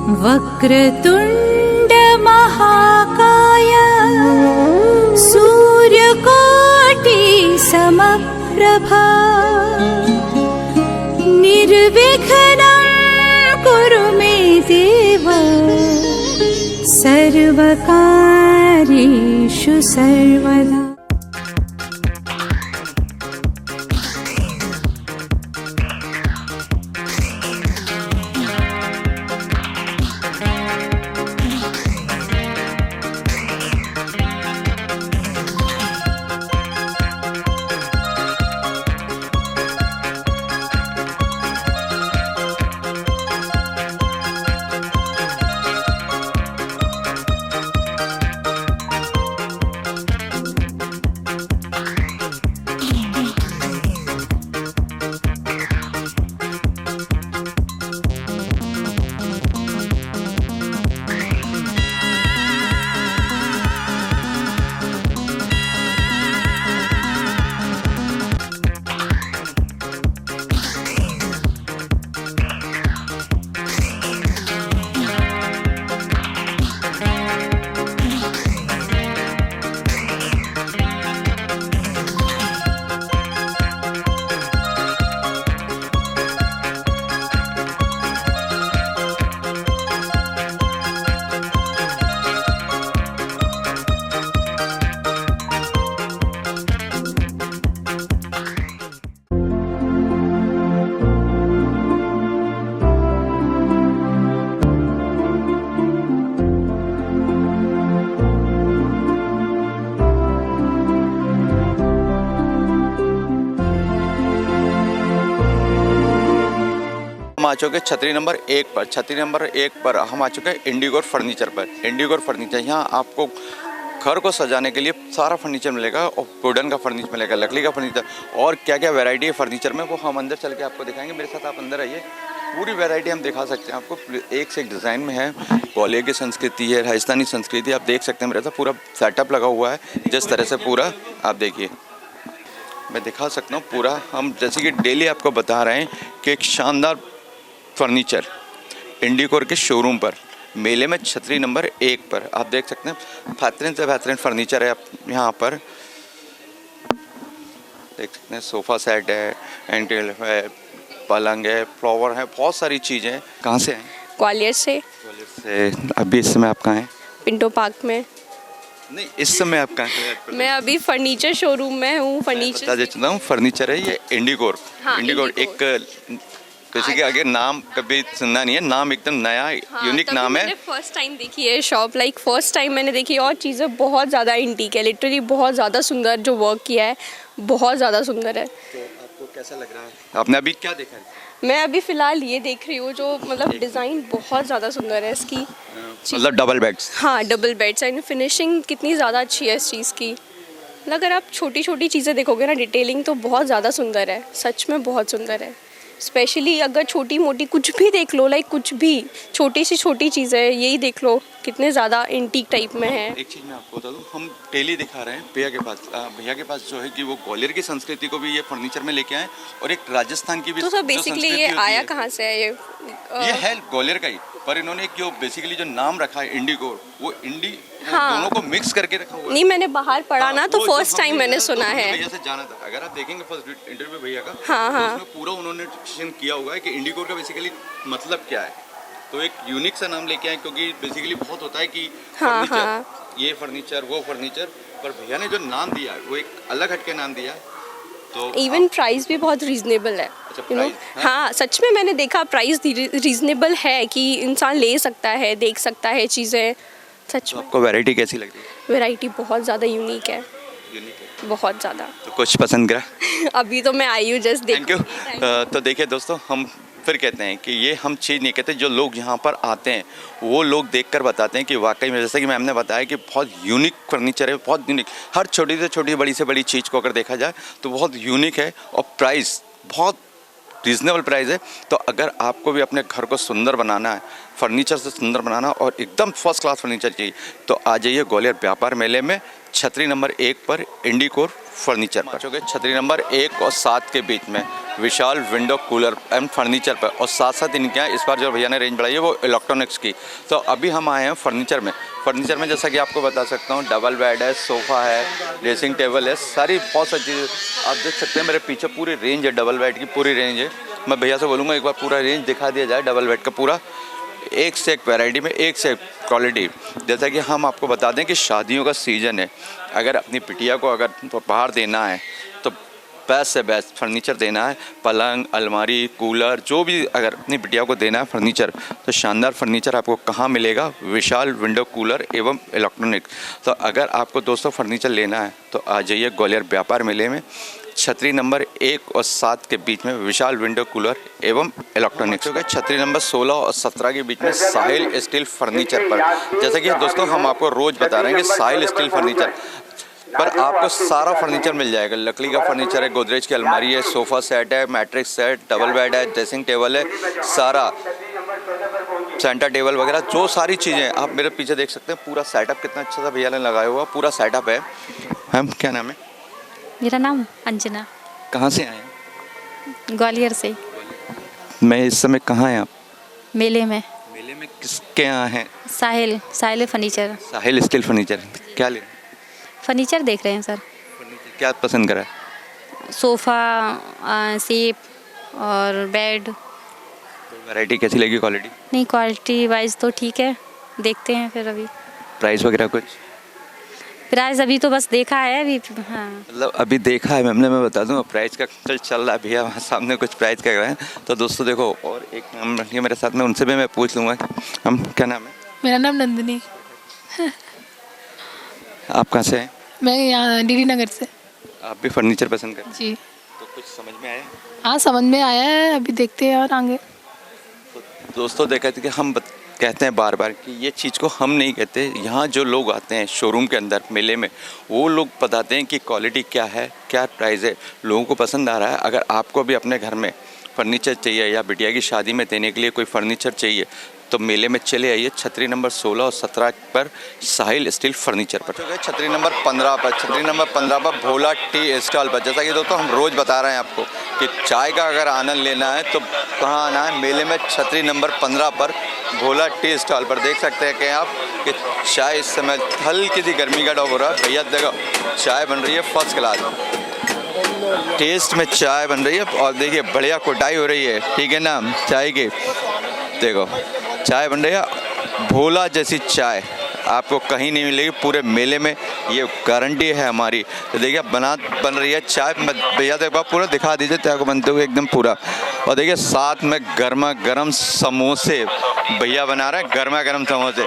वक्रतुंड महाकाय सूर्यकोटि समप्रभा निर्विघ्नं कुरु मे देव सर्वकार्येषु सर्वदा। हम आ चुके छतरी नंबर 1 पर। छतरी नंबर 1 पर हम आ चुके हैं इंडिगोर फर्नीचर पर। इंडिगोर फर्नीचर, यहाँ आपको घर को सजाने के लिए सारा फर्नीचर मिलेगा और वुडन का फर्नीचर मिलेगा, लकड़ी का फर्नीचर, और क्या क्या वैरायटी है फर्नीचर में वो हम अंदर चल के आपको दिखाएंगे। मेरे साथ आप अंदर आइए, पूरी वैरायटी हम दिखा सकते हैं आपको। एक से एक डिज़ाइन में है, ग्वालियर की संस्कृति है, राजस्थानी संस्कृति, आप देख सकते हैं। मेरे साथ पूरा सेटअप लगा हुआ है जिस तरह से पूरा आप देखिए, मैं दिखा सकता हूँ पूरा। हम जैसे कि डेली आपको बता रहे हैं कि एक शानदार फर्नीचर इंडिगोर के शोरूम पर, मेले में छतरी नंबर 1 पर आप देख सकते हैं। बेहतरीन से बेहतरीन फर्नीचर है। आप यहाँ पर देख सकते हैं, सोफ़ा सेट है, एंटील है, पलंग है, फ्लावर है, बहुत सारी चीज़ें हैं। कहाँ से हैं? ग्वालियर से। ग्वालियर से। अभी इस समय आप कहाँ हैं? पिंटो पार्क में। नहीं, इस समय आप कहाँ हैं? मैं अभी फर्नीचर शोरूम में हूँ। फर्नीचर बता देता हूँ, फर्नीचर है ये इंडिगोर। हाँ, इंडिगोर एक जैसे कि आगे नाम कभी सुनना नहीं है, नाम एकदम नया यूनिक नाम है। मैंने फर्स्ट टाइम देखी है शॉप, लाइक फर्स्ट टाइम मैंने देखी, और चीज़ें बहुत ज़्यादा इंटीक है, लिटरली बहुत ज़्यादा सुंदर जो वर्क किया है, बहुत ज़्यादा सुंदर है। तो आपको कैसा लग रहा है? आपने अभी क्या देखा है? मैं अभी फ़िलहाल ये देख रही हूँ, जो मतलब डिज़ाइन बहुत ज़्यादा सुंदर है इसकी। मतलब डबल बेड्स। हाँ, डबल बेड्स एंड फिनिशिंग कितनी ज़्यादा अच्छी है इस चीज़ की। मतलब अगर आप छोटी छोटी चीज़ें देखोगे ना, डिटेलिंग तो बहुत ज़्यादा सुंदर है, सच में बहुत सुंदर है। स्पेशली अगर छोटी मोटी कुछ भी देख लो, लाइक कुछ भी छोटी सी छोटी चीज़ है, यही देख लो कितने ज़्यादा एंटीक टाइप में है। एक चीज़ मैं आपको बता दूँ, हम डेली दिखा रहे हैं भैया के पास। भैया के पास जो है कि वो ग्वालियर की संस्कृति को भी ये फर्नीचर में लेके आए, और एक राजस्थान की भी। तो सर बेसिकली ये आया कहाँ से है? ये है ग्वालियर का ही, पर इन्होंने जो बेसिकली जो नाम रखा है इंडिगोर, वो हाँ, दोनों को मिक्स करके रखा हुआ है। नहीं, मैंने बाहर पढ़ा ना, तो फर्स्ट टाइम मैंने सुना है। भैया से जाना था, अगर आप देखेंगे फर्स्ट इंटरव्यू भैया का, हाँ, तो उसमें पूरा उन्होंने डिस्कशन किया हुआ है कि इंडिगोर का बेसिकली मतलब क्या है। तो एक यूनिक सा नाम लेके आए, क्योंकि बेसिकली बहुत होता है कि फर्नीचर, ये फर्नीचर, वो फर्नीचर, पर भैया ने जो नाम दिया है वो एक अलग हटके नाम दिया है। तो इवन प्राइस भी बहुत रीजनेबल है, यू नो। हाँ, सच में मैंने देखा प्राइस रीजनेबल है कि इंसान ले सकता है, देख सकता है चीज़ें, सच में। आपको वैरायटी कैसी लग रही है? वैरायटी बहुत ज़्यादा यूनिक है, बहुत ज़्यादा। तो कुछ पसंद करा? अभी तो मैं आई हूँ जस्ट देख। Thank you. तो देखिए दोस्तों, हम फिर कहते हैं कि ये हम चीज़ नहीं कहते, जो लोग यहाँ पर आते हैं वो लोग देखकर बताते हैं कि वाकई में, जैसे कि मैम ने बताया कि बहुत यूनिक फर्नीचर है, बहुत यूनिक। हर छोटी से छोटी, बड़ी से बड़ी चीज़ को अगर देखा जाए तो बहुत यूनिक है, और प्राइस बहुत रीज़नेबल प्राइस है। तो अगर आपको भी अपने घर को सुंदर बनाना है, फर्नीचर से सुंदर बनाना, और एकदम फर्स्ट क्लास फर्नीचर चाहिए, तो आ जाइए ग्वालियर व्यापार मेले में छतरी नंबर 1 पर इंडिकोर फर्नीचर पर, जो छतरी नंबर 1 और 7 के बीच में विशाल विंडो कूलर एंड फर्नीचर पर, और साथ साथ इनके यहाँ इस बार जो भैया ने रेंज बढ़ाई है वो इलेक्ट्रॉनिक्स की। तो अभी हम आए हैं फर्नीचर में जैसा कि आपको बता सकता हूँ, डबल बेड है, सोफ़ा है, ड्रेसिंग टेबल है, सारी बहुत सारी चीज़ें आप देख सकते हैं। मेरे पीछे पूरी रेंज है, डबल बेड की पूरी रेंज है। मैं भैया से बोलूँगा एक बार पूरा रेंज दिखा दिया जाए डबल बेड का पूरा, एक से एक वैरायटी में, एक से एक क्वालिटी। जैसा कि हम आपको बता दें कि शादियों का सीज़न है, अगर अपनी बिटिया को अगर उपहार देना है तो बेस्ट से बेस्ट फर्नीचर देना है, पलंग, अलमारी, कूलर, जो भी अगर अपनी बिटिया को देना है फर्नीचर, तो शानदार फर्नीचर आपको कहाँ मिलेगा? विशाल विंडो कूलर एवं इलेक्ट्रॉनिक। तो अगर आपको दोस्तों फर्नीचर लेना है तो आ जाइए ग्वालियर व्यापार मेले में, छतरी नंबर 1 और 7 के बीच में विशाल विंडो कूलर एवं इलेक्ट्रॉनिक्स। हो गया छतरी नंबर 16 और 17 के बीच में साहिल स्टील फर्नीचर पर। जैसा कि दोस्तों हम आपको रोज़ बता रहे हैं कि साहिल स्टील फर्नीचर पर आपको सारा फर्नीचर मिल जाएगा। लकड़ी का फर्नीचर है, गोदरेज की अलमारी है, सोफ़ा सेट है, मैट्रिक्स सेट, डबल बेड है, ड्रेसिंग टेबल है, सारा सेंटर टेबल वगैरह, जो सारी चीज़ें आप मेरे पीछे देख सकते हैं। पूरा सेटअप कितना अच्छा सा भैया ने लगाया हुआ, पूरा सेटअप है। हम क्या नाम है? मेरा नाम अंजना। कहाँ से आए हैं? ग्वालियर से। मैं इस समय कहाँ हैं आप? मेले में। मेले में किसके यहाँ हैं? साहिल फर्नीचर। साहिल स्टील फर्नीचर। क्या ले? फर्नीचर देख रहे हैं सर। फर्नीचर क्या पसंद करा? सोफ़ा, सीप और बेड। वैरायटी कैसी लगी, क्वालिटी? नहीं, क्वालिटी वाइज तो ठीक है, देखते हैं फिर अभी। प्राइस वगैरह कुछ? प्राइस अभी तो बस देखा है अभी। हाँ, मतलब अभी देखा है मैंने, मैं बता दूँ प्राइस का चल रहा है भैया वहाँ सामने कुछ प्राइस कह रहे हैं। तो दोस्तों देखो, और एक नाम रखिए मेरे साथ में, उनसे भी मैं पूछ लूँगा। हम क्या नाम है? मेरा नाम नंदिनी। आप कहाँ से हैं? मैं यहाँ डीडी नगर से। आप भी फर्नीचर पसंद करें? जी तो कुछ समझ में आया? हाँ, समझ में आया है, अभी देखते हैं और आगे। तो दोस्तों देखा था कि हम कहते हैं बार बार कि ये चीज़ को हम नहीं कहते, यहाँ जो लोग आते हैं शोरूम के अंदर मेले में, वो लोग बताते हैं कि क्वालिटी क्या है, क्या प्राइस है, लोगों को पसंद आ रहा है। अगर आपको भी अपने घर में फर्नीचर चाहिए या बिटिया की शादी में देने के लिए कोई फर्नीचर चाहिए तो मेले में चले आइए छतरी नंबर 16 और 17 पर साहिल स्टील फर्नीचर पर। छतरी नंबर 15 पर भोला टी स्टॉल पर। जैसा कि दोस्तों हम रोज़ बता रहे हैं आपको कि चाय का अगर आनंद लेना है तो कहाँ आना है? मेले में छतरी नंबर 15 पर भोला टी स्टॉल पर। देख सकते हैं कि आप कि चाय इस समय हल्की सी गर्मी का डॉब हो रहा है। भैया देखो चाय बन रही है फर्स्ट क्लास, टेस्ट में चाय बन रही है, और देखिए बढ़िया कुटाई हो रही है, ठीक है ना चाय की। देखो चाय बन रही है, भोला जैसी चाय आपको कहीं नहीं मिलेगी पूरे मेले में, ये गारंटी है हमारी। तो देखिए बन रही है चाय। भैया तो एक बार पूरा दिखा दीजिए चाय को बनते हुए एकदम पूरा। और देखिए साथ में गर्मा गर्म समोसे भैया बना रहे हैं, गर्मा गर्म समोसे।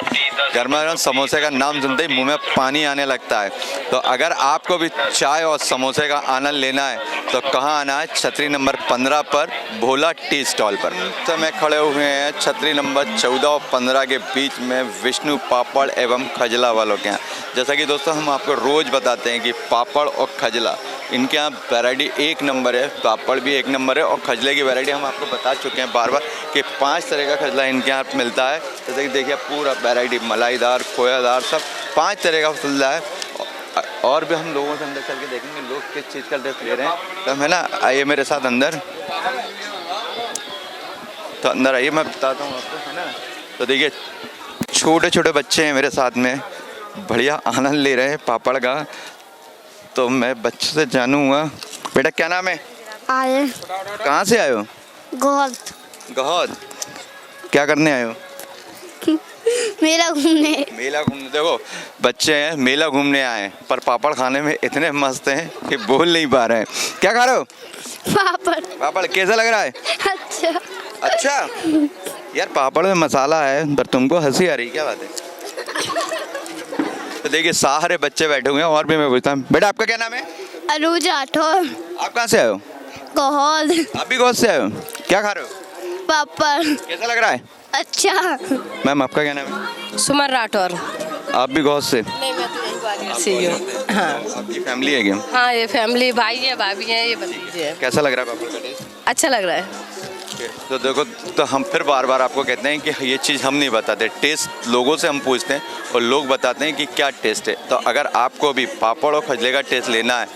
गर्मा गर्म समोसे का नाम सुनते ही मुंह में पानी आने लगता है। तो अगर आपको भी चाय और समोसे का आनंद लेना है तो कहाँ आना है? छतरी नंबर 15 पर भोला टी स्टॉल पर। समय खड़े हुए हैं छतरी नंबर 14 और 15 के बीच में विष्णु पापड़ एवं खजला वालों के यहाँ। जैसा कि दोस्तों हम आपको रोज़ बताते हैं कि पापड़ और खजला इनके यहाँ वैरायटी एक नंबर है, पापड़ भी एक नंबर है, और खजले की वैरायटी हम आपको बता चुके हैं बार बार कि 5 तरह का खजला इनके यहाँ मिलता है। जैसे कि देखिए पूरा वैरायटी मलाईदार, खोयादार, सब 5 तरह का खजला है। और भी हम लोगों से अंदर चल के देखेंगे लोग किस चीज़ का ड्रेस ले रहे हैं। तो है ना, आइए मेरे साथ अंदर, तो अंदर आइए मैं बताता हूँ आपको, है ना। तो देखिए छोटे छोटे बच्चे हैं मेरे साथ में, बढ़िया आनंद ले रहे हैं पापड़ का। तो मैं बच्चों से जानूंगा, बेटा क्या नाम है? आए कहाँ से आए हो? गहौद। क्या करने आए हो? मेला घूमने। मेला घूमने। देखो बच्चे हैं मेला घूमने आए हैं, पर पापड़ खाने में इतने मस्त हैं कि बोल नहीं पा रहे हैं। क्या खा रहे हो? पापड़। पापड़ कैसा लग रहा है? अच्छा। अच्छा यार, पापड़ में मसाला है पर तुमको हंसी आ रही, क्या बात है? तो देखिए सारे बच्चे बैठे हुए हैं। और भी मैं पूछता हूँ, बेटा आपका क्या नाम है? अरूज राठौर। आप कहाँ से आए हो? गौहद। आप भी गौहद से आए हो? क्या खा रहे हो? पापड़। कैसा लग रहा है? अच्छा। मैम आपका क्या नाम है? सुमन राठौर। आप भी गौहद से? नहीं, मैं तो यही ग्वालियर से ही हूँ। हाँ, आपकी फैमिली है क्या? हाँ, ये फैमिली, भाई है, भाभी है, ये भतीजे है। कैसा लग रहा है पापड़ का टेस्ट? अच्छा लग रहा है। तो देखो, तो हम फिर बार बार आपको कहते हैं कि ये चीज़ हम नहीं बताते, टेस्ट लोगों से हम पूछते हैं और लोग बताते हैं कि क्या टेस्ट है। तो अगर आपको भी पापड़ और खजले का टेस्ट लेना है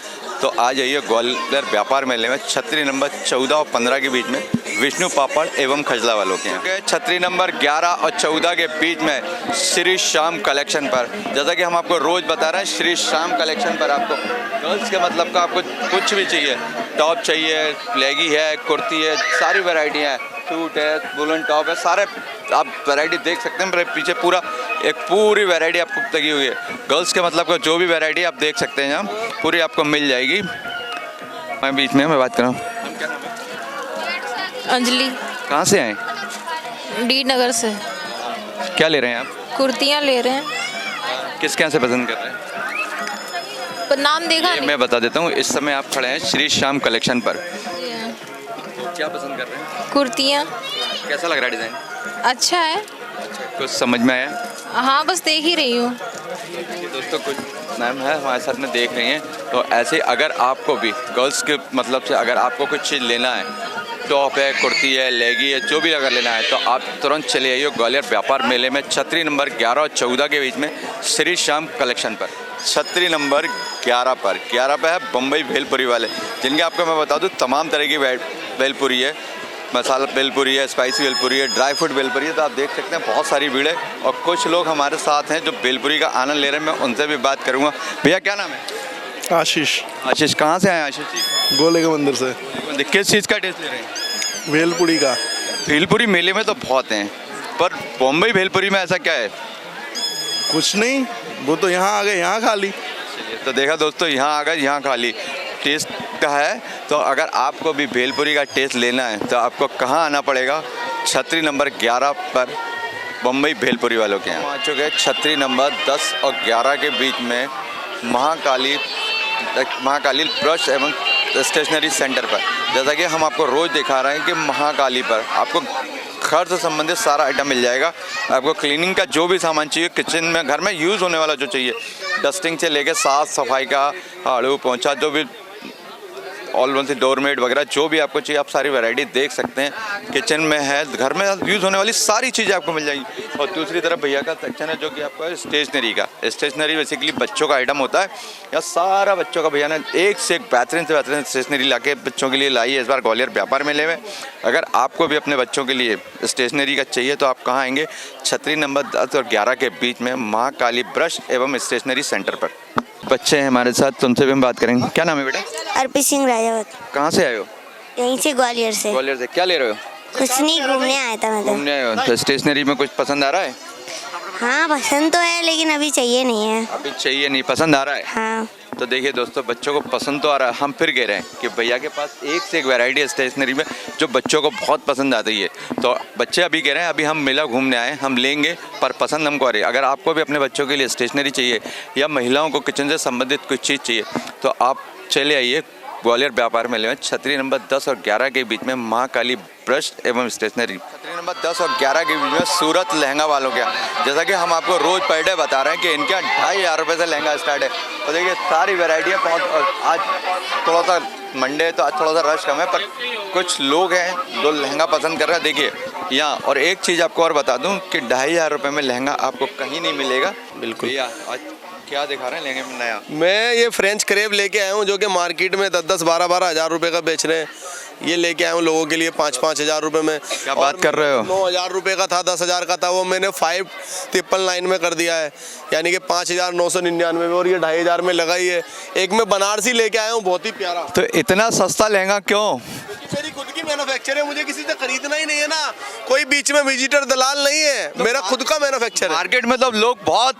तो आ जाइए ग्वालियर व्यापार मेले में, छतरी नंबर 14 और 15 के बीच में विष्णु पापड़ एवं खजला वालों के यहाँ। छतरी नंबर 11 और 14 के बीच में श्री श्याम कलेक्शन पर, जैसा कि हम आपको रोज़ बता रहे हैं, श्री श्याम कलेक्शन पर आपको गर्ल्स के मतलब का आपको कुछ भी चाहिए, टॉप चाहिए, लेगी है, कुर्ती है, सारी वैरायटी है, सूट है, वुलन टॉप है, सारे आप वैरायटी देख सकते हैं। मेरे पीछे पूरा एक पूरी वैरायटी आपको लगी हुई है। गर्ल्स के मतलब का जो भी वैरायटी आप देख सकते हैं यहाँ पूरी आपको मिल जाएगी। मैं बीच में बात कर रहा हूँ। अंजलि, कहाँ से आए? डी नगर से। क्या ले रहे हैं आप? कुर्तियाँ ले रहे हैं। किसके यहाँ से पसंद कर रहे हैं? पर नाम देखा ये नहीं। मैं बता देता हूँ, इस समय आप खड़े हैं श्री श्याम कलेक्शन पर। क्या पसंद कर रहे हैं? कुर्तियाँ। कैसा लग रहा है डिज़ाइन? अच्छा है। कुछ समझ में आया? हाँ, बस देख ही रही हूँ। दोस्तों कुछ मैम है हमारे साथ में देख रही हैं, तो ऐसे अगर आपको भी गर्ल्स के मतलब से अगर आपको कुछ चीज़ लेना है, टॉप है, कुर्ती है, लेगी है, जो भी अगर लेना है तो आप तुरंत चले आइए ग्वालियर व्यापार मेले में, छतरी नंबर 11 और 14 के बीच में श्री श्याम कलेक्शन पर। छतरी नंबर 11 पर है बम्बई भेलपुरी वाले, जिनके आपको मैं बता दूं तमाम तरह की भेलपुरी है, मसाला भेलपुरी है, स्पाइसी भेलपुरी है, ड्राई फ्रूट भेलपुरी है। तो आप देख सकते हैं बहुत सारी भीड़ है और कुछ लोग हमारे साथ हैं जो भेलपुरी का आनंद ले रहे हैं। मैं उनसे भी बात करूँगा। भैया क्या नाम है? आशीष। आशीष, कहाँ से आए आशीष जी? गोले के मंदिर से। किस चीज़ का टेस्ट ले रहे हैं? भेलपुरी का। भेलपुरी मेले में तो बहुत हैं, पर बॉम्बे भेलपुरी में ऐसा क्या है? कुछ नहीं, वो तो यहाँ आ गए, यहाँ खा ली। तो देखा दोस्तों, यहाँ आ गए, यहाँ खा ली, टेस्ट का है। तो अगर आपको भी भेलपुरी का टेस्ट लेना है तो आपको कहाँ आना पड़ेगा? छतरी नंबर 11 पर बम्बई भेलपुरी वालों के यहाँ आ चुके हैं। छतरी नंबर 10 और 11 के बीच में महाकाली ब्रश एवं स्टेशनरी सेंटर पर, जैसा कि हम आपको रोज़ दिखा रहे हैं कि महाकाली पर आपको घर से संबंधित सारा आइटम मिल जाएगा। आपको क्लीनिंग का जो भी सामान चाहिए, किचन में घर में यूज़ होने वाला जो चाहिए, डस्टिंग से लेके साफ सफाई का, झाड़ू पोंछा, जो भी ऑल वन से डोरमेट वगैरह जो भी आपको चाहिए, आप सारी वैरायटी देख सकते हैं। किचन में है, घर में यूज़ होने वाली सारी चीज़ें आपको मिल जाएगी। और दूसरी तरफ भैया का सेक्शन है जो कि आपका स्टेशनरी का। स्टेशनरी बेसिकली बच्चों का आइटम होता है, या सारा बच्चों का भैया ने एक से एक बेहतरीन से बेहतरीन स्टेशनरी ला के बच्चों के लिए लाई है इस बार ग्वालियर व्यापार मेले में। अगर आपको भी अपने बच्चों के लिए स्टेशनरी का चाहिए तो आप कहाँ आएंगे? छतरी नंबर 10 और 11 के बीच में महाकाली ब्रश एवं स्टेशनरी सेंटर पर। बच्चे हैं हमारे साथ, तुमसे भी हम बात करेंगे। क्या नाम है बेटा? अर्पित सिंह राजावत। कहाँ से आए हो? यहीं से, ग्वालियर से। ग्वालियर से। क्या ले रहे हो? कुछ नहीं, घूमने आया था मैं तो। घूमने आए हो? तो स्टेशनरी में कुछ पसंद आ रहा है? हाँ, पसंद तो है लेकिन अभी चाहिए नहीं है। अभी चाहिए नहीं, पसंद आ रहा है? हाँ। तो देखिए दोस्तों, बच्चों को पसंद तो आ रहा है। हम फिर कह रहे हैं कि भैया के पास एक से एक वैरायटी है स्टेशनरी में जो बच्चों को बहुत पसंद आती है। तो बच्चे अभी कह रहे हैं अभी हम मेला घूमने आए, हम लेंगे, पर पसंद हमको आ रही है। अगर आपको भी अपने बच्चों के लिए स्टेशनरी चाहिए या महिलाओं को किचन से संबंधित कुछ चीज़ चाहिए तो आप चले आइए ग्वालियर व्यापार मेले में, छतरी नंबर 10 और 11 के बीच में महाकाली ब्रश एवं स्टेशनरी। छतरी नंबर 10 और 11 के बीच में सूरत लहंगा वालों के यहाँ, जैसा कि हम आपको रोज़ पर डे बता रहे हैं कि इनके यहाँ 2500 रुपये से लहंगा स्टार्ट है। तो देखिए सारी वैरायटी है। आज थोड़ा सा मंडे है तो आज थोड़ा सा रश कम है, पर कुछ लोग हैं जो लहंगा पसंद कर रहे हैं। देखिए यहाँ, और एक चीज़ आपको और बता दूँ कि 2500 रुपये में लहंगा आपको कहीं नहीं मिलेगा। बिल्कुल। भैया आज क्या दिखा रहे हैं लहंगे में नया? मैं ये फ्रेंच क्रेप लेके आया हूँ जो कि मार्केट में 10-10, 12-12 हज़ार रुपये का बेच रहे हैं। ये लेके आया हूँ लोगों के लिए 5-5 हज़ार रुपये में। क्या बात कर रहे हो? 9,000 रुपये का था, 10,000 का था, वो मैंने 5,999 में कर दिया है, यानी कि 5,999 में, और ये 2,500 में लगाई है। एक मैं बनारसी लेके आया हूँ, बहुत ही प्यारा। तो इतना सस्ता लहंगा क्यों? मेरी खुद की मैन्युफैक्चर है, मुझे किसी से खरीदना ही नहीं है ना, कोई बीच में विजिटर दलाल नहीं है, मेरा खुद का मैन्युफैक्चर है। मार्केट में तो लोग बहुत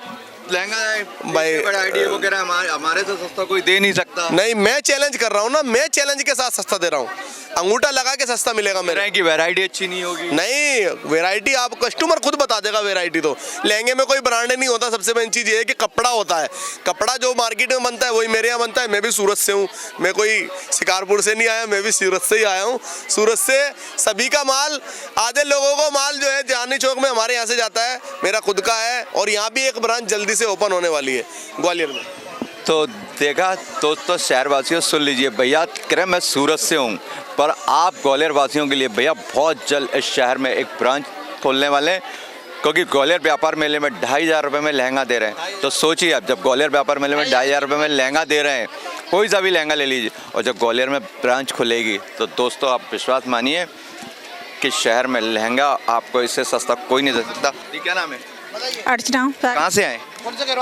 लहंगा है भाई, आइडिया वगैरह हमारे से सस्ता कोई दे नहीं सकता। नहीं, मैं चैलेंज कर रहा हूँ ना, मैं चैलेंज के साथ सस्ता दे रहा हूँ। अंगूठा लगा के सस्ता मिलेगा मेरे की वैरायटी अच्छी नहीं होगी। नहीं, वैरायटी आप कस्टमर खुद बता देगा। वैरायटी तो लहंगे में कोई ब्रांड नहीं होता। सबसे मेन चीज़ ये है कि कपड़ा होता है। कपड़ा जो मार्केट में बनता है वही मेरे यहाँ बनता है। मैं भी सूरत से हूँ, मैं कोई शिकारपुर से नहीं आया, मैं भी सूरत से ही आया हूँ। सूरत से सभी का माल, आधे लोगों को माल जो है चांदनी चौक में हमारे यहाँ से जाता है, मेरा खुद का है। और यहाँ भी एक ब्रांच जल्दी से ओपन होने वाली है ग्वालियर में। तो देखा दोस्तों, शहरवासियों सुन लीजिए, भैया कह रहे मैं सूरत से हूँ, पर आप ग्वालियर वासियों के लिए भैया बहुत जल्द इस शहर में एक ब्रांच खोलने वाले हैं, क्योंकि ग्वालियर व्यापार मेले में 2500 रुपये में लहंगा दे रहे हैं। तो सोचिए आप, जब ग्वालियर व्यापार मेले में 2500 रुपये में लहंगा दे रहे हैं, कोई सा भी लहंगा ले लीजिए, और जब ग्वालियर में ब्रांच खुलेगी तो दोस्तों आप विश्वास मानिए कि शहर में लहंगा आपको इससे सस्ता कोई नहीं दे सकता। जी क्या नाम है? अर्चना। कहाँ से आए?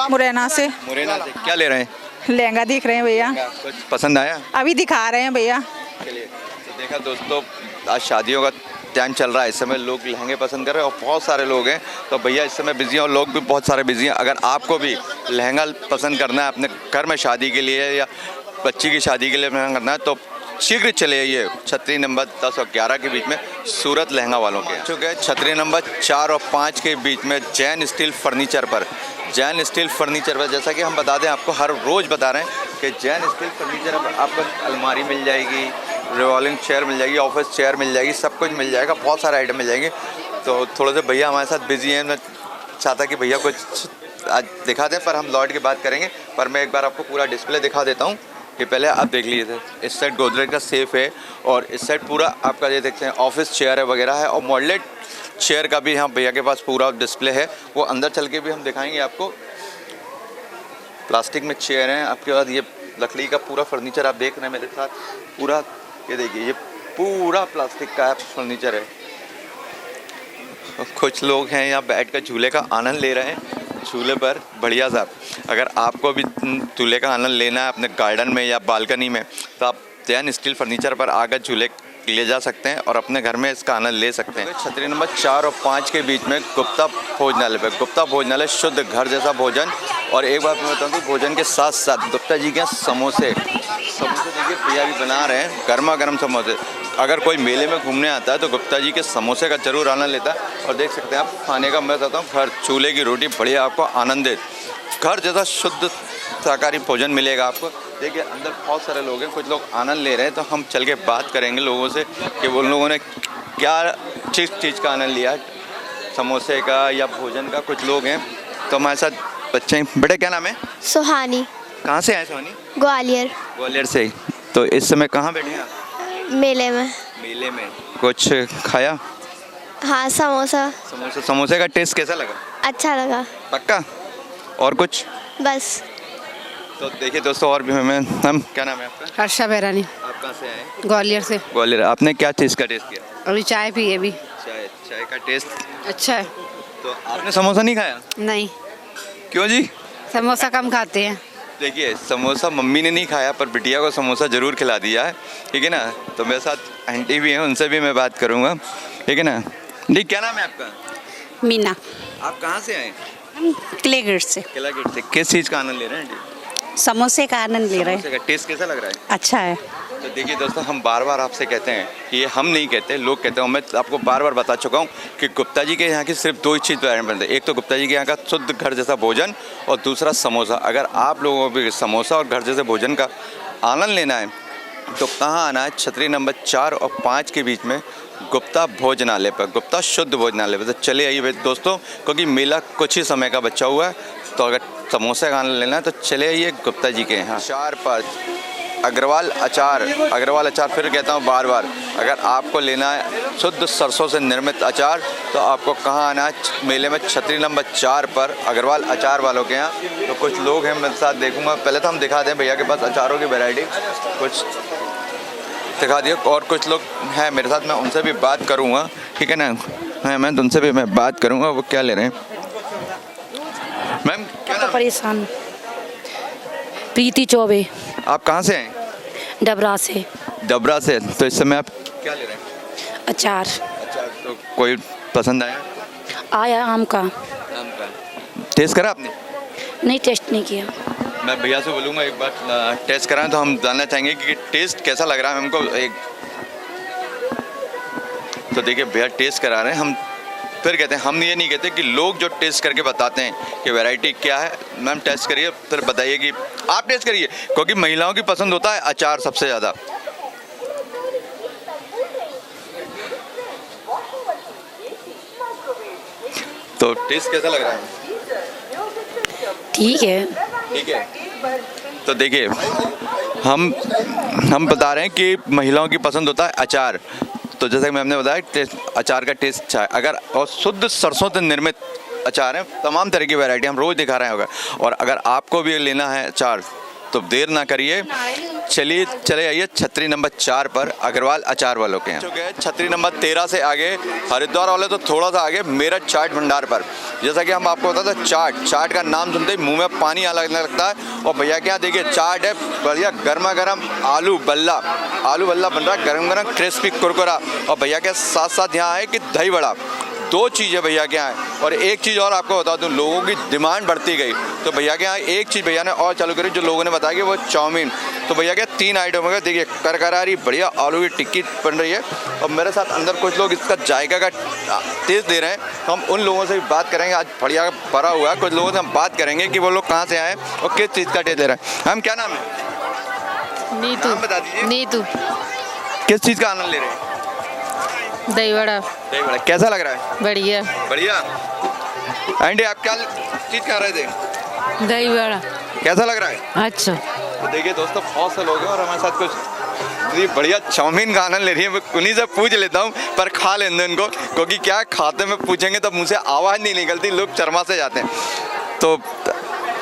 मुरैना से। मुरैना से। क्या ले रहे हैं? लहंगा दिख रहे हैं भैया। कुछ पसंद आया? अभी दिखा रहे हैं भैया। चलिए, तो देखा दोस्तों, आज शादियों का टाइम चल रहा है, इस समय लोग लहंगे पसंद कर रहे हैं और बहुत सारे लोग हैं। तो भैया इस समय बिजी हैं और लोग भी बहुत सारे बिजी हैं। अगर आपको भी लहंगा पसंद करना है अपने घर में शादी के लिए या बच्ची की शादी के लिए लहंगा करना है, तो शीघ्र चले आइए छतरी नंबर 10 और 11 के बीच में सूरत लहंगा वालों के। चुके छतरी नंबर 4 और 5 के बीच में जैन स्टील फर्नीचर पर। जैन स्टील फर्नीचर पर जैसा कि हम बता दें, आपको हर रोज़ बता रहे हैं कि जैन स्टील फर्नीचर पर आपको अलमारी मिल जाएगी, रिवॉल्विंग चेयर मिल जाएगी, ऑफिस चेयर मिल जाएगी, सब कुछ मिल जाएगा, बहुत सारे आइटम मिल जाएंगे। तो थोड़े से भैया हमारे साथ बिजी हैं, मैं चाहता कि भैया कुछ आज दिखा दें, पर हम लौट के बात करेंगे। पर मैं एक बार आपको पूरा डिस्प्ले दिखा देता हूँ कि पहले आप देख लीजिए। इस साइड गोदरेज का सेफ है और इस साइड पूरा आपका ये देखते हैं ऑफिस चेयर है वगैरह है, और मॉडलेट चेयर का भी यहाँ भैया के पास पूरा डिस्प्ले है। वो अंदर चल के भी हम दिखाएंगे आपको। प्लास्टिक में चेयर हैं, आपके बाद ये लकड़ी का पूरा फर्नीचर आप देख रहे हैं मेरे साथ। पूरा ये देखिए, ये पूरा प्लास्टिक का फर्नीचर है। कुछ लोग हैं यहाँ बैठ कर झूले का आनंद ले रहे हैं। झूले पर बढ़िया सा, अगर आपको भी झूले का आनंद लेना है अपने गार्डन में या बालकनी में, तो आप जैन स्टील फर्नीचर पर आकर झूले ले जा सकते हैं और अपने घर में इसका आनंद ले सकते हैं। छतरी नंबर 4 और 5 के बीच में गुप्ता भोजनालय पर। गुप्ता भोजनालय शुद्ध घर जैसा भोजन। और एक बात मैं बताऊँ कि भोजन के साथ साथ गुप्ता जी के यहाँ समोसे देखिए भैया भी बना रहे हैं, गर्मा गर्म समोसे। अगर कोई मेले में घूमने आता है तो गुप्ता जी के समोसे का जरूर आनंद लेता है। और देख सकते हैं आप खाने का, मैं बताता हूँ, घर चूल्हे की रोटी बढ़िया आपको आनंदित घर जैसा शुद्ध शाकाहारी भोजन मिलेगा आपको। देखिए अंदर बहुत सारे लोग हैं, कुछ लोग आनंद ले रहे हैं, तो हम चल के बात करेंगे लोगों से कि उन लोगों ने क्या चीज़ का आनंद लिया, समोसे का या भोजन का। कुछ लोग हैं तो हमारे साथ बच्चे हैं। बेटा क्या नाम है? सुहानी। कहाँ से आए सोनी? ग्वालियर। ग्वालियर से ही। तो इस समय कहाँ बैठे हैं आप? मेले में। मेले में कुछ खाया? हाँ, समोसा। समोसे का टेस्ट कैसा लगा? अच्छा लगा। पक्का? और कुछ? बस। तो देखिए दोस्तों, और भी हम क्या नाम है आपका? हर्षा बैरानी। आप कहाँ से आए? ग्वालियर से। ग्वालियर। आपने क्या चीज़ का टेस्ट किया? अभी चाय पी अभी। चाय का टेस्ट अच्छा है। तो आपने समोसा नहीं खाया? नहीं। क्यों जी? समोसा कम खाते हैं। देखिए समोसा मम्मी ने नहीं खाया, पर बिटिया को समोसा ज़रूर खिला दिया है, ठीक है ना। तो मेरे साथ आंटी भी हैं, उनसे भी मैं बात करूँगा, ठीक है ना। जी क्या नाम है आपका? मीना। आप कहाँ से आए? हम किले गेट से। किला गेट से। किस चीज़ का आनंद ले रहे हैं आंटी? समोसे का आनंद ले रहे हैं। समोसे का टेस्ट कैसा लग रहा है? अच्छा है। तो देखिए दोस्तों, हम बार बार आपसे कहते हैं कि ये हम नहीं कहते, लोग कहते हैं। मैं आपको बार बार बता चुका हूँ कि गुप्ता जी के यहाँ की सिर्फ 2 ही चीज़ बनते हैं। एक तो गुप्ता जी के यहाँ का शुद्ध घर जैसा भोजन और दूसरा समोसा। अगर आप लोगों को भी समोसा और घर जैसे भोजन का आनंद लेना है तो कहाँ आना है? छतरी नंबर 4 और 5 के बीच में गुप्ता भोजनालय पर, गुप्ता शुद्ध भोजनालय पर। तो चले आइए दोस्तों, क्योंकि मेला कुछ ही समय का बचा हुआ है। तो अगर समोसे का आनंद लेना है तो चले आइए गुप्ता जी के यहाँ। 4-5 अग्रवाल अचार फिर कहता हूँ बार बार, अगर आपको लेना है शुद्ध सरसों से निर्मित अचार तो आपको कहाँ आना है? मेले में छतरी नंबर 4 पर अग्रवाल अचार वालों के यहाँ। तो कुछ लोग हैं मेरे साथ, देखूँगा। पहले तो हम दिखा दें भैया के पास अचारों की वैरायटी कुछ दिखा दिए, और कुछ लोग हैं मेरे साथ, मैं उनसे भी बात करूँगा, ठीक है ना। हाँ, मैं उनसे भी मैं बात करूँगा वो क्या ले रहे हैं। मैम क्या नाम? परेशान। प्रीति चौबे। आप कहाँ से हैं? डबरा से। डबरा से। तो इस समय आप क्या ले रहे हैं? अचार। अचार। तो कोई पसंद आया? आया आम का। आम का टेस्ट करा आपने? नहीं, टेस्ट नहीं किया। मैं भैया से बोलूँगा एक बार टेस्ट कराएं, तो हम जानना चाहेंगे कि टेस्ट कैसा लग रहा है हमको। एक तो देखिए भैया टेस्ट करा रहे हैं, हम फिर कहते हैं, हम ये नहीं कहते कि लोग जो टेस्ट करके बताते हैं कि वैरायटी क्या है। मैम टेस्ट करिए फिर बताइए कि आप टेस्ट करिए, क्योंकि महिलाओं की पसंद होता है अचार सबसे ज़्यादा। तो टेस्ट कैसा लग रहा है? ठीक है। ठीक है। तो देखिए हम बता रहे हैं कि महिलाओं की पसंद होता है अचार। तो जैसा कि हमने बताया अचार का टेस्ट अच्छा है, अगर और शुद्ध सरसों से निर्मित अचार है, तमाम तरह की वैरायटी हम रोज़ दिखा रहे हैं। और अगर आपको भी लेना है अचार तो देर ना करिए, चले आइए छतरी नंबर 4 पर अग्रवाल अचार वालों के यहाँ। छतरी नंबर 13 से आगे हरिद्वार वाले तो थोड़ा सा आगे मेरठ चाट भंडार पर। जैसा कि हम आपको बताते हैं चाट का नाम सुनते ही मुंह में पानी आने लगता है। और भैया क्या देखिए चाट है बढ़िया, गर्मा गर्म आलू बल्ला बन रहा है, गरम गरम क्रिस्पी कुरकुरा। और भैया के साथ साथ यहाँ है कि दही बड़ा, 2 चीज़ें भैया के यहाँ है। और एक चीज़ और आपको बता दूँ, लोगों की डिमांड बढ़ती गई तो भैया के यहाँ एक चीज़ भैया ने और चालू करी, जो लोगों ने बताया कि वो चाउमीन। तो भैया के 3 आइटम हो गए, देखिए करकरारी बढ़िया आलू की टिक्की बन रही है। और मेरे साथ अंदर कुछ लोग इसका जायका का टेस्ट दे रहे हैं। हम उन लोगों से भी बात करेंगे, आज बढ़िया भरा हुआ है, कुछ लोगों से हम बात करेंगे कि वो लोग कहाँ से आए और किस चीज़ का टेस्ट दे रहे हैं। हम क्या नाम है? नीतू। नाम बता दीजिए। नीतू। किस चीज़ का आनंद ले रहे हैं? दही बड़ा। दही बड़ा कैसा लग रहा है? बढ़िया। बढ़िया। एंडी आप क्या चीज़ खा रहे थे? दही बड़ा। कैसा लग रहा है? अच्छा। तो देखिए दोस्तों, बहुत से लोग हैं और हमारे साथ कुछ बढ़िया चाउमीन का आनंद ले रही है। मैं उन्हीं से पूछ लेता हूँ, पर खा लेंगे उनको, क्योंकि क्या खाते में पूछेंगे तो मुँह से आवाज़ नहीं निकलती, लोग शर्मा से जाते हैं। तो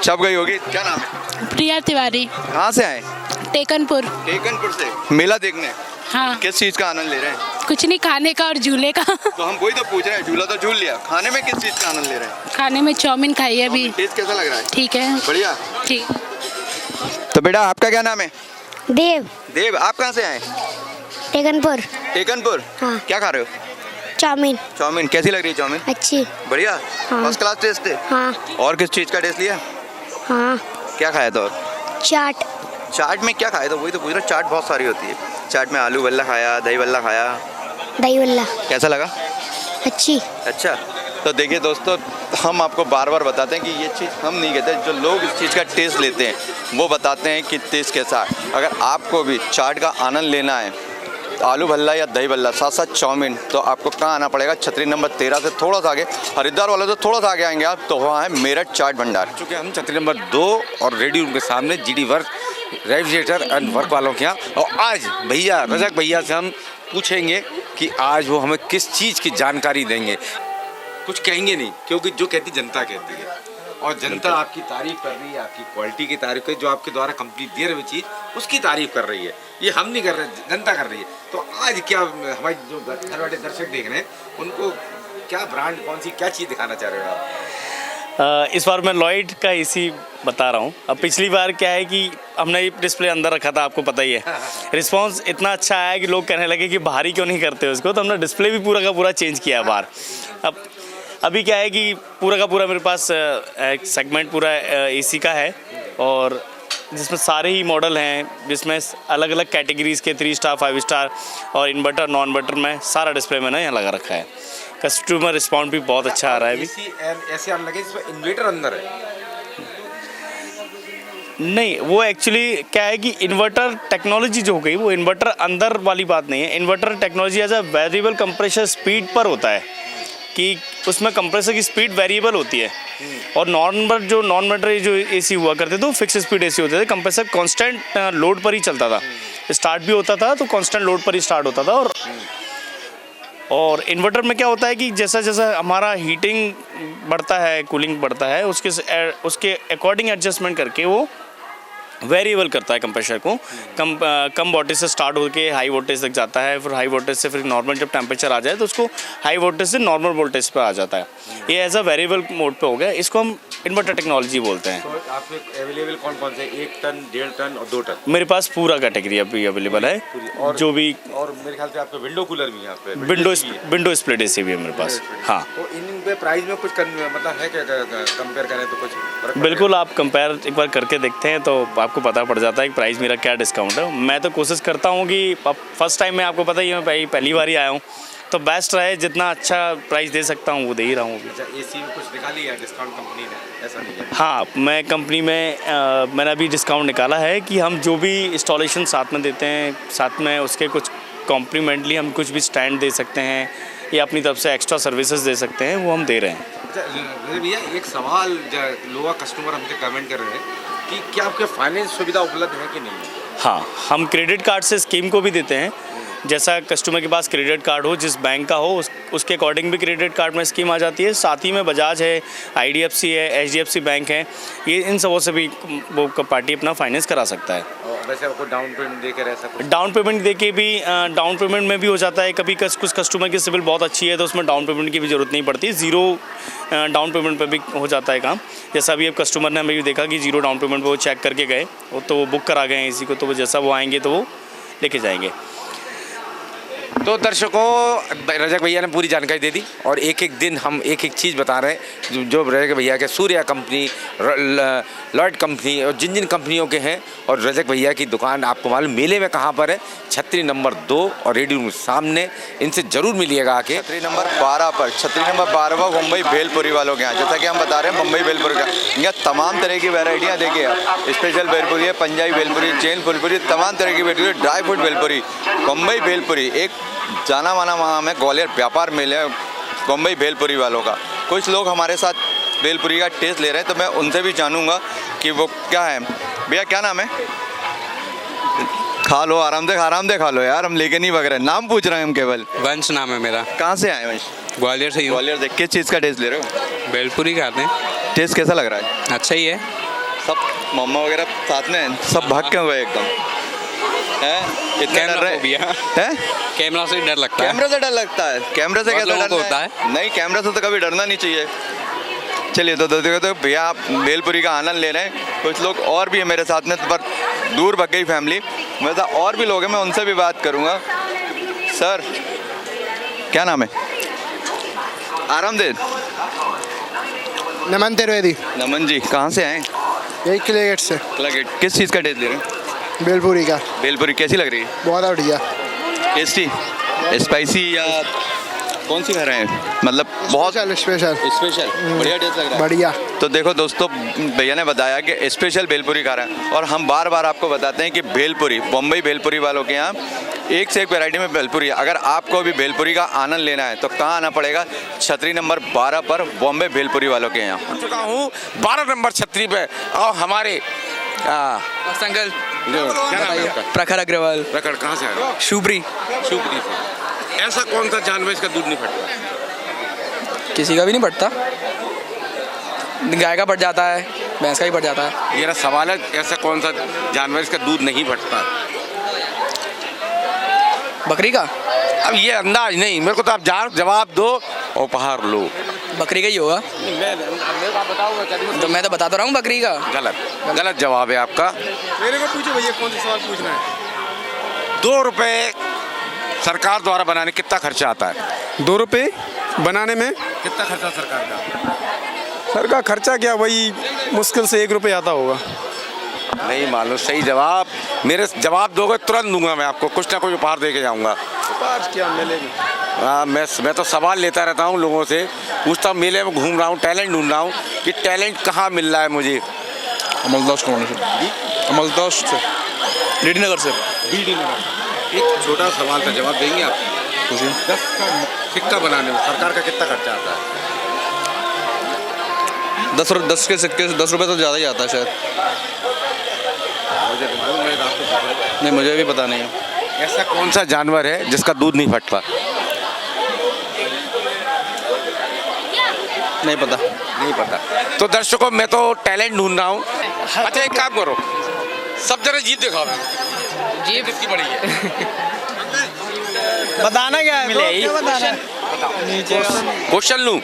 छप गई होगी। क्या नाम है? प्रिया तिवारी। कहाँ से आए? टेकनपुर। टेकनपुर से मेला देखने? हाँ। किस चीज़ का आनंद ले रहे हैं? कुछ नहीं, खाने का और झूले का। तो हम वही तो पूछ रहे हैं, झूला तो झूल लिया, खाने में किस चीज़ का आनंद ले रहे हैं? खाने में चाउमीन खाई है अभी। टेस्ट कैसा लग रहा है? ठीक है। बढ़िया। ठीक। तो बेटा आपका क्या नाम है? देव। देव, आप कहाँ से आए? टेकनपुर। टेकनपुर। हाँ। क्या खा रहे हो? चाउमीन। चाउमीन कैसी लग रही है? चाउमीन अच्छी। बढ़िया। हाँ। फर्स्ट क्लास टेस्ट है। हाँ। और किस चीज़ का टेस्ट लिया? हाँ। क्या खाया था? और चाट। चाट में क्या खाया था? वही तो पूछ रहा हूँ, चाट बहुत सारी होती है। चाट में आलू बल्ला खाया, दही बल्ला खाया। दही बल्ला। कैसा लगा? अच्छी। अच्छा। तो देखिए दोस्तों, हम आपको बार बार बताते हैं कि ये चीज़ हम नहीं कहते, जो लोग इस चीज़ का टेस्ट लेते हैं वो बताते हैं कि टेस्ट कैसा है। अगर आपको भी चाट का आनंद लेना है, आलू भल्ला या दही बल्ला साथ साथ चाउमीन, तो आपको कहाँ आना पड़ेगा? छतरी नंबर 13 से थोड़ा सा आगे, हरिद्वार वाले तो थोड़ा सा आगे आएंगे आप, तो वहाँ है मेरठ चाट भंडार। चूँकि हम छतरी नंबर 2 और रेडी रूम के सामने GD work refrigerator and work वालों के यहाँ, और आज भैया रजक भैया से हम पूछेंगे कि आज वो हमें किस चीज़ की जानकारी देंगे। कुछ कहेंगे नहीं, क्योंकि जो कहती जनता कहती है, और जनता आपकी तारीफ कर रही है, आपकी क्वालिटी की तारीफ कर रही है, जो आपके द्वारा कंप्लीट दे रही चीज़ उसकी तारीफ कर रही है। ये हम नहीं कर रहे, जनता कर रही है। तो आज क्या हमारे जो घर बैठे दर्शक देख रहे हैं उनको क्या ब्रांड, कौन सी क्या चीज़ दिखाना चाह रहे हो आप? इस बार मैं लॉयड का एसी बता रहा हूँ। अब पिछली बार क्या है कि हमने ये डिस्प्ले अंदर रखा था, आपको पता ही है। रिस्पांस इतना अच्छा आया कि लोग कहने लगे कि बाहर ही क्यों नहीं करते उसको, तो हमने डिस्प्ले भी पूरा का पूरा चेंज किया है बाहर। अब अभी क्या है कि पूरा का पूरा मेरे पास एक सेगमेंट पूरा एसी का है, और जिसमें सारे ही मॉडल हैं, जिसमें अलग अलग कैटेगरीज़ के 3 स्टार 5 स्टार और इन्वर्टर नॉन इन्वर्टर में सारा डिस्प्ले मैंने यहाँ लगा रखा है। कस्टमर रिस्पॉन्ड भी बहुत अच्छा आ रहा है। अभी ऐसे आने लगे जिसमें इन्वर्टर अंदर है? नहीं, वो एक्चुअली क्या है कि इन्वर्टर टेक्नोलॉजी जो हो गई वो इन्वर्टर अंदर वाली बात नहीं है। Inverter technology as a variable compressor speed पर होता है कि उसमें कंप्रेसर की स्पीड वेरिएबल होती है। और नॉन इन्वर्टर जो एसी हुआ करते थे वो फिक्स स्पीड एसी होते थे, कंप्रेसर कांस्टेंट लोड पर ही चलता था, स्टार्ट भी होता था तो कांस्टेंट लोड पर ही स्टार्ट होता था। और इन्वर्टर में क्या होता है कि जैसा जैसा हमारा हीटिंग बढ़ता है, कूलिंग बढ़ता है, उसके अकॉर्डिंग एडजस्टमेंट करके वो वेरिएबल करता है कंप्रेसर को। कम वोल्टेज से स्टार्ट होकर हाई वोल्टेज तक जाता है, फिर हाई वोल्टेज से फिर नॉर्मल जब टेम्परेचर आ जाए तो उसको हाई वोल्टेज से नॉर्मल वोल्टेज पे आ जाता है। ये एज अ वेरिएबल मोड पे हो गया, इसको हम इन्वर्टर टेक्नोलॉजी बोलते हैं। तो आपके अवेलेबल कौन कौन से? 1 टन, 1.5 टन और 2 टन? मेरे पास पूरा कैटेगरी अभी अवेलेबल है। और जो भी, और मेरे ख्याल से आपके विंडो कूलर भी यहाँ पे, विंडो स्प्लिट एसी भी है मेरे पास। हाँ, तो इन पे प्राइस में कुछ मतलब है क्या, कंपेयर करें तो कुछ? बिल्कुल, आप कंपेयर एक बार करके देखते हैं तो आपको पता पड़ जाता है कि प्राइस मेरा क्या डिस्काउंट है। मैं तो कोशिश करता हूँ कि अब फर्स्ट टाइम में आपको पता ही है, मैं पहली बार ही आया हूँ, तो बेस्ट रहे, जितना अच्छा प्राइस दे सकता हूँ वो दे ही रहा हूँ। एसी में कुछ निकाली है डिस्काउंट कंपनी ने, ऐसा नहीं है? हाँ, मैं कंपनी में मैंने अभी डिस्काउंट निकाला है कि हम जो भी इंस्टॉलेशन साथ में देते हैं, साथ में उसके कुछ कॉम्प्लीमेंटली हम कुछ भी स्टैंड दे सकते हैं या अपनी तरफ से एक्स्ट्रा सर्विसेज दे सकते हैं, वो हम दे रहे हैं। अच्छा भैया, एक सवाल लोग कस्टमर हमसे कमेंट कर रहे हैं कि क्या आपके फाइनेंस सुविधा उपलब्ध है कि नहीं? हाँ, हम क्रेडिट कार्ड से स्कीम को भी देते हैं। जैसा कस्टमर के पास क्रेडिट कार्ड हो, जिस बैंक का हो, उसके अकॉर्डिंग भी क्रेडिट कार्ड में स्कीम आ जाती है। साथ ही में बजाज है, IDFC है, HDFC बैंक है, ये इन सबों से भी वो पार्टी अपना फाइनेंस करा सकता है। वैसे आपको डाउन पेमेंट देकर ऐसा कुछ? डाउन पेमेंट देके भी डाउन पेमेंट में भी हो जाता है। कभी कुछ कस्टमर की सिविल बहुत अच्छी है तो उसमें डाउन पेमेंट की भी ज़रूरत नहीं पड़ती, ज़ीरो डाउन पेमेंट पे भी हो जाता है काम। जैसा अभी अब कस्टमर ने हमें भी देखा कि ज़ीरो डाउन पेमेंट पे वो चेक करके गए, वो तो वो बुक करा गए हैं इसी को, तो वो जैसा वो आएंगे तो वो लेके जाएंगे। तो दर्शकों, रजक भैया ने पूरी जानकारी दे दी और एक एक दिन हम एक एक चीज़ बता रहे हैं जो रजक भैया के सूर्या कंपनी, लॉयड कंपनी और जिन जिन कंपनियों के हैं। और रजक भैया की दुकान आपको मालूम मेले में कहाँ पर है? छतरी नंबर 2 और रेडियो रूम सामने, इनसे ज़रूर मिलिएगा आके। छतरी नंबर 12 पर, छतरी नंबर 12 मुंबई भेलपुरी वालों के यहाँ, जैसा कि हम बता रहे हैं मुंबई भेलपुरी का, यहाँ तमाम तरह की वैरायटियाँ देखिए आप। स्पेशल भेलपुरी है, पंजाबी भेलपुरी, चेन भेलपुरी, तमाम तरह की भेलपुरी, ड्राई फ्रूट भेलपुरी, मुंबई भेलपुरी एक जाना माना नाम है। ग्वालियर व्यापार मेले मुंबई भेलपुरी वालों का। कुछ लोग हमारे साथ भेलपुरी का टेस्ट ले रहे हैं तो मैं उनसे भी जानूंगा कि वो क्या है। भैया क्या नाम है? खा लो, आराम से खा लो यार, हम लेके नहीं भाग रहे, नाम पूछ रहे हैं हम केवल। वंश नाम है मेरा। कहाँ से आए वंश? ग्वालियर से ही हूँ। ग्वालियर से। किस चीज़ का टेस्ट ले रहे हो? भेलपुरी खाते हैं। टेस्ट कैसा लग रहा है? अच्छा ही है। सब मम्मा वगैरह साथ में हैं, सब भाग के हुए एकदम है? इतना डर रहे हैं? कैमरा से डर लगता है। कैमरा से डर लगता है? कैमरे से कैसा डर होता है? नहीं, कैमरा से तो कभी डरना नहीं चाहिए। चलिए तो भैया आप भेलपुरी का आनंद ले रहे हैं। कुछ लोग और भी है मेरे साथ में, पर दूर भग गई फैमिली। वैसा और भी लोग हैं, मैं उनसे भी बात करूँगा। सर क्या नाम है? आरामदेव। नमन त्रिवेदी। नमन जी, कहाँ से आए? यही किले गेट से। किला गेट। किस चीज़ का टेस्ट ले रहे हैं? भेलपुरी का। भेलपुरी कैसी लग रही है? बहुत बढ़िया। टेस्टी, स्पाइसी या कौन सी खा रहे हैं? मतलब बहुत स्पेशल बढ़िया टेस्ट लग रहा है। बढ़िया। तो देखो दोस्तों, भैया ने बताया कि स्पेशल भेलपुरी खा रहे हैं और हम बार बार आपको बताते हैं कि भेलपुरी, मुंबई भेलपुरी वालों के यहाँ एक से एक वैरायटी में भेलपुरी है। अगर आपको भी भेलपुरी का आनंद लेना है तो कहाँ आना पड़ेगा? छतरी नंबर 12 पर, बॉम्बे भेलपुरी वालों के यहाँ। पहुंच चुका हूँ 12 नंबर छतरी पे और हमारे संकल क्या नाम है आपका? प्रखर अग्रवाल। प्रखर कहाँ से आए? शुभरी। शुभरी से। ऐसा कौन सा जानवर इसका दूध नहीं फटता? किसी का भी नहीं बढ़ता, गाय का बढ़ जाता है, भैंस का ही बढ़ जाता है। मेरा सवाल है, ऐसा कौन सा जानवर इसका दूध नहीं फटता? बकरी का। अब ये अंदाज नहीं, मेरे को तो आप जवाब दो और उपहार लो। बकरी का ही होगा। तो मैं तो बता तो रहा हूँ बकरी का। गलत जवाब है आपका। मेरे को पूछो भैया, कौन सा सवाल पूछना है? 2 रुपए सरकार द्वारा बनाने कितना खर्चा आता है? 2 रुपये बनाने में कितना खर्चा सरकार का? सर का खर्चा क्या, वही मुश्किल से 1 रुपये आता होगा। नहीं मालूम सही जवाब। मेरे जवाब दोगे तुरंत दूंगा मैं आपको, कुछ ना कुछ उपहार दे के जाऊंगा। उपहार क्या मिलेगी? हाँ, मैं तो सवाल लेता रहता हूँ लोगों से, पूछता हूँ, मेले में घूम रहा हूँ, टैलेंट ढूंढ रहा हूँ कि टैलेंट कहाँ मिल रहा है मुझे। अमलदास कौन से? अमलदास से, डीडी नगर से। डीडी नगर। एक छोटा सवाल का जवाब देंगे आप? 10 का सिक्का बनाने में सरकार का कितना खर्चा आता है? 10 के सिक्के 10 रुपये तो ज़्यादा ही आता है शायद। नहीं, मुझे भी पता नहीं है। ऐसा कौन सा जानवर है जिसका दूध नहीं फटता? नहीं पता। नहीं पता। तो दर्शकों, मैं तो टैलेंट ढूंढ रहा हूँ। अच्छा एक काम करो, सब जरा जीप दिखाओ। जीप कितनी बड़ी है? बताना क्या है? क्वेश्चन लूँ?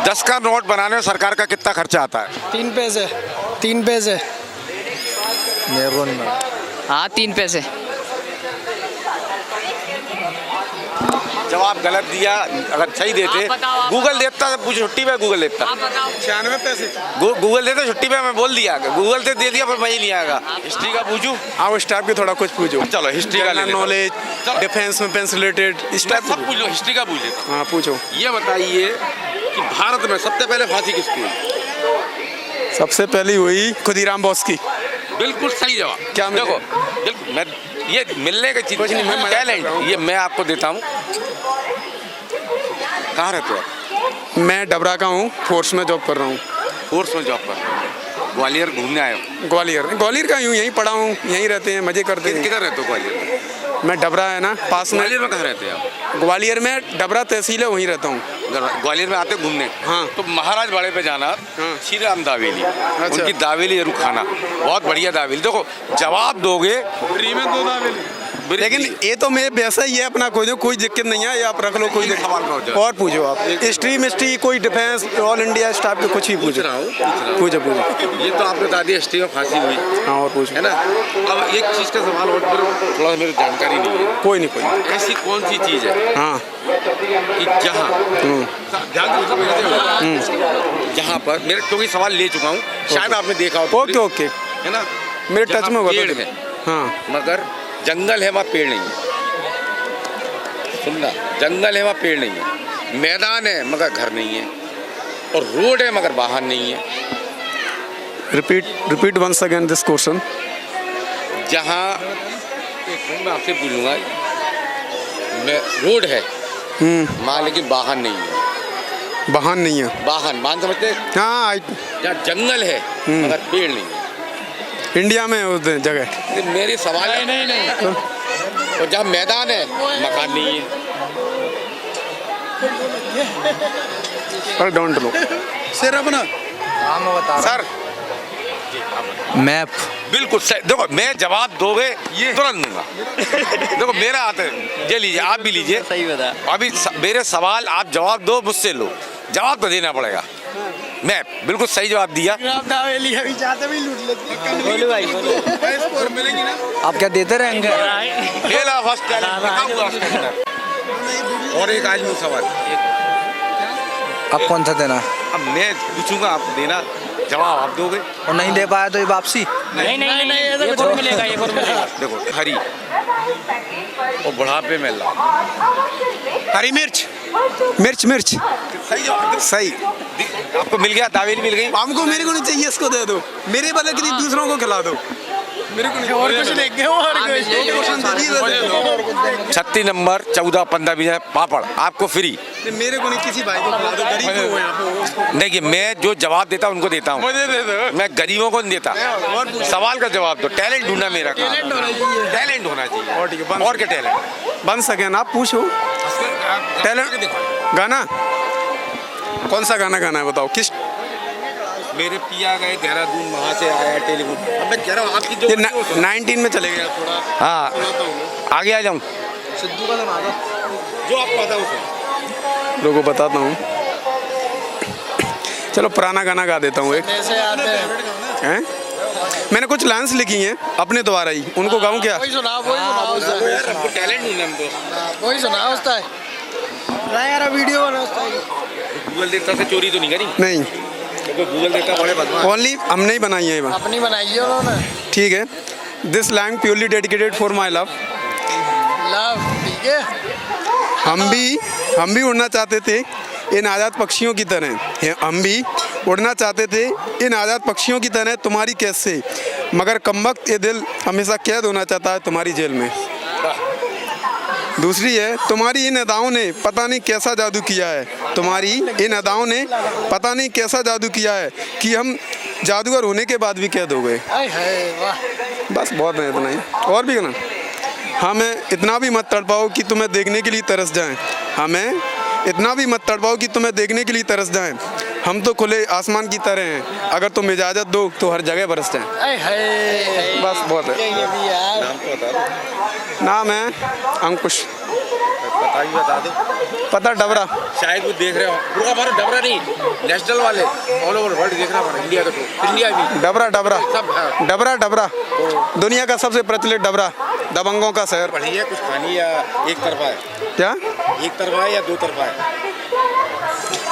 10 का नोट बनाने में सरकार का कितना खर्चा आता है? 3 पैसे। 3 पैसे। हाँ 3 पैसे। जवाब गलत दिया। अगर सही देते, गूगल देता तो छुट्टी पे गूगल देता। 96 पैसे। गूगल देता छुट्टी पे, मैं बोल दिया, गूगल से दे दिया पर मैं ही नहीं आएगा। हिस्ट्री का पूछूं? हाँ, उस टाइप के थोड़ा कुछ पूछो। चलो हिस्ट्री का नॉलेज, डिफेंस में पेंस रिलेटेड इस टाइप सब पूछ लो। हिस्ट्री का पूछ लेता। हाँ पूछो। ये बताइए कि भारत में सबसे पहले फांसी किसकी हुई? सबसे पहली हुई खुदीराम बोस की। बिल्कुल सही जवाब। क्या देखो, बिल्कुल मैं ये मिलने की चीज नहीं, मैं टैलेंट ये मैं आपको देता हूँ। कहाँ रहते हो? मैं डबरा का हूँ, फोर्स में जॉब कर रहा हूँ। फोर्स में जॉब कर, ग्वालियर घूमने आए हो? ग्वालियर का यूँ यहीं पढ़ा हूँ, यहीं रहते हैं, मज़े करते हैं। किधर रहते हो ग्वालियर में? मैं डबरा है ना पास में। ग्वालियर में कहाँ रहते हैं आप? ग्वालियर में डबरा तहसील है, वहीं रहता हूँ। ग्वालियर में आते घूमने? हाँ। तो महाराज बाड़े पे जाना, श्री राम दावेली, अच्छा। उनकी दावेली जरूर खाना, बहुत बढ़िया दावेली। देखो जवाब दोगे फ्री में 2 दावेली, लेकिन ये तो मैं वैसा ही है अपना, कोई दिक्कत नहीं है, ये आप रख लो, कोई दिक्कत। और पूछो आप, हिस्ट्री मिस्ट्री, कोई डिफेंस, ऑल इंडिया स्टाफ के कुछ भी पूछो। पूछो। ये तो आपने बता दिया हिस्ट्री में फांसी हुई। हाँ, और पूछो, है ना। अब एक चीज़ का सवाल और थोड़ा मेरी जानकारी नहीं है। कोई नहीं। ऐसी कौन सी चीज़ है हाँ कि जहाँ पर मेरे क्योंकि सवाल ले चुका हूँ, शायद आपने देखा हो। ओके है ना, मेरे टच में होगा। पेड़ है हाँ, मगर जंगल है, वहाँ पेड़ नहीं है। सुनना, जंगल है, वहाँ पेड़ नहीं है। मैदान है मगर घर नहीं है, और रोड है मगर वाहन नहीं है। Repeat once again this question. जहाँ मैं आपसे पूछूंगा, रोड है मां, लेकिन वाहन नहीं है। वाहन नहीं है, वाहन समझते हैं? हाँ। जहाँ जंगल है मगर पेड़ नहीं है, इंडिया में उस जगह। मेरी सवाल है नहीं। और जहाँ मैदान है मकान नहीं है। पर डोंट लो सर अपना सर मैप। बिल्कुल सही। देखो मैं जवाब दोगे ये तुरंत दूंगा। देखो मेरा हाथ है, ये लीजिए, आप भी लीजिए। सही बता। अभी मेरे सवाल आप जवाब दो, मुझसे लो, जवाब तो देना पड़ेगा। मैप बिल्कुल सही जवाब दिया। आप क्या देते रहेंगे? और एक आज में सवाल, आप कौन सा देना? अब मैं पूछूंगा, आप देना, जवाब आप दोगे। और नहीं दे पाया तो ये वापसी? नहीं एक और मिलेगा। देखो हरी और बुढ़ापे में लाल। हरी मिर्च। सही जवाब। सही। आपको मिल गया, दावेली मिल गई। हमको, मेरे को नहीं चाहिए, इसको दे दो। मेरे बदले के लिए दूसरों को खिला दो। मेरे को नहीं, और कुछ लेके और 36 नंबर 14, 15, 20 पापड़ आपको फ्री। मेरे को नहीं, किसी भाई को खिला दो, गरीब को यहाँ पे। देखिए मैं जो जवाब देता हूँ उनको देता हूँ, मुझे दे दो। मैं गरीबों को नहीं देता। सवाल का जवाब दो, टैलेंट ढूंढना मेरा काम। टैलेंट होना चाहिए। और क्या टैलेंट बन सके ना, आप पूछो। टैलेंट गाना, कौन सा गाना गाना है बताओ? किस? मेरे पिया गए देहरादून, वहाँ से आया टेलीफोन। अब मैं कह रहा हूँ आपकी जो 19 में चले गया थोड़ा। हाँ आगे आ जाऊँ। सिद्धू का सुना दो जो आपको पता उसे। लोगों को बताता हूँ। चलो पुराना गाना गा देता हूँ एक। हैं? मैंने कुछ लाइन्स लिखी हैं अपने द्वारा ही, उनको गाऊँ क्या? वही सुना टैलेंट ढूंढना हमको। वही सुना उसका है यार, वीडियो बना उसका। गूगल देवता से चोरी तो नहीं करी? नहीं, तो गूगल देवता बड़े बदमाश। ओनली हमने ही बनाई है, अपनी बनाई है उन्होंने। ठीक है। This line purely dedicated for my love. ठीक है। हम भी उड़ना चाहते थे इन आज़ाद पक्षियों की तरह। हम भी उड़ना चाहते थे इन आज़ाद पक्षियों की तरह तुम्हारी कैद से, मगर कमबख्त ये दिल हमेशा कैद होना चाहता है तुम्हारी जेल में। दूसरी है, तुम्हारी इन अदाओं ने पता नहीं कैसा जादू किया है। तुम्हारी इन अदाओं ने पता नहीं कैसा जादू किया है कि हम जादूगर होने के बाद भी कैद हो गए। बस बहुत है इतना ही, और भी ना। हमें इतना भी मत तड़पाओ कि तुम्हें देखने के लिए तरस जाएं। हमें इतना भी मत तड़पाओ कि तुम्हें देखने के लिए तरस जाएं। हम तो खुले आसमान की तरह हैं, अगर तुम इजाज़त दो तो हर जगह बरस जाएं। बस बहुत है। नाम तो बता दो। नाम है अंकुश। पता ही बता दो। पता डबरा। शायद वो देख रहे हो, पूरा भारत डबरा नहीं, नेशनल वाले ऑल ओवर वर्ल्ड देख रहा है, इंडिया का तो इंडिया भी डबरा सब। डबरा दुनिया का सबसे प्रचलित डबरा, दबंगों का शहर। बढ़िया कुछ खानी या एक तरफा है? क्या एक तरफा है या दो तरफा है?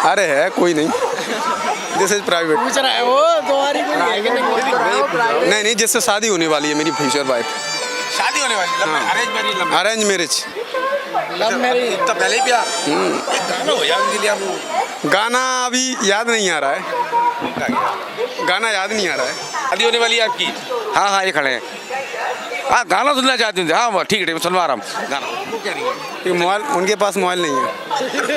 अरे है कोई नहीं, दिस इज प्राइवेट। पूछ रहा है वो तुम्हारी कोई नहीं, जिससे शादी होने वाली है मेरी फ्यूचर वाइफ। शादी होने वाली? Arrange marriage. Love marriage. तो पहले ही प्यार। गाना हो याद नहीं आपको? गाना अभी याद नहीं आ रहा है। गाना याद नहीं आ रहा है। शादी होने वाली है आपकी? हाँ ये खड़े हैं। हाँ गाना सुनना चाहते हैं? हाँ ठीक है, सुनवा रहा हूँ गाना। क्या नहीं है? मोबाइल उनके पास मोबाइल नहीं है।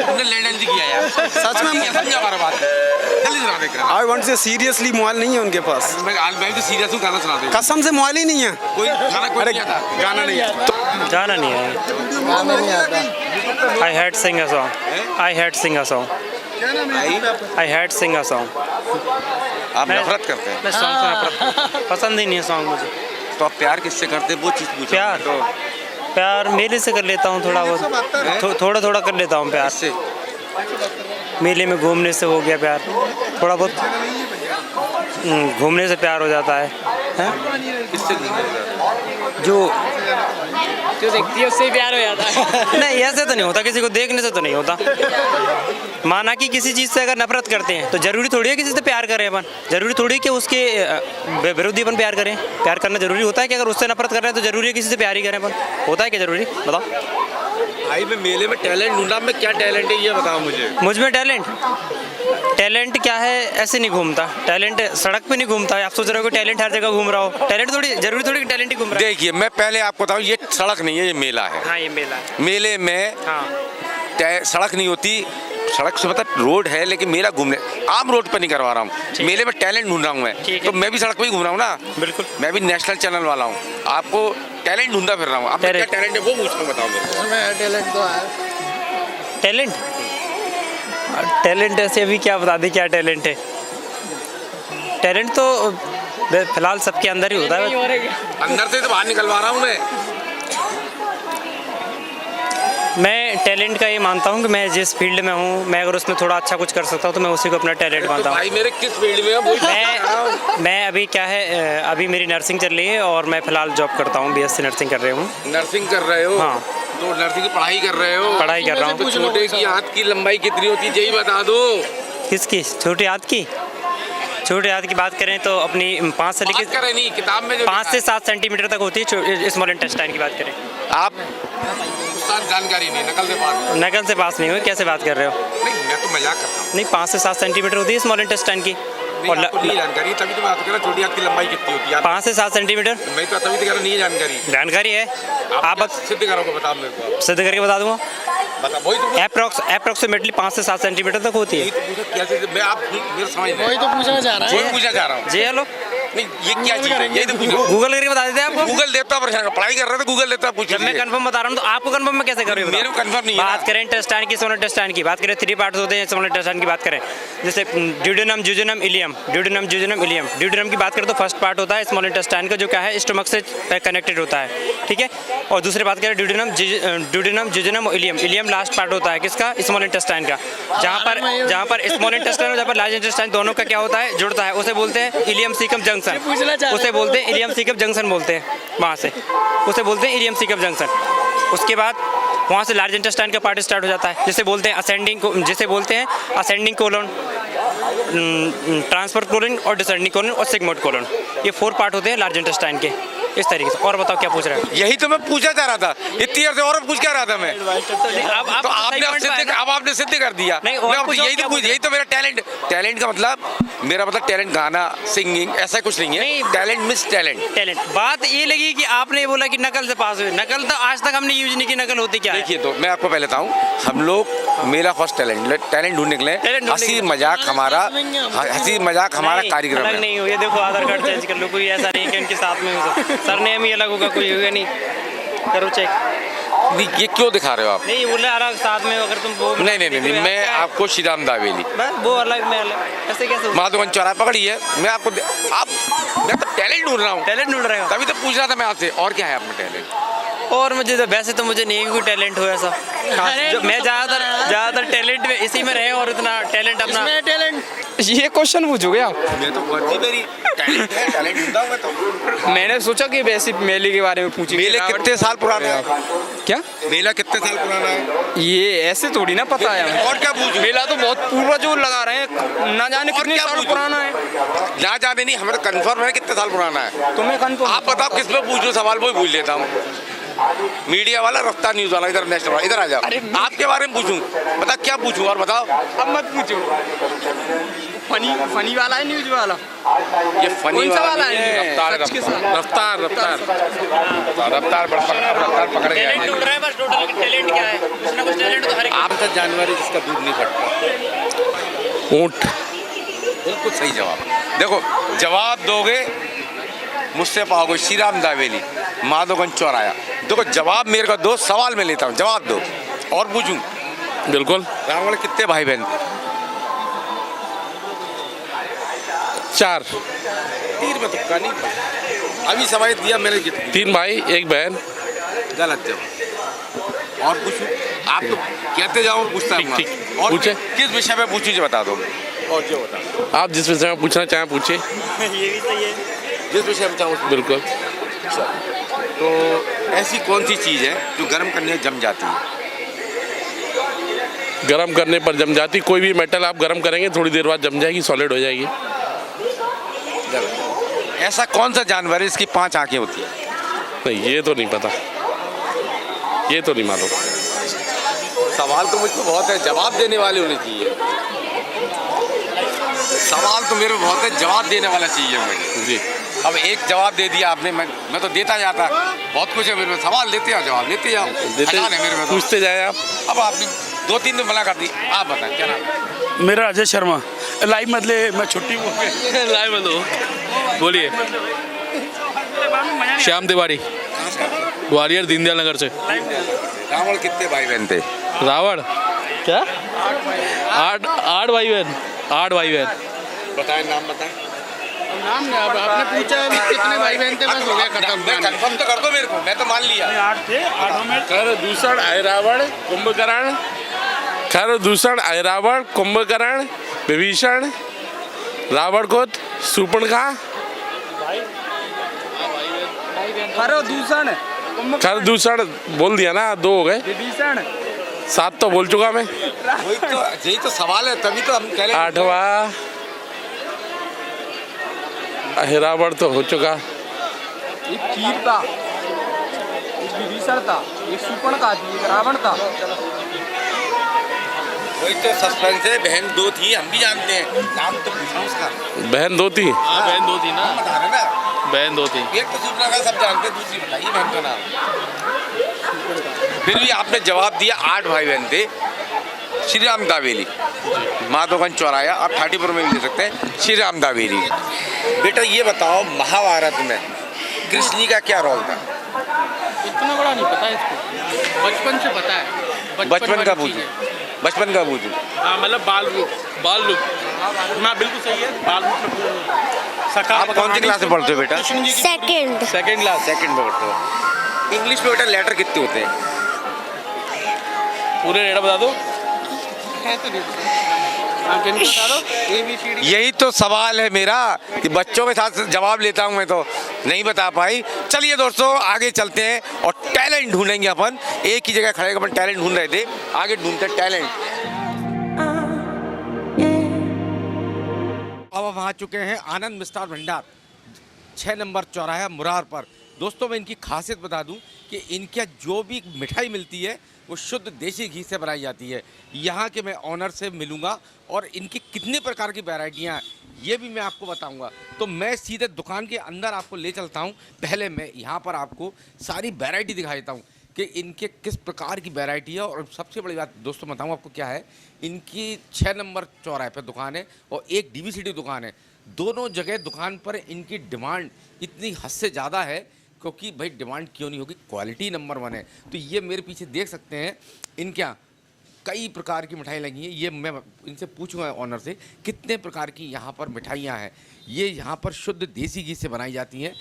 तुमने लैंड किया यार। सच में समझा हमारा बात। जल्दी सुना देख रहे हैं? I want say seriously mobile नहीं है उनके पास। मैं तो सीरियस हूँ, गाना सुना दे। कसम से मोबाइल ही नहीं है। कोई गाना कोई नहीं आता। गाना नहीं है। गाना नहीं है। गाना नहीं आता। I had sing a song. I had sing a song. I had sing a song. आप नफरत करते हैं? मैं सॉन्ग से नफरत, पसंद ही नहीं है सॉन्ग मुझे। तो आप प्यार किससे करते हैं वो चीज़ पूछो। प्यार मेले से कर लेता हूँ, थोड़ा बहुत थोड़ा थोड़ा कर लेता हूँ प्यार से। मेले में घूमने से हो गया प्यार, थोड़ा बहुत घूमने से प्यार हो जाता है। किससे जो देखती है उससे प्यार हो जाता है। नहीं, ऐसे तो नहीं होता, किसी को देखने से तो नहीं होता। माना कि किसी चीज़ से अगर नफरत करते हैं तो जरूरी थोड़ी है किसी से प्यार करें अपन, जरूरी थोड़ी है कि उसके विरोधी अपन प्यार करें। प्यार करना जरूरी होता है कि अगर उससे नफरत कर रहे हैं तो जरूरी है किसी से प्यार ही करें अपन, होता है क्या जरूरी? बताओ भाई। मैं मेले में टैलेंट ढूंढा, मैं क्या टैलेंट है ये बताओ मुझे। मुझ में टैलेंट क्या है? ऐसे नहीं घूमता टैलेंट, सड़क पे नहीं घूमता। आप सोच रहे हो कि टैलेंट हर जगह घूम रहा हो, टैलेंट थोड़ी जरूरी थोड़ी कि टैलेंट ही घूम रहा है। देखिए मैं पहले आपको बताऊँ, ये सड़क नहीं है, ये मेला है। हाँ, ये मेला है। मेले में सड़क नहीं होती, सड़क से मतलब रोड है, लेकिन मेला घूमने आम रोड पर नहीं करवा रहा हूँ। मेले में टैलेंट ढूंढ रहा हूँ मैं, तो मैं भी सड़क पे ही घूम रहा हूँ ना। बिल्कुल, मैं भी नेशनल चैनल वाला हूँ, आपको टैलेंट ढूंढा फिर रहा हूँ। आप क्या टैलेंट है वो पूछ रहा हूँ, बताओ मेरे। टैलेंट तो है। टैलेंट ऐसे अभी क्या बता दें क्या टैलेंट है? टैलेंट तो फिलहाल सबके अंदर ही होता है। अंदर से तो बाहर निकलवा रहा हूँ मैं टैलेंट का ये मानता हूँ कि मैं जिस फील्ड में हूँ, मैं अगर उसमें थोड़ा अच्छा कुछ कर सकता हूँ तो मैं उसी को अपना टैलेंट मानता हूँ। भाई मेरे किस फील्ड में है? मैं अभी क्या है, अभी मेरी नर्सिंग चल रही है और मैं फिलहाल जॉब करता हूँ, BSc नर्सिंग कर रही हूँ। नर्सिंग कर रहे हो? हाँ। तो नर्सिंग की पढ़ाई कर रहे हो? पढ़ाई कर रहा हूँ। तो छोटे की हाथ की लंबाई कितनी होती है यही बता दो। किसकी? छोटे हाथ की? छोटे हाथ की बात करें तो अपनी 5 से लेकर नहीं, किताब में 5 से 7 सेंटीमीटर तक होती है। स्मॉल इंटेस्टाइन की बात करें आप जानकारी नहीं, नकल से पास नहीं हुए, कैसे बात कर रहे हो? नहीं, मैं तो मजाक करता हूँ। नहीं, 5 से 7 सेंटीमीटर होती है स्मॉल इंटेस्टाइन की। और जानकारी तभी तो बात कर रहा, छोटी हाथ की लंबाई कितनी होती है? 5 से 7 सेंटीमीटर। मैं तो तभी तो कह रहा नहीं है जानकारी है। आप सिद्ध करोगे, बताओ मेरे को। सिद्ध करके बता दूंगा। अप्रोक्सीमेटली 5 से 7 सेंटीमीटर तक होती है। मैं आप मेरे समझ वही तो पूछना चाह रहा है। पूछना चाह रहा हूँ। जी हेलो, नहीं ये क्या चीज़ है? यही तो पूछो। गूगल करके बता देते हैं आपको। गूगल देता परेशान, पढ़ाई कर रहे थे गूगल देता पूछ। जब मैं कंफर्म बता रहा हूँ तो आपको कंफर्म में कैसे करूँ? मेरे को कंफर्म नहीं है। बात करें इंटेस्टाइन की, स्मॉल इंटेस्टाइन की बात करें, 3 पार्ट्स होते हैं स्मॉल इंटेस्टाइन की बात करें, जैसे duodenum, jejunum, ileum. Duodenum, jejunum, ileum. Duodenum की बात करें तो फर्स्ट पार्ट होता है स्मॉल इंटेस्टाइन का, जो क्या है स्टमक से कनेक्टेड होता है, ठीक है। और दूसरी बात करें ड्यूडेनम, जुजेनम और इलियम। इलियम लास्ट पार्ट होता है किसका? स्मॉल इंटेस्टाइन का। जहाँ पर स्मॉल इंटेस्टाइन और जहाँ पर लार्ज इंटेस्टाइन दोनों का क्या होता है? जुड़ता है, उसे बोलते हैं इलियम सीकम जंक्शन। उसे बोलते हैं इलियम सीकम जंक्शन बोलते हैं, वहाँ से उसे बोलते हैं इलियम सीकम जंक्शन। उसके बाद वहाँ से लार्ज इंटेस्टाइन का पार्ट स्टार्ट हो जाता है, जिसे बोलते हैं असेंडिंग कोलन, ट्रांसफर कोलन और डिसेंडिंग कोलन और सिग्मोइड कोलन। ये 4 पार्ट होते हैं लार्ज इंटेस्टाइन के, इस तरीके से। और बताओ क्या पूछ रहे हैं? यही तो मैं पूछना चाह रहा था इतनी देर से, और पूछ क्या रहा था मैं? तो आपने सिद्ध कर दिया। यही तो मेरा टैलेंट का मतलब टैलेंट गाना, सिंगिंग, ऐसा कुछ नहीं है। Talent miss talent. बात ये लगी कि आपने बोला कि नकल से पास हुए। नकल तो आज तक हमने यूज नहीं की, नकल होती क्या है? देखिए, तो मैं आपको पहले बताऊं, हम लोग मेला फर्स्ट टैलेंट ढूंढने के लिए हंसी मजाक हमारा कार्यक्रम है। नहीं हो, ये देखो आधार कार्ड चेंज कर लो, कोई ऐसा नहीं कि उनके साथ में हो। सरनेम ही अलग होगा, कोई होगा नहीं, करो चेक। ये क्यों दिखा रहे हो आप? नहीं बोले अलग साथ में, अगर तुम वो नहीं, मैं आपको श्रीराम दावेली वो अलग, मैं अलग, ऐसे कैसे? माधोगन चौराहा पकड़ी है, मैं आपको मैं तो टैलेंट ढूंढ रहा हूँ। टैलेंट ढूंढ रहे हो? तभी तो पूछ रहा था मैं आपसे, और क्या है आप में टैलेंट? और मुझे तो वैसे तो मुझे नहीं कोई टैलेंट हो ऐसा। जो मैं ज़्यादातर टैलेंट में इसी में रहे, और इतना टैलेंट अपना ये क्वेश्चन पूछोगे आप? मैं तो मेरी टैलेंट ढूंढता हूँ मैं तो। मैंने सोचा कि वैसे मेले के बारे में पूछी। मेले कितने साल पुराना है? क्या मेला कितने साल पुराना है? ये ऐसे थोड़ी ना पता है। और क्या पूछूं? मेला तो बहुत पूर्वजों लगा रहे हैं, ना जाने कितने साल पुराना है। ना जाने नहीं, हमें तो कंफर्म है कितने साल पुराना है। तुम्हें कंफर्म? आप बताओ किस पे पूछ लो सवाल, वो पूछ लेता हूँ। मीडिया वाला, रफ्तार न्यूज वाला, इधर नेशनल वाला, इधर आ जाओ। आपके बारे में पूछूं? बता क्या पूछूं और बताओ। अब मत पूछो। फनी वाला है, न्यूज वाला? ये फनी वाला है। रफ्तार पकड़ गया। टैलेंट ढूंढ रहा है बस। टोटल टैलेंट क्या है? कुछ ना कुछ टैलेंट तो हर एक। आप तो जानवर है जिसका दूध नहीं फटता। ऊंट। बिल्कुल सही जवाब। देखो जवाब दोगे मुझसे पाओगे श्री राम दावेली माधोगंज चौराया। देखो जवाब मेरे को दो, सवाल मैं लेता हूँ, जवाब दो और पूछूं। बिल्कुल। रावण कितने भाई बहन थे? 4। 3 में तुक्का नहीं, अभी समय दिया मैंने। कितने? 3 भाई 1 बहन। गलत जवाब। और पूछूं? आप तो कहते जाओ, पूछता हूँ। ठीक। और पूछे? किस विषय में पूछूं जो बता दो। और जो बता, आप जिस विषय में पूछना चाहें पूछिए। ये भी सही है, जिस विषय में चाहो। बिल्कुल। तो ऐसी कौन सी चीज़ है जो गर्म करने जम जाती है? गर्म करने पर जम जाती, कोई भी मेटल आप गर्म करेंगे थोड़ी देर बाद जम जाएगी, सॉलिड हो जाएगी। ऐसा कौन सा जानवर है इसकी 5 आंखें होती है? नहीं, ये तो नहीं पता, ये तो नहीं मालूम। सवाल तो मुझको बहुत है, जवाब देने वाले होने चाहिए। सवाल तो मेरे बहुत है, जवाब देने वाला चाहिए मुझे जी। अब एक जवाब दे दिया आपने, मैं तो देता जाता, बहुत कुछ है मेरे में। सवाल देते जाओ, जवाब देते जाओ, खजान है मेरे में तो। पूछते जाए आप। अब आपने 2-3 दिन मना कर दी, आप बताएं क्या नाम है? मेरा अजय शर्मा। लाइव मतलब मैं छुट्टी लाइव मतलब बोलिए। श्याम तिवारी, ग्वालियर दीनदयाल नगर से। रावण कितने भाई बहन थे? रावण क्या? 8 भाई बहन। 8 भाई बहन। बताएं, नाम बताएं। नाम आपने पूछा कितने भाई बहन थे, बस हो गया खत्म। कंफर्म तो कर दो मेरे को, मैं तो मान लिया। 8 थे, 8 में खरदूषण ऐरावण कुंभकर्ण, खरदूषण ऐरावण कुंभकर्ण विभीषण रावण को शूर्पणखा। खरदूषण बोल दिया ना, 2 हो गए। विभीषण 7 तो बोल चुका मैं। यही तो सवाल है, तभी तो हम कह रहे हैं। 8वां ऐरावण तो हो चुका। एक चीर था, एक विभीषण था, एक शूर्पणखा थी, एक रावण था। वही तो सस्पेंस है। बहन 2 थी, हम भी जानते हैं, नाम तो पूछा उसका। बहन 2 थी। हाँ बहन 2 थी ना, बता रहे ना, बहन 2 थी। एक तो शूर्पणखा सब जानते हैं, दूसरी बताइए बहन का नाम। फिर भी आपने जवाब दिया 8 भाई बहन थे। श्री राम दावेली माधोगंज चौराया, आप 34 में भी ले सकते हैं। श्री राम दावेली। बेटा ये बताओ, महाभारत में कृष्ण जी का क्या रोल था? इतना बड़ा नहीं पता इसको, बचपन से पता है। बचपन का पूछूं? बचपन का पूछूं? हाँ मतलब बाल रूप ना, बिल्कुल सही है, बाल रूप में। आप कौन सी क्लास में पढ़ते हो बेटा? सेकंड। Second class. सेकंड में पढ़ते हो। इंग्लिश में बेटा लेटर कितने होते हैं? पूरे लेटर बता दो। यही तो सवाल है मेरा कि बच्चों के साथ जवाब लेता हूं मैं, तो नहीं बता पाई। चलिए दोस्तों आगे चलते हैं और टैलेंट ढूंढेंगे अपन। एक ही जगह खड़े अपन टैलेंट ढूंढ रहे थे, आगे ढूंढते टैलेंट। अब हम आ चुके हैं आनंद मिष्ठान भंडार, 6 नंबर चौराहा मुरार पर। दोस्तों मैं इनकी खासियत बता दूं कि इनके जो भी मिठाई मिलती है वो शुद्ध देसी घी से बनाई जाती है। यहाँ के मैं ऑनर से मिलूँगा और इनकी कितने प्रकार की वैरायटियाँ हैं ये भी मैं आपको बताऊँगा। तो मैं सीधे दुकान के अंदर आपको ले चलता हूँ। पहले मैं यहाँ पर आपको सारी वैरायटी दिखा देता हूँ कि इनके किस प्रकार की वैरायटी है। और सबसे बड़ी बात दोस्तों बताऊँ आपको क्या है, इनकी 6 नंबर चौराहे पर दुकान है और एक DVCD दुकान है। दोनों जगह दुकान पर इनकी डिमांड इतनी हद से ज़्यादा है, क्योंकि भाई डिमांड क्यों नहीं होगी, क्वालिटी नंबर 1 है। तो ये मेरे पीछे देख सकते हैं इनके यहाँ कई प्रकार की मिठाई लगी हैं। ये मैं इनसे पूछूंगा ऑनर से कितने प्रकार की यहाँ पर मिठाइयाँ हैं। ये यहाँ पर शुद्ध देसी घी से बनाई जाती हैं।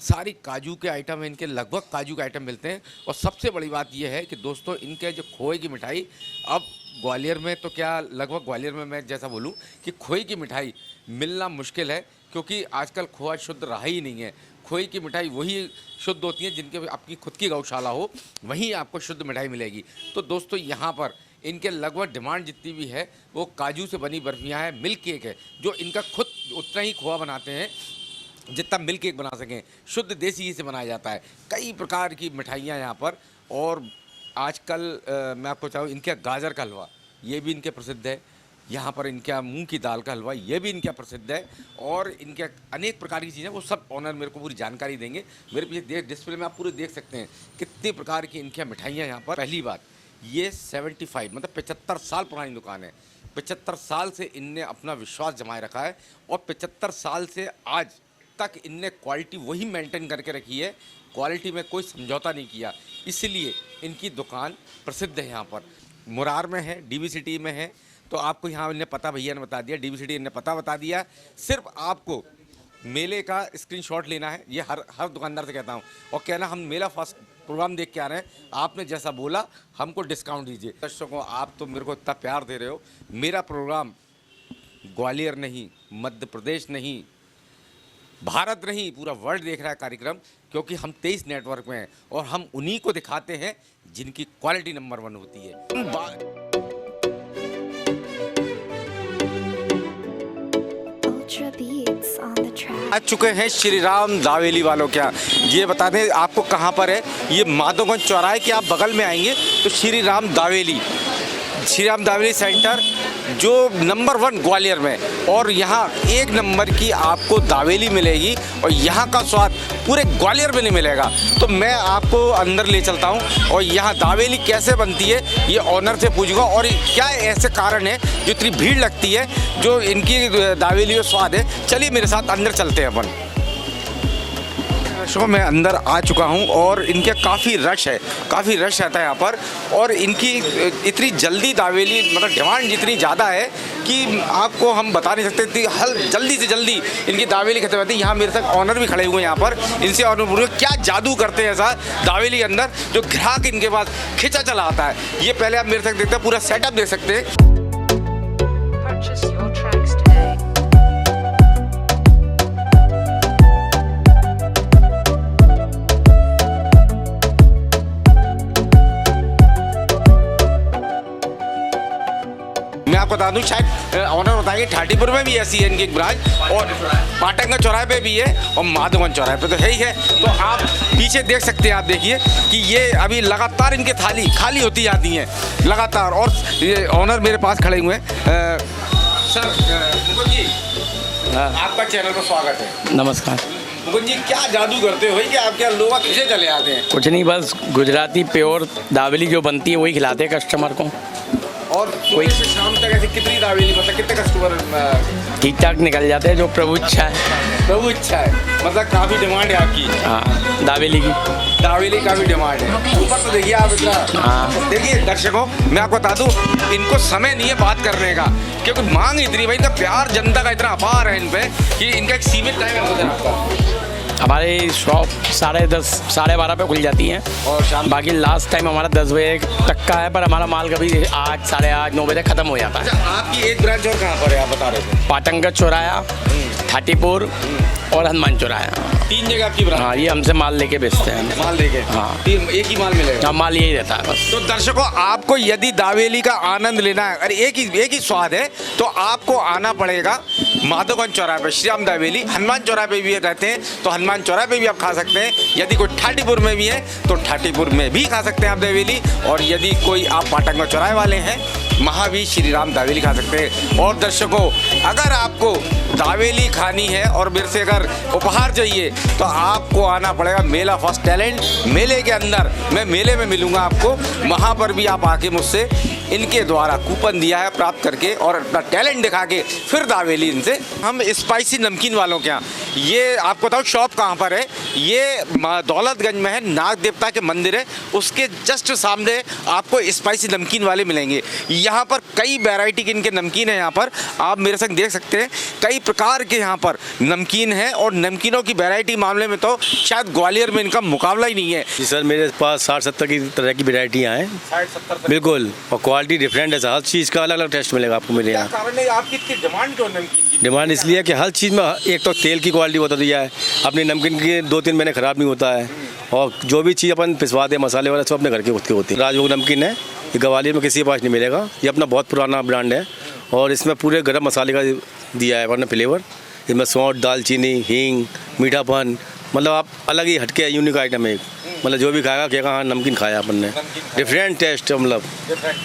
सारी काजू के आइटम हैं इनके, लगभग काजू के आइटम मिलते हैं। और सबसे बड़ी बात यह है कि दोस्तों इनके जो खोए की मिठाई, अब ग्वालियर में तो क्या लगभग ग्वालियर में मैं जैसा बोलूं कि खोए की मिठाई मिलना मुश्किल है, क्योंकि आजकल खोआ शुद्ध रहा ही नहीं है। खोए की मिठाई वही शुद्ध होती है जिनके अपनी खुद की गौशाला हो, वहीं आपको शुद्ध मिठाई मिलेगी। तो दोस्तों यहाँ पर इनके लगभग डिमांड जितनी भी है वो काजू से बनी बर्फियाँ हैं, मिल्क केक है जो इनका खुद उतना ही खोआ बनाते हैं जितना मिल्क केक बना सकें। शुद्ध देसी घी से बनाया जाता है। कई प्रकार की मिठाइयाँ यहाँ पर। और आजकल मैं आपको चाहूँ इनके गाजर का हलवा ये भी इनके प्रसिद्ध है। यहाँ पर इनका मूंग की दाल का हलवा ये भी इनका प्रसिद्ध है। और इनके अनेक प्रकार की चीज़ें वो सब ऑनर मेरे को पूरी जानकारी देंगे। मेरे पीछे डिस्प्ले में आप पूरे देख सकते हैं कितने प्रकार की इनकी मिठाइयाँ यहाँ पर। पहली बात ये 75 मतलब 75 साल पुरानी दुकान है। 75 साल से इनने अपना विश्वास जमाए रखा है और 75 साल से आज तक इनने क्वालिटी वही मेंटेन करके रखी है, क्वालिटी में कोई समझौता नहीं किया। इसलिए इनकी दुकान प्रसिद्ध है। यहाँ पर मुरार में है, डीवी सिटी में है। तो आपको यहाँ इन्हें पता, भैया ने बता दिया, डीवी सिटी इन्हें पता बता दिया। सिर्फ आपको मेले का स्क्रीनशॉट लेना है, ये हर दुकानदार से कहता हूँ, और कहना हम मेला फर्स्ट प्रोग्राम देख के आ रहे हैं, आपने जैसा बोला हमको डिस्काउंट दीजिए। दर्शकों, आप तो मेरे को इतना प्यार दे रहे हो। मेरा प्रोग्राम ग्वालियर नहीं, मध्य प्रदेश नहीं, भारत नहीं, पूरा वर्ल्ड देख रहा है कार्यक्रम, क्योंकि हम 23 नेटवर्क में हैं और हम उन्हीं को दिखाते हैं जिनकी क्वालिटी नंबर 1 होती है। आ चुके हैं श्री राम दावेली वालों क्या। ये बता दें आपको कहाँ पर है, ये माधोगंज चौराहे के आप बगल में आएंगे तो श्री राम दावेली सेंटर जो नंबर 1 ग्वालियर में, और यहाँ 1 नंबर की आपको दावेली मिलेगी और यहाँ का स्वाद पूरे ग्वालियर में नहीं मिलेगा। तो मैं आपको अंदर ले चलता हूँ और यहाँ दावेली कैसे बनती है ये ऑनर से पूछूंगा, और क्या ऐसे कारण है जो इतनी भीड़ लगती है जो इनकी दावेली में स्वाद है। चलिए मेरे साथ अंदर चलते हैं अपन। शो मैं अंदर आ चुका हूं और इनके काफ़ी रश रहता है यहाँ पर, और इनकी इतनी जल्दी दावेली, मतलब डिमांड जितनी ज़्यादा है कि आपको हम बता नहीं सकते। जल्दी से जल्दी इनकी दावेली खत्म होती है। यहाँ मेरे साथ ऑनर भी खड़े हुए हैं यहाँ पर, इनसे ऑनर पूछो क्या जादू करते हैं ऐसा दावेली के अंदर जो ग्राहक इनके पास खिंचा चला आता है। ये पहले आप मेरे साथ देखते हैं, पूरा सेटअप देख सकते हैं। मैं आपको बता दूं, शायद ऑनर बताएंगे ठाटीपुर में भी ऐसी है इनकी एक ब्रांच, और पाटंगा चौराहे पे भी है और माधोगंज चौराहे पे तो है ही है। तो आप पीछे देख सकते हैं, आप देखिए कि ये अभी लगातार इनके थाली खाली होती जाती हैं लगातार। और ये ऑनर मेरे पास खड़े हुए हैं। सर मुकुंद जी, आपका चैनल पर स्वागत है। नमस्कार। मुकुंद जी, क्या जादू करते हो कि आपके लोग खिंचे चले आते हैं? कुछ नहीं, बस गुजराती प्योर दावेली जो बनती है वही खिलाते हैं कस्टमर को। और कोई शाम तक ऐसे कितनी दावेली, मतलब कितने कस्टमर ठीक ठाक निकल जाते हैं, जो प्रभु इच्छा है। प्रभु इच्छा है, मतलब काफ़ी डिमांड है आपकी। हाँ, दावेली काफ़ी डिमांड है। ऊपर तो देखिए आप इतना। हाँ, देखिए दर्शकों, मैं आपको बता दूं, इनको समय नहीं है बात करने का, क्योंकि मांग इतनी, भाई इनका प्यार जनता का इतना अपार है इन पे कि इनका एक सीमित टाइम है उधर आपका। हमारी शॉप 10:30 12:30 पे खुल जाती है, और शाम बाकी लास्ट टाइम हमारा 10 बजे तक का है, पर हमारा माल कभी 8 साढ़े 8 9 बजे खत्म हो जाता है। अच्छा, आपकी एक ब्रांच और कहाँ पर है आप बता रहे थे? पाटंगा चौराहा, ठाटीपुर और हनुमान चौराहा, 3 जगह आपकी ब्रांच। हाँ, ये हमसे माल लेके बेचते हैं। माल लेके? हाँ, एक ही माल मिलेगा? हाँ, माल यही रहता है बस। तो दर्शकों, आपको यदि दावेली का आनंद लेना है, अरे एक ही स्वाद है, तो आपको आना पड़ेगा माधोगंज चौराहे पे श्री राम दावेली। हनुमान चौराहे पे भी रहते हैं तो हनुमान चौराहे पे भी आप खा सकते हैं। यदि कोई ठाटीपुर में भी है तो ठाटीपुर में भी खा सकते हैं आप दावेली, और यदि कोई आप पाटंगा चौराहे वाले हैं वहाँ भी श्री राम दावेली खा सकते हैं। और दर्शकों, अगर आपको दावेली खानी है और मेरे से अगर उपहार चाहिए तो आपको आना पड़ेगा मेला फर्स्ट टैलेंट। मेले के अंदर मैं मेले में मिलूंगा आपको, वहाँ पर भी आप आके मुझसे इनके द्वारा कूपन दिया है प्राप्त करके और अपना टैलेंट दिखा के फिर दावेली इनसे। हम स्पाइसी नमकीन वालों के यहाँ, ये आपको बताओ शॉप कहाँ पर है, ये दौलतगंज में है, नाग देवता के मंदिर है, उसके जस्ट सामने आपको स्पाइसी नमकीन वाले मिलेंगे। यहाँ पर कई वैरायटी के इनके नमकीन है, यहाँ पर आप मेरे संग देख सकते हैं कई प्रकार के यहाँ पर नमकीन है, और नमकीनों की वैरायटी मामले में तो शायद ग्वालियर में इनका मुकाबला ही नहीं है। जी सर, मेरे पास 60-70 की तरह की वैरायटियाँ हैं। 60-70 बिल्कुल, और क्वालिटी डिफरेंट है, हर चीज़ का अलग अलग टेस्ट मिलेगा आपको मेरे यहाँ। कारण है आपकी इतनी डिमांड क्यों नमकीन की? डिमांड इसलिए कि हर चीज़ में एक तो तेल की क्वालिटी बता दिया है, अपनी नमकीन की 2-3 महीने ख़राब नहीं होता है, और जो भी चीज़ अपन पिसवाते हैं मसाले वाले सब अपने घर के खुद के होते हैं। राजभोग नमकीन है, ये ग्वालियर में किसी के पास नहीं मिलेगा, ये अपना बहुत पुराना ब्रांड है, और इसमें पूरे गरम मसाले का दिया है अपने फ्लेवर। इसमें सौंठ, दालचीनी, हींग, मीठापन, मतलब आप अलग ही हटके यूनिक आइटम है। मतलब जो भी खाएगा कहेगा हाँ नमकीन खाया अपन ने, डिफरेंट टेस्ट, मतलब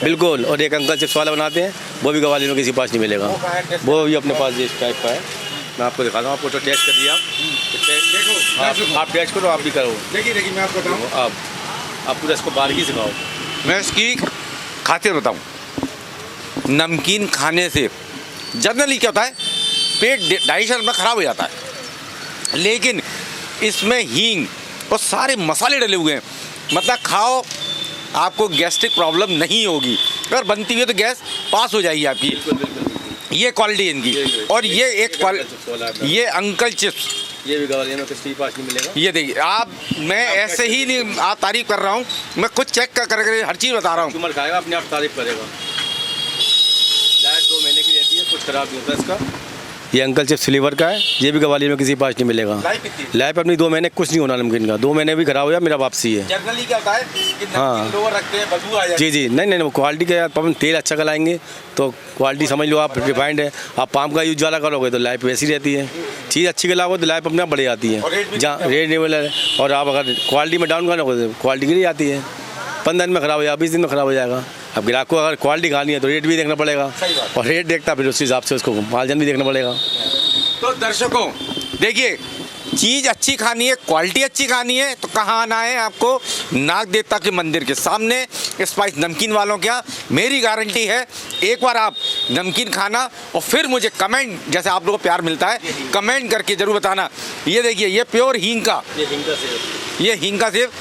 बिल्कुल। और एक अंकल चिप्स वाला बनाते हैं, वो भी ग्वालियर में किसी के पास नहीं मिलेगा, वो भी अपने पास इस टाइप का है। मैं आपको दिखाता हूँ, आपको तो टेस्ट कर दिया आप टेस्ट करो, आप भी करो। देखिए मैं आपको बताऊँ, आप पूरा इसको बारीकी से खाओ। मैं इसकी खातिर बताऊँ, नमकीन खाने से जनरली क्या होता है, पेट डाइजेशन में ख़राब हो जाता है, लेकिन इसमें हींग और सारे मसाले डले हुए हैं, मतलब खाओ आपको गैस्ट्रिक प्रॉब्लम नहीं होगी। अगर बनती हुई है तो गैस पास हो जाएगी आपकी। ये क्वालिटी है इनकी। और ये अंकल चिप्स, ये भी ग्वालियर में किसी पास नहीं मिलेगा। ये देखिए आप, मैं ऐसे ही नहीं आप तारीफ कर रहा हूँ, मैं खुद चेक कर हर चीज़ बता रहा हूँ। कस्टमर खाएगा अपने आप तारीफ करेगा। लाइट 2 महीने की रहती है, कुछ खराब नहीं होता इसका। ये अंकल चिप्स फ्लेवर का है, ये भी ग्वालियर में किसी पास नहीं मिलेगा। लाइफ अपनी 2 महीने कुछ नहीं होना नमकीन का, 2 महीने भी खराब हो जाए मेरा वापसी है। जनरली क्या होता है कि हाँ लोअर रखते हैं, बदबू आ जाती है। जी नहीं क्वालिटी का अपन तेल अच्छा लगाएंगे तो क्वालिटी समझ लो आप रिफाइंड है। आप पाम का यूज ज़्यादा करोगे तो लाइफ वैसी रहती है। चीज़ अच्छी खिलाओगे तो लाइफ अपने आप बढ़ जाती है, जहाँ रेट लेवल है। और आप अगर क्वालिटी में डाउन करोगे तो क्वालिटी गिर जाती है, 15 दिन में ख़राब हो जाएगा, 20 दिन में ख़राब हो जाएगा। अब ग्राहक को अगर क्वालिटी खानी है तो रेट भी देखना पड़ेगा, और रेट देखता फिर उस हिसाब से उसको मार्जिन भी देखना पड़ेगा। तो दर्शकों देखिए, चीज़ अच्छी खानी है, क्वालिटी अच्छी खानी है तो कहाँ आना है आपको, नाग देवता के मंदिर के सामने स्पाइस नमकीन वालों के यहाँ। मेरी गारंटी है एक बार आप नमकीन खाना और फिर मुझे कमेंट, जैसे आप लोगों को प्यार मिलता है, कमेंट करके ज़रूर बताना। ये देखिए, ये प्योर हींग का, ये हींग का सेब।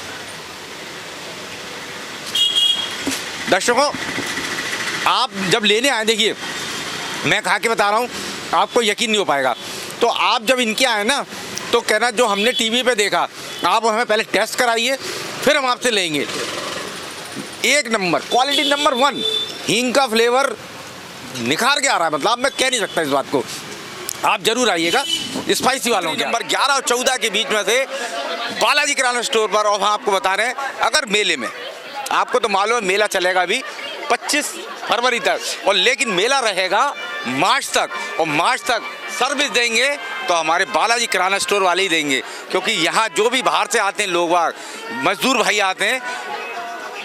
दर्शकों आप जब लेने आए, देखिए मैं खा के बता रहा हूँ, आपको यकीन नहीं हो पाएगा। तो आप जब इनके आए ना तो कहना जो हमने टीवी पे देखा, आप हमें पहले टेस्ट कराइए फिर हम आपसे लेंगे। एक नंबर क्वालिटी, नंबर 1 हींग का फ्लेवर निखार के आ रहा है, मतलब मैं कह नहीं सकता इस बात को। आप जरूर आइएगा स्पाइसी वालों के। नंबर 11 और 14 के बीच में से बालाजी किराना स्टोर पर। और हम आपको बता रहे हैं, अगर मेले में, आपको तो मालूम है मेला चलेगा अभी 25 फरवरी तक, और लेकिन मेला रहेगा मार्च तक, और मार्च तक सर्विस देंगे तो हमारे बालाजी किराना स्टोर वाले ही देंगे। क्योंकि यहाँ जो भी बाहर से आते हैं लोग, मजदूर भाई आते हैं,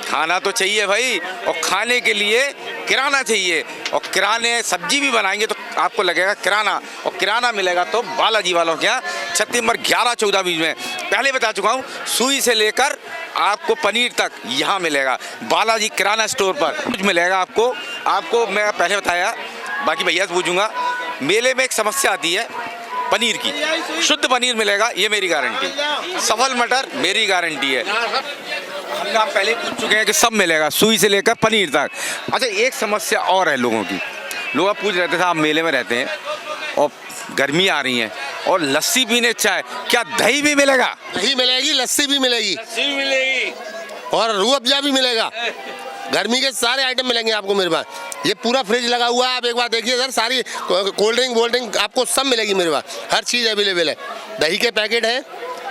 खाना तो चाहिए भाई, और खाने के लिए किराना चाहिए, और किराने सब्जी भी बनाएंगे तो आपको लगेगा किराना, और किराना मिलेगा तो बालाजी वालों के यहाँ। 36 नंबर 11-14 बीच में पहले बता चुका हूँ, सुई से लेकर आपको पनीर तक यहाँ मिलेगा बालाजी किराना स्टोर पर। कुछ मिलेगा आपको मैं पहले बताया, बाकी भैया से पूछूंगा। मेले में एक समस्या आती है पनीर की, शुद्ध पनीर मिलेगा, ये मेरी गारंटी। सफल मटर मेरी गारंटी है। हमने आप पहले पूछ चुके हैं कि सब मिलेगा, सुई से लेकर पनीर तक। अच्छा, एक समस्या और है लोगों की। लोग आप पूछ रहे थे, आप मेले में रहते हैं और गर्मी आ रही है और लस्सी पीने चाहे, क्या दही भी मिलेगा? दही मिलेगी, लस्सी भी मिलेगी, और रूह अफ़ज़ा भी मिलेगा। गर्मी के सारे आइटम मिलेंगे आपको मेरे पास। ये पूरा फ्रिज लगा हुआ है, आप एक बार देखिए सर, सारी कोल्ड ड्रिंक आपको सब मिलेगी मेरे पास, हर चीज़ अवेलेबल है। दही के पैकेट हैं,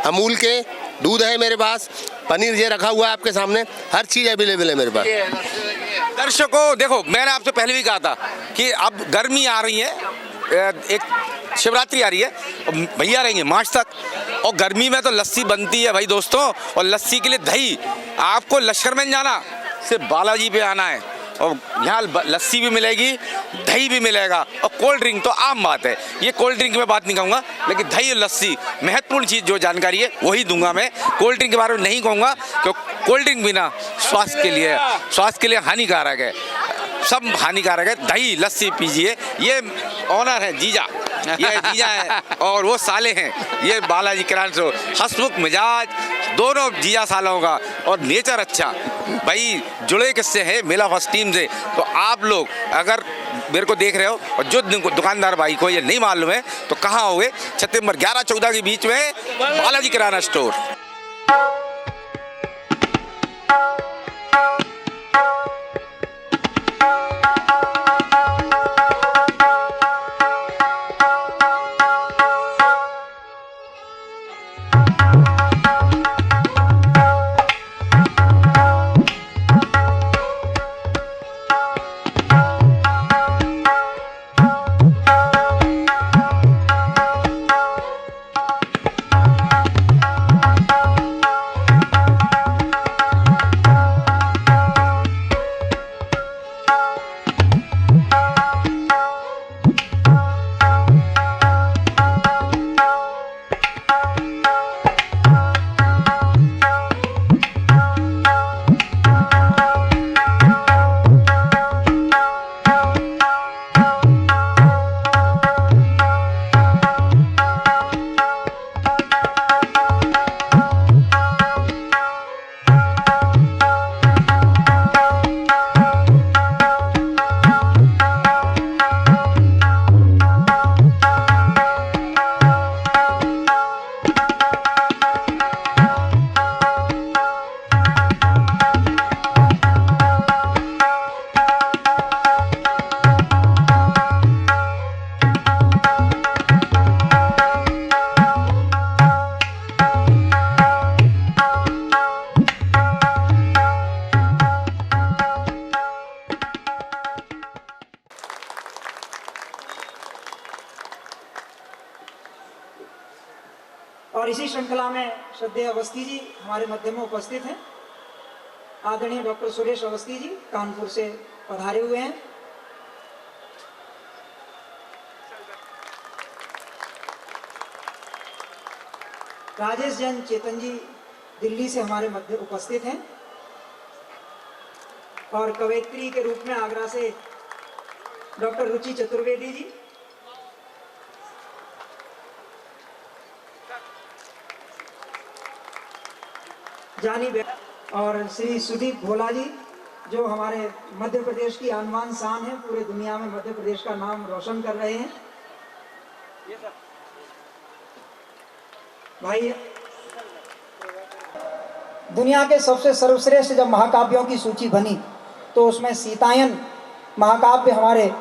अमूल के, दूध है मेरे पास, पनीर ये रखा हुआ है आपके सामने, हर चीज़ अवेलेबल है मेरे पास। दर्शकों देखो, मैंने आपसे पहले भी कहा था कि अब गर्मी आ रही है, एक शिवरात्रि आ रही है, भैया रहेंगे मार्च तक, और गर्मी में तो लस्सी बनती है भाई दोस्तों। और लस्सी के लिए दही, आपको लश्करमंद जाना, सिर्फ बालाजी पे आना है, और यहाँ लस्सी भी मिलेगी, दही भी मिलेगा, और कोल्ड ड्रिंक तो आम बात है। ये कोल्ड ड्रिंक में बात नहीं कहूँगा, लेकिन दही और लस्सी महत्वपूर्ण चीज़ जो जानकारी है वही दूंगा मैं। कोल्ड ड्रिंक के बारे में नहीं कहूँगा, क्योंकि कोल्ड ड्रिंक भी ना स्वास्थ्य के लिए हानिकारक है, सब हानिकारक है। दही लस्सी पीजिए। ये ऑनर है जीजा, ये जीजा है और वो साले हैं, ये बालाजी किराना स्टोर। हंसमुख मिजाज दोनों जीजा सालों का, और नेचर अच्छा भाई। जुड़े किससे है? मेला फर्स्ट टीम से। तो आप लोग अगर मेरे को देख रहे हो और जो दुकानदार भाई को ये नहीं मालूम है तो कहाँ होगे, 36 नंबर 11-14 के बीच में बालाजी किराना स्टोर। और इसी श्रृंखला में श्रद्धेय अवस्थी जी हमारे मध्य में उपस्थित हैं। आदरणीय डॉक्टर सुरेश अवस्थी जी कानपुर से पधारे हुए हैं। राजेश जैन चेतन जी दिल्ली से हमारे मध्य उपस्थित हैं। और कवयित्री के रूप में आगरा से डॉक्टर रुचि चतुर्वेदी जी, जानी और श्री सुदीप भोला जी जो हमारे मध्य प्रदेश की आनवान शान है, पूरे दुनिया में मध्य प्रदेश का नाम रोशन कर रहे हैं। भाई दुनिया के सबसे सर्वश्रेष्ठ जब महाकाव्यों की सूची बनी तो उसमें सीतायन महाकाव्य हमारे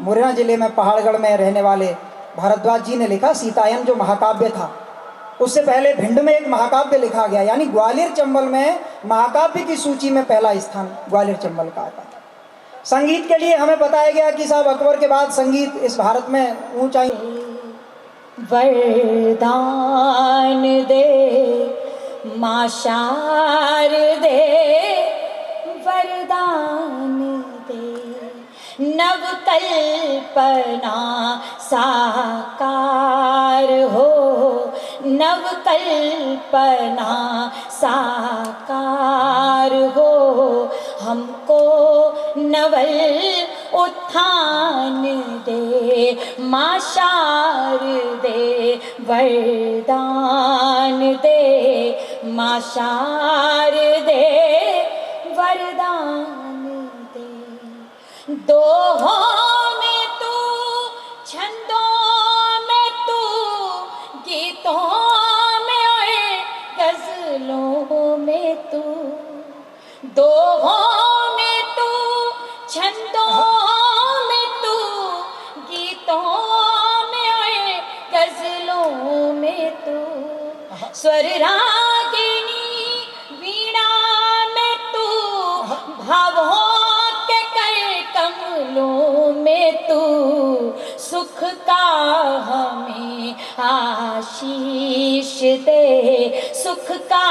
मुरैना जिले में पहाड़गढ़ में रहने वाले भारद्वाज जी ने लिखा। सीतायन जो महाकाव्य था, उससे पहले भिंड में एक महाकाव्य लिखा गया, यानी ग्वालियर चंबल में महाकाव्य की सूची में पहला स्थान ग्वालियर चंबल का आता है। संगीत के लिए हमें बताया गया कि साहब अकबर के बाद संगीत इस भारत में ऊंचाई। वरदान दे माँ शारदे, वरदान दे नव कल्पना साकार हो, नव कल्पना साकार हो, हमको नवल उत्थान दे माँ शारदे, वरदान दे माँ शारदे, वरदान दे। दोहों में तू, छंदों में तू, गीतों में और गजलों में तू, दोहों में तू, छंदों में तू, गीतों में और गजलों में तू, स्वर रागिनी वीणा में तू, भावों के कर कमलों में तू, सुख का हमें आशीष दे, सुख का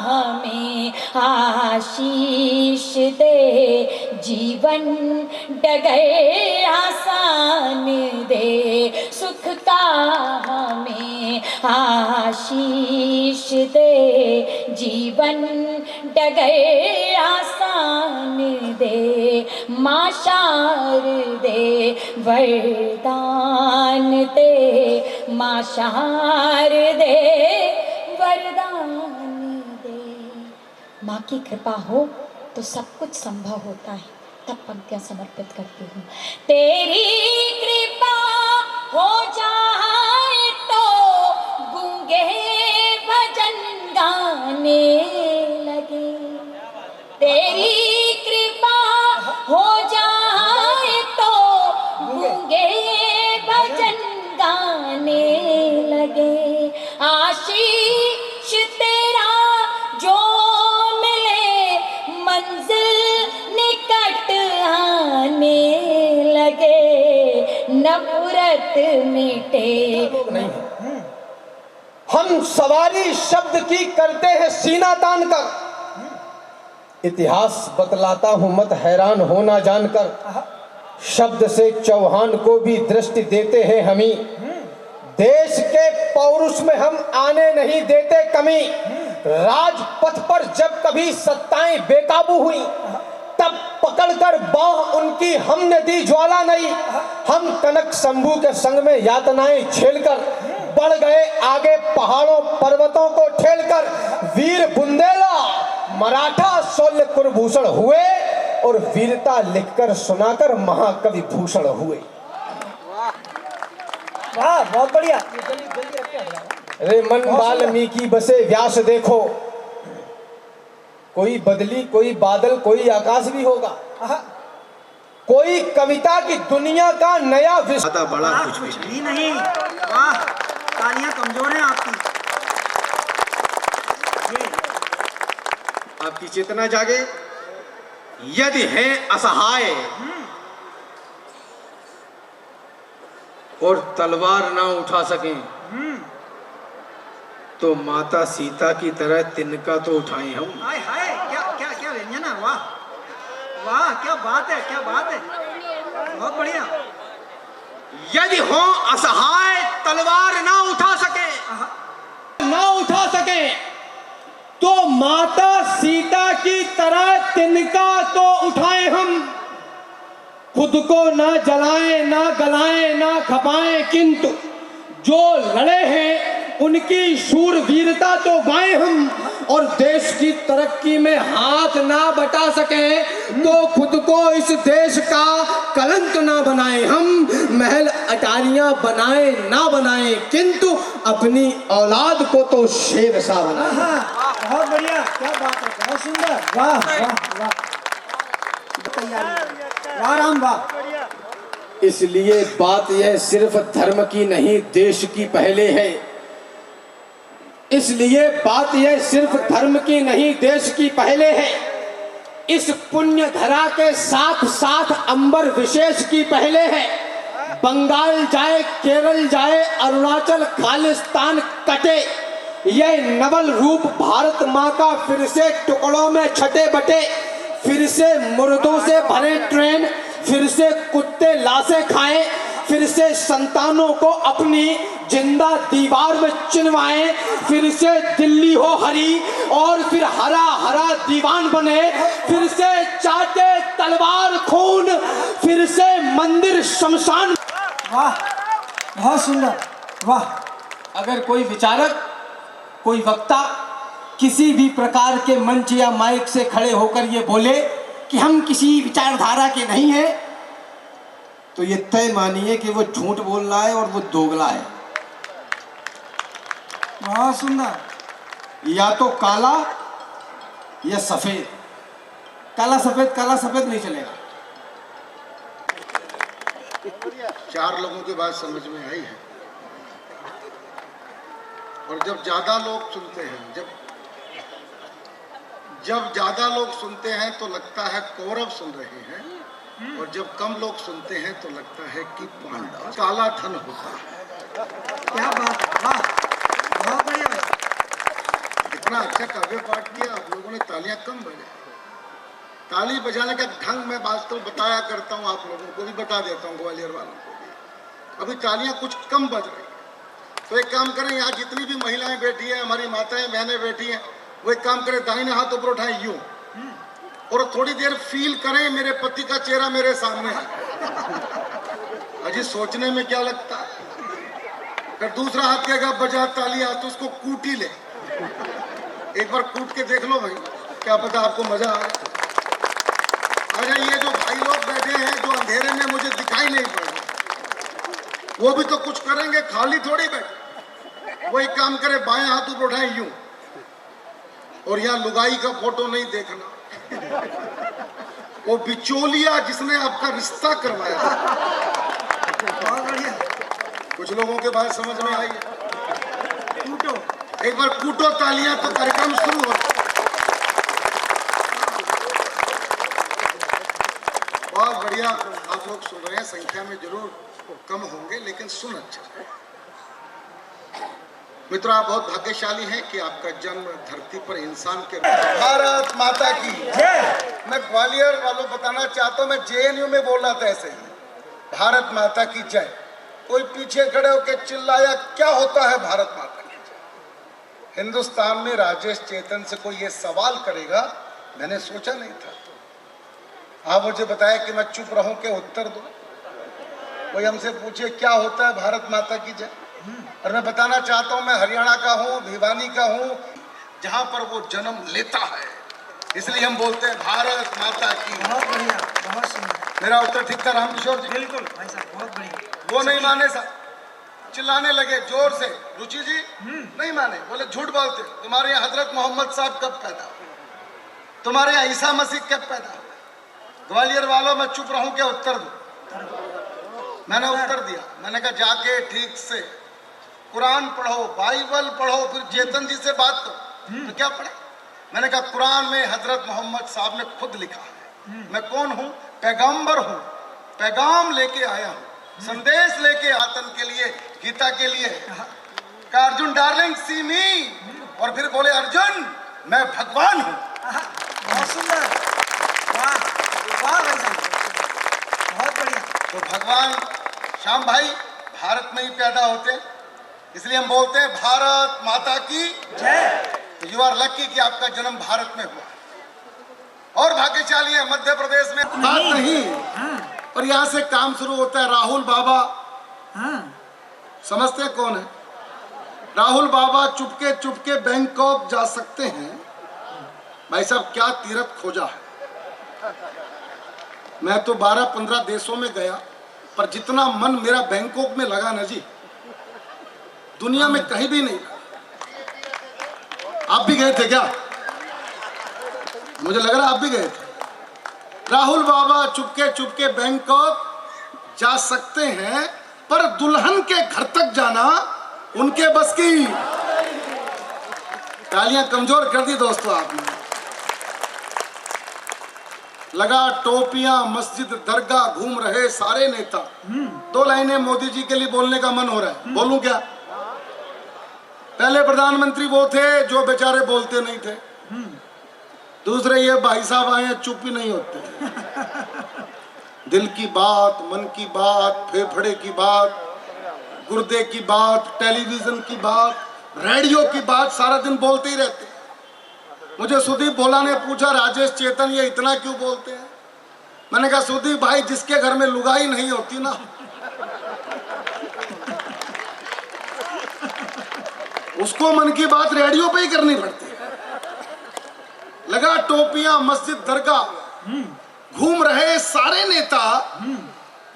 हमें आशीष दे, जीवन डगर आसान दे, सुख का हमें आशीष दे, जीवन डगर आसान दे माँ शारदे, वरदान दे माँ शारदे, वरदान दे। माँ की कृपा हो तो सब कुछ संभव होता है। तब पंक्तियां समर्पित करती हूँ। तेरी कृपा हो जाए तो गूंगे भजन गाने लगे, तेरी कृपा हो जाए तो गूंगे भजन गाने लगे, आशीष तेरा जो मिले मंजिल निकट आने लगे, नफरत मिटे। हम सवारी शब्द की करते हैं सीना तान कर, इतिहास बतलाता हूं मत हैरान होना जानकर, शब्द से चौहान को भी दृष्टि देते हैं हमी, देश के पौरुष में हम आने नहीं देते कमी, राजपथ पर जब कभी सत्ताएं बेकाबू हुई तब पकड़कर बाह उनकी हमने दी ज्वाला नहीं, हम कनक शंभू के संग में यातनाएं झेलकर बढ़ गए आगे पहाड़ों पर्वतों को ठेलकर, वीर बुंदेला मराठा शौर्य कुलभूषण हुए और वीरता लिखकर सुनाकर महाकवि भूषण हुए। वाह बहुत बढ़िया। रे मन वाल्मीकि बसे व्यास देखो, कोई बदली कोई बादल कोई आकाश भी होगा, कोई कविता की दुनिया का नया विषय बड़ा कुछ भी नहीं। वाह तालियां कमजोर हैं आपकी। आपकी चेतना जागे, यदि है असहाय और तलवार ना उठा सकें तो माता सीता की तरह तिनका तो उठाए हम। हाय हाय, क्या क्या क्या व्यंजन है, वाह वाह, क्या बात है, क्या बात है, बहुत बढ़िया। यदि हो असहाय तलवार ना उठा सके, तो माता सीता की तरह तिनका तो उठाए हम। खुद को ना जलाएं, ना गलाएं, ना खपाएं, किंतु जो लड़े हैं उनकी शूरवीरता तो गाएं हम। और देश की तरक्की में हाथ ना बटा सके तो खुद को इस देश का कलंक ना बनाएं हम। महल अटारियां बनाएं ना बनाएं, किंतु अपनी औलाद को तो शेर सा बनाएं। बहुत बढ़िया, क्या बात है, बहुत सुंदर, वाह वाह वाह, वाह राम वाह। इसलिए बात यह सिर्फ धर्म की नहीं, देश की पहले है। इसलिए बात यह सिर्फ धर्म की नहीं, देश की पहले है। इस पुण्य धरा के साथ साथ अंबर विशेष की पहले है। बंगाल जाए, केरल जाए, अरुणाचल खालिस्तान कटे, यह नवल रूप भारत माँ का फिर से टुकड़ों में छटे बटे। फिर से मुर्दों से भरे ट्रेन, फिर से कुत्ते लाशें खाएं, फिर से संतानों को अपनी जिंदा दीवार में चिनवाएं। फिर से दिल्ली हो हरी और फिर हरा हरा दीवान बने। फिर से चाटे तलवार खून, फिर से मंदिर शमशान। वाह, बहुत सुंदर, वाह। अगर कोई विचारक, कोई वक्ता किसी भी प्रकार के मंच या माइक से खड़े होकर ये बोले कि हम किसी विचारधारा के नहीं हैं, तो ये तय मानिए कि वो झूठ बोल रहा है और वो दोगला है। बहुत सुंदर। या तो काला या सफेद, काला सफेद नहीं चलेगा। चार लोगों की बात समझ में आई है, और जब ज्यादा लोग सुनते हैं, जब ज्यादा लोग सुनते हैं तो लगता है कौरव सुन रहे हैं, और जब कम लोग सुनते हैं तो लगता है कि पांडव। काला धन होता है। क्या बात है, वाह, बहुत बढ़िया। इतना अच्छा काव्य पाठ किया आप लोगों ने, तालियां कम बजाई। ताली बजाने का ढंग मैं वास्तव बताया करता हूँ, आप लोगों को भी बता देता हूँ, ग्वालियर वालों को भी। अभी तालियां कुछ कम बज रही है, तो एक काम करें, यहाँ जितनी भी महिलाएं बैठी हैं, हमारी माताएं बहनें बैठी हैं, वो एक काम करें, दाहिने हाथ ऊपर उठाएं यूं, और थोड़ी देर फील करें मेरे पति का चेहरा मेरे सामने है। अजी सोचने में क्या लगता है। फिर दूसरा हाथ कहेगा बजा तालियां, तो उसको कूटी ले, एक बार कूट के देख लो भाई, क्या पता आपको मजा आए। अरे ये जो भाई लोग बैठे हैं, जो अंधेरे में मुझे दिखाई नहीं पड़ रहे, वो भी तो कुछ करेंगे, खाली थोड़ी बैठे। वो एक काम करे, बाएं हाथ ऊपर उठाएं यूं, और यहाँ लुगाई का फोटो नहीं देखना, वो बिचौलिया जिसने आपका रिश्ता करवाया। बहुत बढ़िया। कुछ लोगों के बात समझ में आई है। कूटो, एक बार कूटो तालियां, तो कार्यक्रम शुरू हो। बहुत बढ़िया, आप लोग सुन रहे हैं, संख्या में जरूर कम होंगे, लेकिन सुन अच्छा। मित्रों, आप बहुत भाग्यशाली हैं कि आपका जन्म धरती पर इंसान के। भारत माता की जय। मैं ग्वालियर वालों बताना चाहता हूँ, मैं जेएनयू में बोल रहा था ऐसे ही, भारत माता की जय। कोई पीछे खड़े होकर चिल्लाया, क्या होता है भारत माता की जय। हिंदुस्तान में राजेश चेतन से कोई ये सवाल करेगा, मैंने सोचा नहीं था। आप मुझे बताया कि मैं चुप रहूं कि उत्तर दूं। कोई हमसे पूछे क्या होता है भारत माता की जय, और मैं बताना चाहता हूं, मैं हरियाणा का हूं, भिवानी का हूं, जहां पर वो जन्म लेता है, इसलिए हम बोलते हैं भारत माता की। बहुत बढ़िया, बहुत सुंदर। मेरा उत्तर ठीक था रामकिशोर जी? बिल्कुल भाई साहब, बहुत बढ़िया। वो नहीं माने साहब, चिल्लाने लगे जोर से, रुचि जी नहीं माने, बोले झूठ बोलते, तुम्हारे यहाँ हजरत मोहम्मद साहब कब पैदा हुए, तुम्हारे यहाँ ईसा मसीह कब पैदा हुए। ग्वालियर वालों, मैं चुप रहूं क्या उत्तर दूं? मैंने उत्तर दिया, मैंने कहा जाके ठीक से कुरान पढ़ो, बाइबल पढ़ो, फिर चेतन जी से बात करो। तो क्या पढ़े? मैंने कहा कुरान में हजरत मोहम्मद साहब ने खुद लिखा है, मैं कौन हूँ? पैगंबर हूँ, पैगाम लेके आया हूँ, संदेश लेके, आतन के लिए, गीता के लिए, कहा अर्जुन डार्लिंग सी मी, और फिर बोले अर्जुन मैं भगवान हूँ। बहुत सुंदर, वाह वाह भाई साहब, बहुत बढ़िया। तो भगवान श्याम भाई भारत में ही पैदा होते, इसलिए हम बोलते हैं भारत माता की जय। तो यू आर लकी कि आपका जन्म भारत में हुआ और भाग्यशाली है मध्य प्रदेश में। बात नहीं, और यहाँ से काम शुरू होता है। राहुल बाबा, समझते हैं कौन है? राहुल बाबा चुपके चुपके बैंकॉक जा सकते हैं। भाई साहब क्या तीरथ खोजा है। मैं तो 12-15 देशों में गया, पर जितना मन मेरा बैंकॉक में लगा ना जी, दुनिया में कहीं भी नहीं। आप भी गए थे क्या? मुझे लग रहा आप भी गए थे। राहुल बाबा चुपके चुपके बैंकॉक जा सकते हैं, पर दुल्हन के घर तक जाना उनके बस की। तालियां कमजोर कर दी दोस्तों आपने। लगा टोपियां मस्जिद दरगाह घूम रहे सारे नेता। 2 लाइनें मोदी जी के लिए बोलने का मन हो रहा है, बोलूं क्या? पहले प्रधानमंत्री वो थे जो बेचारे बोलते नहीं थे, दूसरे ये भाई साहब आए चुप ही नहीं होते। दिल की बात, मन की बात, फेफड़े की बात, गुर्दे की बात, टेलीविजन की बात, रेडियो की बात, सारा दिन बोलते ही रहते। मुझे सुदीप भोला ने पूछा राजेश चेतन ये इतना क्यों बोलते हैं? मैंने कहा सुदीप भाई जिसके घर में लुगाई नहीं होती ना, उसको मन की बात रेडियो पे ही करनी पड़ती है। लगा टोपियां मस्जिद दरगाह घूम रहे सारे नेता,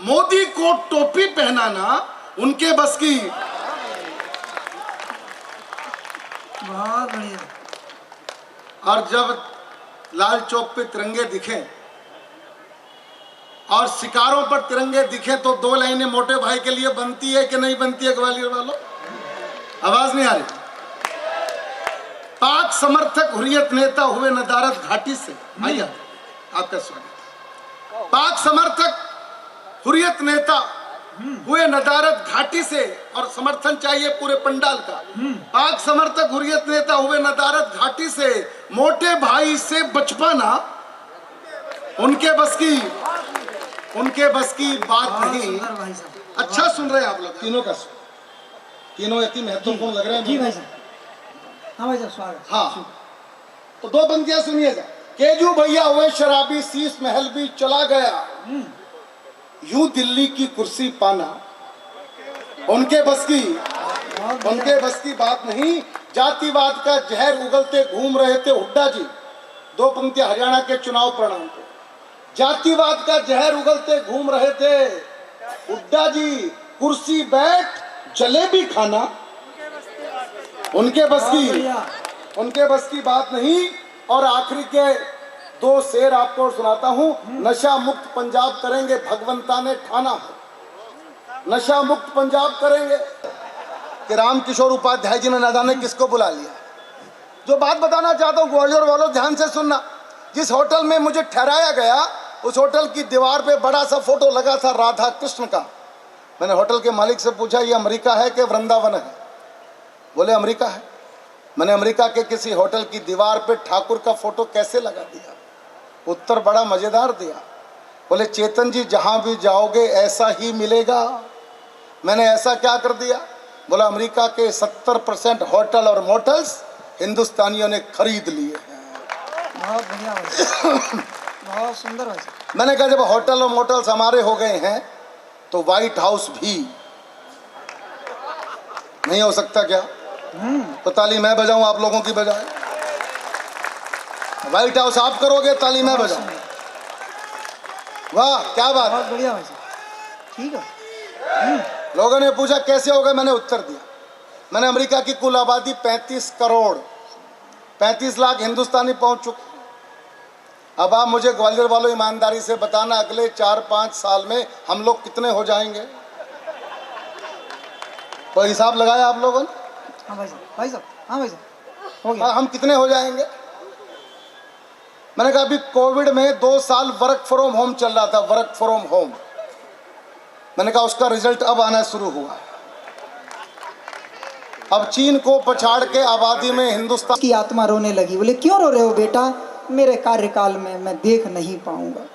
मोदी को टोपी पहनाना उनके बस की। बहुत बढ़िया। और जब लाल चौक पे तिरंगे दिखे और शिकारों पर तिरंगे दिखे तो 2 लाइनें मोटे भाई के लिए बनती है कि नहीं बनती है ग्वालियर वालों? आवाज नहीं आ रही। पाक समर्थक हुर्रियत नेता हुए नदारद घाटी से, आइए आपका स्वागत। पाक समर्थक हुर्रियत नेता हुए नदारद घाटी से, और समर्थन चाहिए पूरे पंडाल का। पाक समर्थक हुर्रियत नेता हुए नदारद घाटी से, मोटे भाई से बचपना उनके बस की बात नहीं। अच्छा सुन रहे हैं आप लोग? तीनों का तीनों इतनी महत्वपूर्ण लग रहे हैं जी भाई साहब। हाँ भाई साहब स्वागत। हाँ तो 2 पंक्तियां सुनिएगा। केजू भैया हुए शराबी, शीश महल भी चला गया, यूं दिल्ली की कुर्सी पाना उनके बस की बात नहीं। जातिवाद का जहर उगलते घूम रहे थे हुड्डा जी। 2 पंक्तियां हरियाणा के चुनाव परिणाम पे। जातिवाद का जहर उगलते घूम रहे थे हुड्डा जी, कुर्सी बैठ जलेबी खाना उनके बस की बात नहीं। और आखिरी के 2 शेर आपको सुनाता हूं। नशा मुक्त पंजाब करेंगे भगवंता ने ठाना है, नशा मुक्त पंजाब करेंगे। कि रामकिशोर उपाध्याय जी ने न जाने किसको बुला लिया। जो बात बताना चाहता हूँ ग्वालियर वालों ध्यान से सुनना। जिस होटल में मुझे ठहराया गया उस होटल की दीवार पे बड़ा सा फोटो लगा था राधा कृष्ण का। मैंने होटल के मालिक से पूछा ये अमेरिका है कि वृंदावन है? बोले अमेरिका है। मैंने अमेरिका के किसी होटल की दीवार पे ठाकुर का फोटो कैसे लगा दिया? उत्तर बड़ा मजेदार दिया। बोले चेतन जी जहां भी जाओगे ऐसा ही मिलेगा। मैंने ऐसा क्या कर दिया? बोला अमेरिका के 70% होटल और मोटल्स हिंदुस्तानियों ने खरीद लिए हैं। बहुत बढ़िया, बहुत सुंदर। मैंने कहा जब होटल और मोटल्स हमारे हो गए हैं तो व्हाइट हाउस भी नहीं हो सकता क्या? तो ताली मैं बजाऊं आप लोगों की बजाय? व्हाइट हाउस आप करोगे, ताली मैं बजाऊं? वाह क्या बात। बहुत बढ़िया भाई साहब, ठीक है। लोगों ने पूछा कैसे हो गए? मैंने उत्तर दिया। मैंने अमेरिका की कुल आबादी 35 करोड़ 35 लाख हिंदुस्तानी पहुंच चुके। अब आप मुझे ग्वालियर वालों ईमानदारी से बताना अगले 4-5 साल में हम लोग कितने हो जाएंगे? कोई हिसाब लगाया आप लोगों ने? हाँ भाई साहब, हाँ भाई साहब हो गया। हम कितने हो जाएंगे? मैंने कहा अभी कोविड में 2 साल वर्क फ्रॉम होम चल रहा था, वर्क फ्रॉम होम। मैंने कहा उसका रिजल्ट अब आना शुरू हुआ। अब चीन को पछाड़ के आबादी में हिंदुस्तान की आत्मा रोने लगी। बोले क्यों रो रहे हो बेटा? मेरे कार्यकाल में मैं देख नहीं पाऊंगा।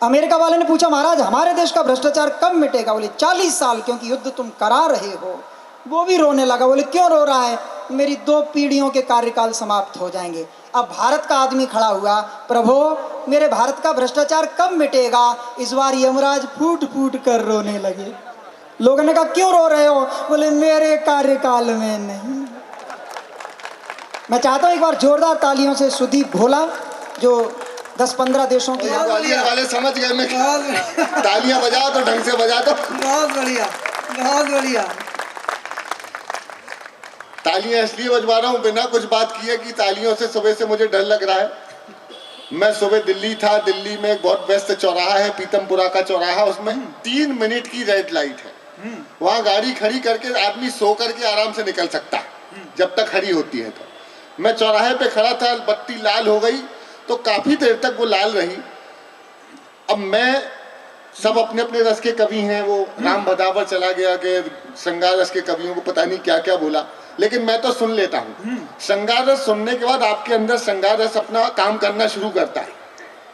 अमेरिका वाले ने पूछा महाराज हमारे देश का भ्रष्टाचार कब मिटेगा? बोले 40 साल, क्योंकि युद्ध तुम करा रहे हो। वो भी रोने लगा। बोले क्यों रो रहा है? मेरी 2 पीढ़ियों के कार्यकाल समाप्त हो जाएंगे। अब भारत का आदमी खड़ा हुआ, प्रभु मेरे भारत का भ्रष्टाचार कब मिटेगा? इस बार यमराज फूट फूट कर रोने लगे। लोगों ने कहा क्यों रो रहे हो? बोले मेरे कार्यकाल में नहीं। मैं चाहता हूं एक बार जोरदार तालियों से सुदीप भोला जो 10-15 देशों के वाले समझ गए। मैं तालियां बजाओ तो ढंग से बजा दो। बहुत बढ़िया, बहुत बढ़िया। तालियां इसलिए बजवा रहा हूँ बिना कुछ बात किए कि तालियों से सुबह से मुझे डर लग रहा है। मैं सुबह दिल्ली था, दिल्ली में एक बहुत व्यस्त चौराहा है, पीतमपुरा का चौराहा, उसमें 3 मिनट की रेड लाइट है। वहाँ गाड़ी खड़ी करके आदमी सो करके आराम से निकल सकता है जब तक खड़ी होती है। तो मैं चौराहे पे खड़ा था, बत्ती लाल हो गई तो काफी देर तक वो लाल रही। अब मैं, सब अपने अपने रस के कवि हैं, वो राम भदावर चला गया कि श्रृंगार रस के कवियों को पता नहीं क्या क्या बोला, लेकिन मैं तो सुन लेता हूँ। श्रृंगार रस सुनने के बाद आपके अंदर श्रृंगार रस अपना काम करना शुरू करता है।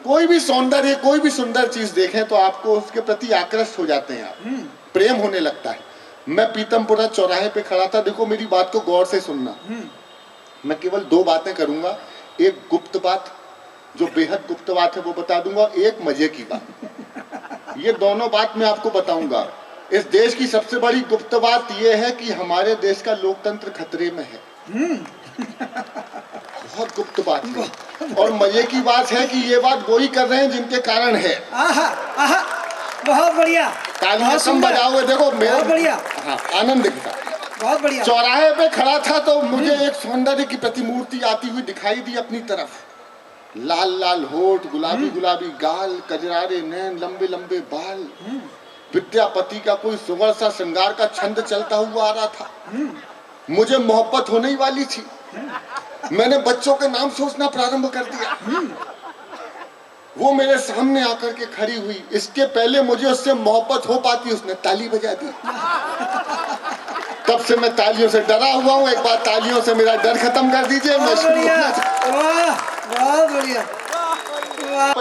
कोई भी सौंदर्य, कोई भी सुंदर चीज देखें तो आपको उसके प्रति आकृष्ट हो जाते हैं, आप प्रेम होने लगता है। मैं पीतमपुरा चौराहे पे खड़ा था। देखो मेरी बात को गौर से सुनना। मैं केवल 2 बातें करूंगा। एक गुप्त बात, जो बेहद गुप्त बात है वो बता दूंगा, एक मजे की बात। ये दोनों बात मैं आपको बताऊंगा। इस देश की सबसे बड़ी गुप्त बात यह है कि हमारे देश का लोकतंत्र खतरे में है। बहुत गुप्त बात है। और मजे की बात है कि ये बात वही कर रहे हैं जिनके कारण है। बहुत बढ़िया। तालियां कम बजाओगे, देखो मेरा बढ़िया। हाँ, आनंद के साथ। बहुत बढ़िया। चौराहे पे खड़ा था तो मुझे एक सौंदर्य की प्रतिमूर्ति आती हुई दिखाई दी अपनी तरफ। लाल लाल होठ, गुलाबी गुलाबी गाल, कजरारे नैन, लंबे लंबे बाल, विद्यापति का कोई सुवर सा श्रृंगार का छंद चलता हुआ आ रहा था। मुझे मोहब्बत होने वाली थी। मैंने बच्चों के नाम सोचना प्रारंभ कर दिया। वो मेरे सामने आकर के खड़ी हुई। इसके पहले मुझे उससे मोहब्बत हो पाती, उसने ताली बजा दी। तब से मैं तालियों से डरा हुआ हूँ। एक बार तालियों से मेरा डर खत्म कर दीजिए। मैं बहुत बढ़िया।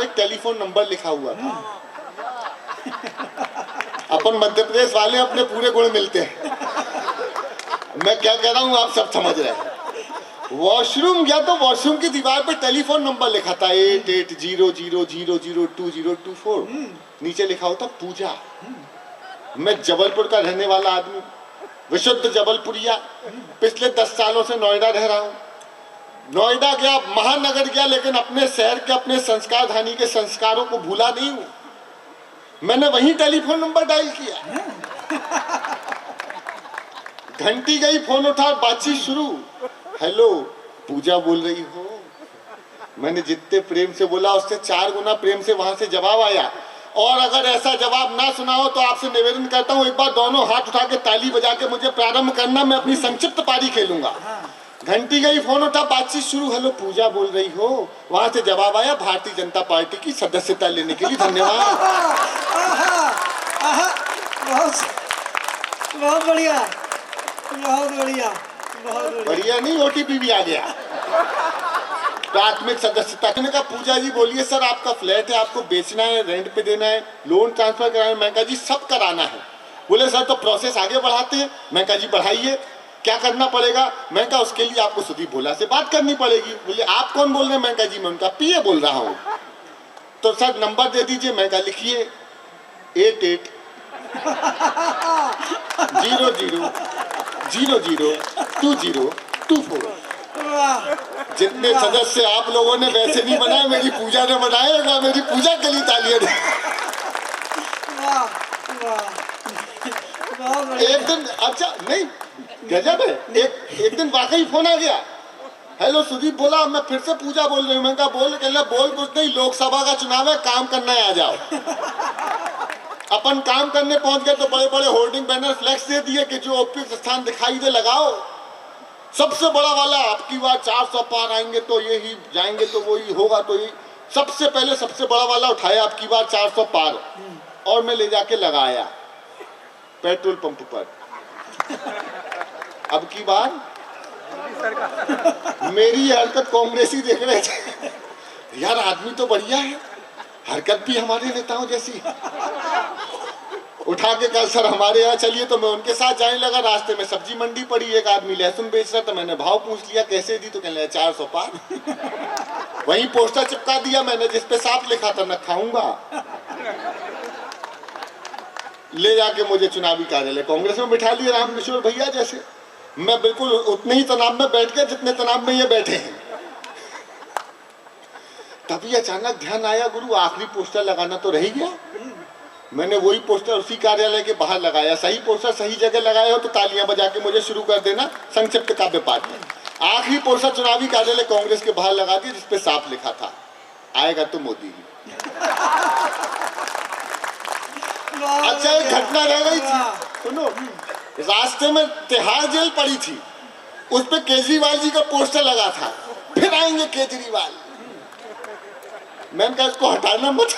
एक टेलीफोन नंबर लिखा हुआ था। अपन मध्य प्रदेश वाले अपने पूरे गुण मिलते हैं। मैं क्या कह रहा हूँ आप सब समझ रहे हैं। वॉशरूम गया तो वॉशरूम की दीवार पे टेलीफोन नंबर लिखा था 8800002024। नीचे लिखा होता पूजा। मैं जबलपुर का रहने वाला आदमी, विशुद्ध जबलपुरिया। पिछले 10 सालों से नोएडा रह रहा हूँ। नोएडा गया, महानगर गया, लेकिन अपने शहर के, अपने संस्कार धानी के संस्कारों को भूला नहीं हूँ। मैंने वही टेलीफोन नंबर डायल किया। घंटी गई, फोन उठा, बातचीत शुरू। हेलो, पूजा बोल रही हो? मैंने जितने प्रेम से बोला उससे 4 गुना प्रेम से वहां से जवाब आया। और अगर ऐसा जवाब ना सुना हो तो आपसे निवेदन करता हूँ एक बार दोनों हाथ उठा के ताली बजा के मुझे प्रारंभ करना। मैं अपनी संक्षिप्त पारी खेलूंगा। घंटी गई, फोन उठा, बातचीत शुरू। हेलो, पूजा बोल रही हो? वहां से जवाब आया, भारतीय जनता पार्टी की सदस्यता लेने के लिए धन्यवाद। बहुत बढ़िया, बहुत बढ़िया, बढ़िया नहीं, ओटीपी भी आ गया। प्राथमिक सदस्यता। मैंने कहा पूजा जी बोलिए सर, आपका फ्लैट है, आपको बेचना है, रेंट पे देना है, लोन ट्रांसफर कराना है? मैं कहा जी सब कराना है। बोले सर तो प्रोसेस आगे बढ़ाते हैं। मैं कहा जी बढ़ाइए, क्या करना पड़ेगा? मैं कहा उसके लिए आपको सुदीप भोला से बात करनी पड़ेगी। बोले आप कौन बोल रहे हैं? मैं कहा जी मैं उनका पीए बोल रहा हूँ। तो सर नंबर दे दीजिए। मैं कहा लिखिए 8800002024। जितने सदस्य आप लोगों ने वैसे नहीं बनाए, मेरी पूजा ने बनाएगा। मेरी पूजा के लिए तालियां दे। एक दिन, अच्छा नहीं गजब है, एक दिन वाकई फोन आ गया। हेलो सुदीप बोला, मैं फिर से पूजा बोल रही हूँ। मैं कहा बोल कुछ नहीं, लोकसभा का चुनाव है, काम करना है, आ जाओ। अपन काम करने पहुंच गए तो बड़े बड़े होर्डिंग बैनर फ्लैक्स दे दिए कि जो उपयुक्त स्थान दिखाई दे लगाओ। सबसे बड़ा वाला, आपकी बार 400 पार आएंगे तो यही, जाएंगे तो वही होगा, तो यही। सबसे पहले सबसे बड़ा वाला उठाया, आपकी बार 400 पार, और मैं ले जाके लगाया पेट्रोल पंप पर। अब की बार मेरी हरकत कांग्रेस ही देख रहे थे। यार आदमी तो बढ़िया है, हरकत भी हमारे नेताओं जैसी। उठा के कल सर हमारे यहाँ चलिए, तो मैं उनके साथ जाने लगा। रास्ते में सब्जी मंडी पड़ी, एक आदमी लहसुन बेच रहा था, मैंने भाव पूछ लिया कैसे दी, तो कहने लगा 400 पार। वहीं पोस्टर चिपका दिया मैंने जिसपे साफ लिखा था न खाऊंगा। ले जाके मुझे चुनावी कार्यालय कांग्रेस में बिठा लिया रामकिशोर भैया जैसे। मैं बिल्कुल उतने ही तनाव में बैठ गया जितने तनाव में ये बैठे हैं। तभी अचानक ध्यान आया, गुरु आखिरी पोस्टर लगाना तो रह गया। मैंने वही पोस्टर उसी कार्यालय के बाहर लगाया। सही पोस्टर सही जगह लगाया हो तो तालियां बजा के मुझे शुरू कर देना संक्षिप्त काव्य पाठ में। आखिरी पोस्टर चुनावी कार्यालय कांग्रेस के बाहर लगा दिया जिसपे साफ लिखा था, आएगा तो मोदी ही। अच्छा एक घटना रह गई थी, सुनो। रास्ते में तिहाड़ जेल पड़ी थी, उस पे केजरीवाल जी का पोस्टर लगा था, फिर आएंगे केजरीवाल। मैंने कहा इसको हटाना मत,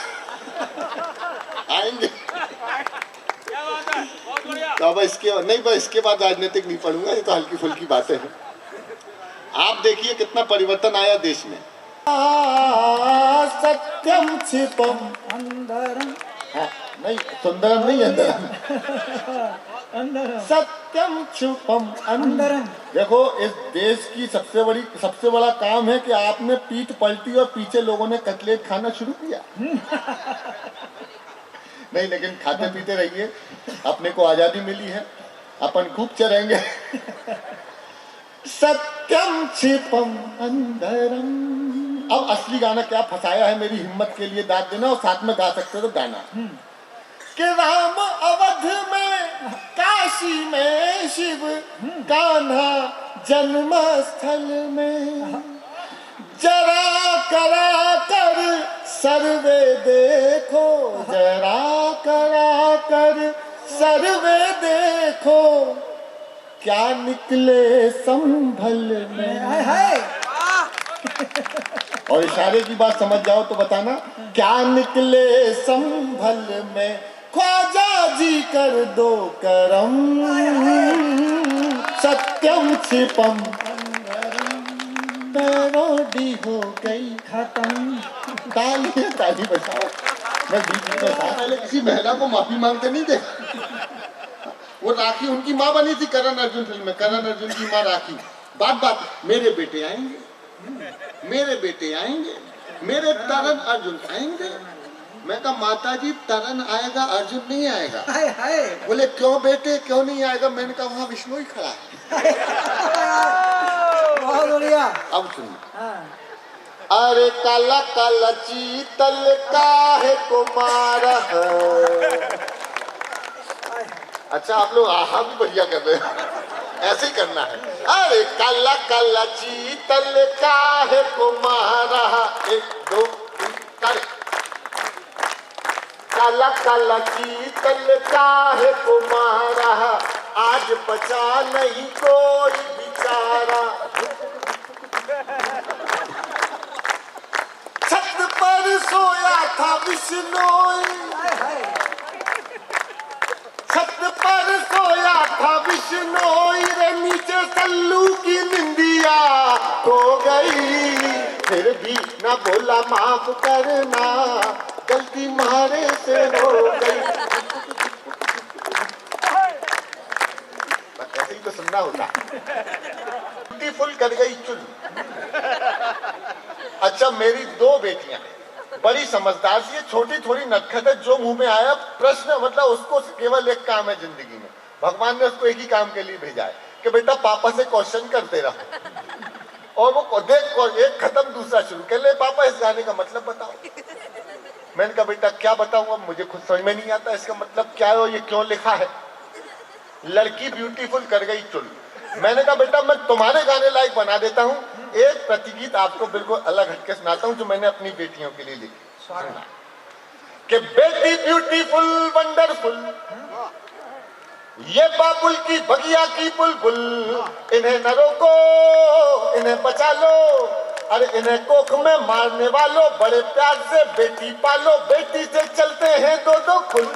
आएंगे। तो अब इसके नहीं, बस इसके बाद राजनीतिक नहीं पढ़ूंगा, ये तो हल्की फुल्की बातें हैं। आप देखिए कितना परिवर्तन आया देश में। सत्यम छिपम अंदरम, नहीं सुंदरम नहीं अंदरम, सत्यम छुपम अंदरम। देखो इस देश की सबसे बड़ा काम है कि आपने पीठ पलटी और पीछे लोगों ने कटलेट खाना शुरू किया। नहीं लेकिन खाते पीते रहिए, अपने को आजादी मिली है, अपन खूब चलेंगे। सत्यम छिपम अंदरम। अब असली गाना क्या फंसाया है मेरी हिम्मत के लिए दाद देना, और साथ में गा सकते हो तो गाना कि राम अवध में, काशी में शिव, कान्हा जन्म स्थल में, जरा करा कर सर्वे देखो, जरा करा कर सर्वे देखो, क्या निकले संभल में। और इशारे की बात समझ जाओ तो बताना, क्या निकले संभल में, ख्वाजा जी कर दो करम, सत्यम छिपम पैरोडी हो गई खत्म। ताली बजाओ। मैं बीच में पहले किसी महिला को माफी मांगते नहीं देखा। वो राखी उनकी माँ बनी थी करण अर्जुन फिल्म में, करण अर्जुन की माँ राखी। बात मेरे बेटे आएंगे, मेरे बेटे आएंगे, मेरे तरन अर्जुन आएंगे। मैं कहा माता जी तरन आएगा अर्जुन नहीं आएगा। बोले क्यों बेटे क्यों नहीं आएगा? मैंने कहा वहाँ विष्णु ही खड़ा है। बहुत बढ़िया। अब सुनिए। अरे काला काला चीतल काहे को मारा है। अच्छा आप लोग आहा भी बढ़िया कर रहे हैं, ऐसे ही करना है। अरे काला काला चीतल काहे को मारा, 1 2 3 4। काला काला चीतल काहे को मारा, आज बचा नहीं कोई बेचारा। छत पर सोया था विष्णोई, छत पर सोया था विष्णोई रे, नीचे सल्लू की निंदिया हो गई। फिर भी न बोला माफ करना, गलती मारे से हो गई। ऐसे ही तो सुनना होता। ब्यूटीफुल कर गई चुन। अच्छा मेरी 2 बेटियां बड़ी समझदार सी, छोटी थोड़ी नटखट है, जो मुंह में आया प्रश्न, मतलब उसको केवल एक काम है जिंदगी में, भगवान ने उसको एक ही काम के लिए भेजा है कि बेटा पापा से क्वेश्चन करते रहो। और वो देख एक खत्म दूसरा शुरू कर ले, पापा इस गाने का मतलब बताओ। मैंने कहा बेटा क्या बताऊंगा, मुझे खुद समझ में नहीं आता इसका मतलब क्या है और ये क्यों लिखा है। लड़की ब्यूटीफुल कर गई चुन। मैंने कहा बेटा मैं तुम्हारे गाने लायक बना देता हूँ, एक प्रतिगीत आपको बिल्कुल अलग हटके सुनाता हूँ जो मैंने अपनी बेटियों के लिए लिखी। कि बेटी ब्यूटीफुल वंडरफुल, ये बाबुल की बगिया की बुलबुल, इन्हें न रोको इन्हें बचा लो, अरे इन्हें कोख में मारने वालों, बड़े प्यार से बेटी पालो, बेटी से चलते हैं 2-2 फुल।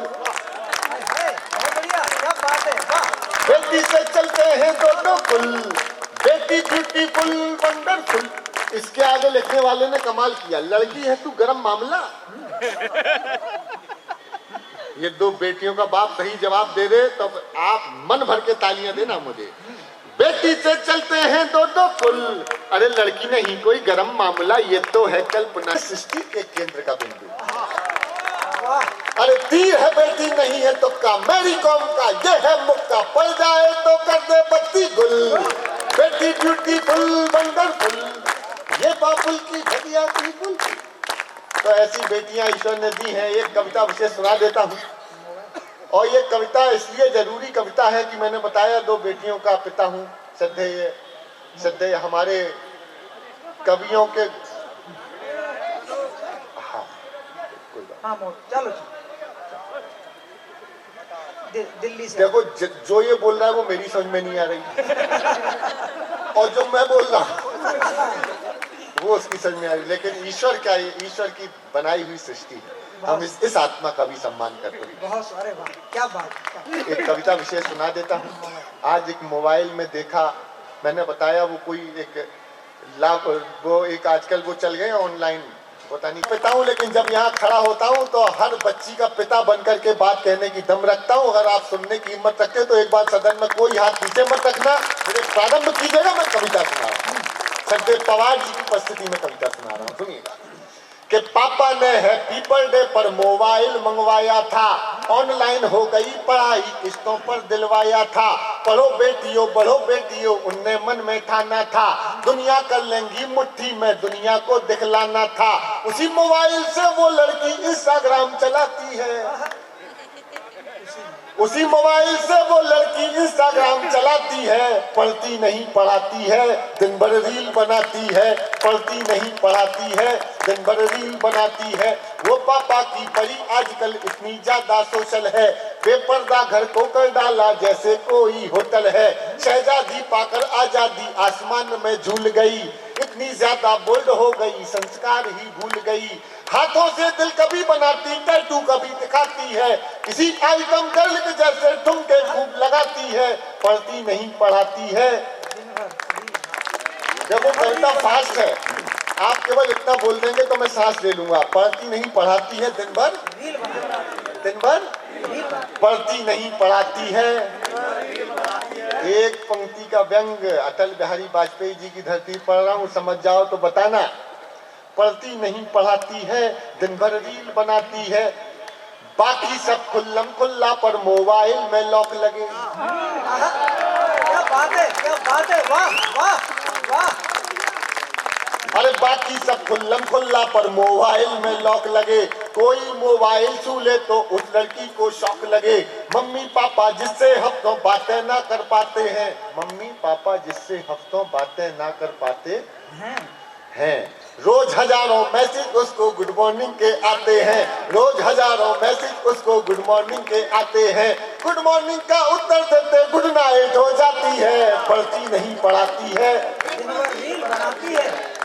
बेटी से चलते हैं 2-2 फुल। Beautiful wonderful. इसके आगे लिखने वाले ने कमाल किया, लड़की है तू गरम मामला। ये दो बेटियों का बाप सही जवाब दे दे तो आप मन भर के तालियां देना मुझे। बेटी से चलते हैं दो दो फुल, अरे लड़की नहीं कोई गरम मामला, ये तो है कल्पना सृष्टि के केंद्र का बिंदु। अरे तीर है बेटी नहीं है तुक्का, मेरी कौम का ये है मुक्का, पड़ जाए तो कर दे बत्ती गुल। बेटी ब्यूटीफुल वंडरफुल, ये बाबुल की घटिया की बुल। तो ऐसी बेटियां ईश्वर ने दी हैं। एक कविता विशेष सुना देता हूँ, और ये कविता इसलिए जरूरी कविता है कि मैंने बताया दो बेटियों का पिता हूँ। श्रद्धेय हमारे कवियों के चलो दिल्ली से देखो, जो ये बोल रहा है वो मेरी समझ में नहीं आ रही, और जो मैं बोल रहा हूँ वो उसकी समझ में आ रही। लेकिन ईश्वर क्या है, ईश्वर की बनाई हुई सृष्टि है, हम इस आत्मा का भी सम्मान करते हैं। बहुत सारे बात, क्या बात। एक कविता विशेष सुना देता हूँ। आज एक मोबाइल में देखा, मैंने बताया वो कोई एक वो एक आजकल वो चल गए ऑनलाइन, पता नहीं पिता हूँ, लेकिन जब यहाँ खड़ा होता हूँ तो हर बच्ची का पिता बनकर के बात कहने की दम रखता हूँ। अगर आप सुनने की हिम्मत रखते तो एक बार सदन में कोई हाथ पीछे मत रखना, मेरे प्रारंभ कीजिएगा, मैं कविता सुना रहा हूँ। सदैव पवार जी की उपस्थिति में कविता सुना रहा हूँ, सुनिएगा। कि पापा ने हैप्पी बर्थडे पर मोबाइल मंगवाया था, ऑनलाइन हो गई पढ़ाई किस्तों पर दिलवाया था। पढ़ो बेटियों उनने मन में ठाना था, दुनिया कर लेंगी मुट्ठी में दुनिया को दिखलाना था। उसी मोबाइल से वो लड़की इंस्टाग्राम चलाती है, उसी मोबाइल से वो लड़की इंस्टाग्राम चलाती है। पढ़ती नहीं पढ़ाती है, दिन भर रील बनाती है, पढ़ती नहीं पढ़ाती है, दिन भर रील बनाती है। वो पापा की परी आजकल इतनी ज्यादा सोशल है, बेपर्दा घर को कर डाला जैसे कोई होटल है। शहजादी पाकर आजादी आसमान में झूल गई, इतनी ज्यादा बोल्ड हो गई संस्कार ही भूल गई। हाथों से दिल कभी बनाती, टैटू कभी दिखाती है, किसी आइटम गर्ल के जैसे ठुमके खूब लगाती है। पढ़ती नहीं पढ़ाती है। जब वो कविता फास्ट है, आप केवल इतना बोल देंगे तो मैं सांस ले लूंगा। पढ़ती नहीं पढ़ाती है, दिन भर पढ़ती नहीं पढ़ाती है। एक पंक्ति का व्यंग अटल बिहारी वाजपेयी जी की धरती पढ़ रहा हूँ, समझ जाओ तो बताना। पढ़ती नहीं पढ़ाती है, दिन भर रील बनाती है, बाकी सब खुल्लम खुल्ला पर मोबाइल में लॉक लगे। क्या बात है, क्या बात है, वाह वाह वाह। अरे बाकी सब खुल्लम खुल्ला पर मोबाइल में लॉक लगे। कोई मोबाइल छू ले तो उस लड़की को शौक लगे। मम्मी पापा जिससे हफ्तों बातें ना कर पाते हैं, मम्मी पापा जिससे हफ्तों बातें ना कर पाते हैं। रोज हजारों मैसेज उसको गुड मॉर्निंग के आते हैं, रोज हजारों मैसेज उसको गुड मॉर्निंग के आते हैं। गुड मॉर्निंग का उत्तर देते गुड नाइट हो जाती है। पढ़ती नहीं पढ़ाती है,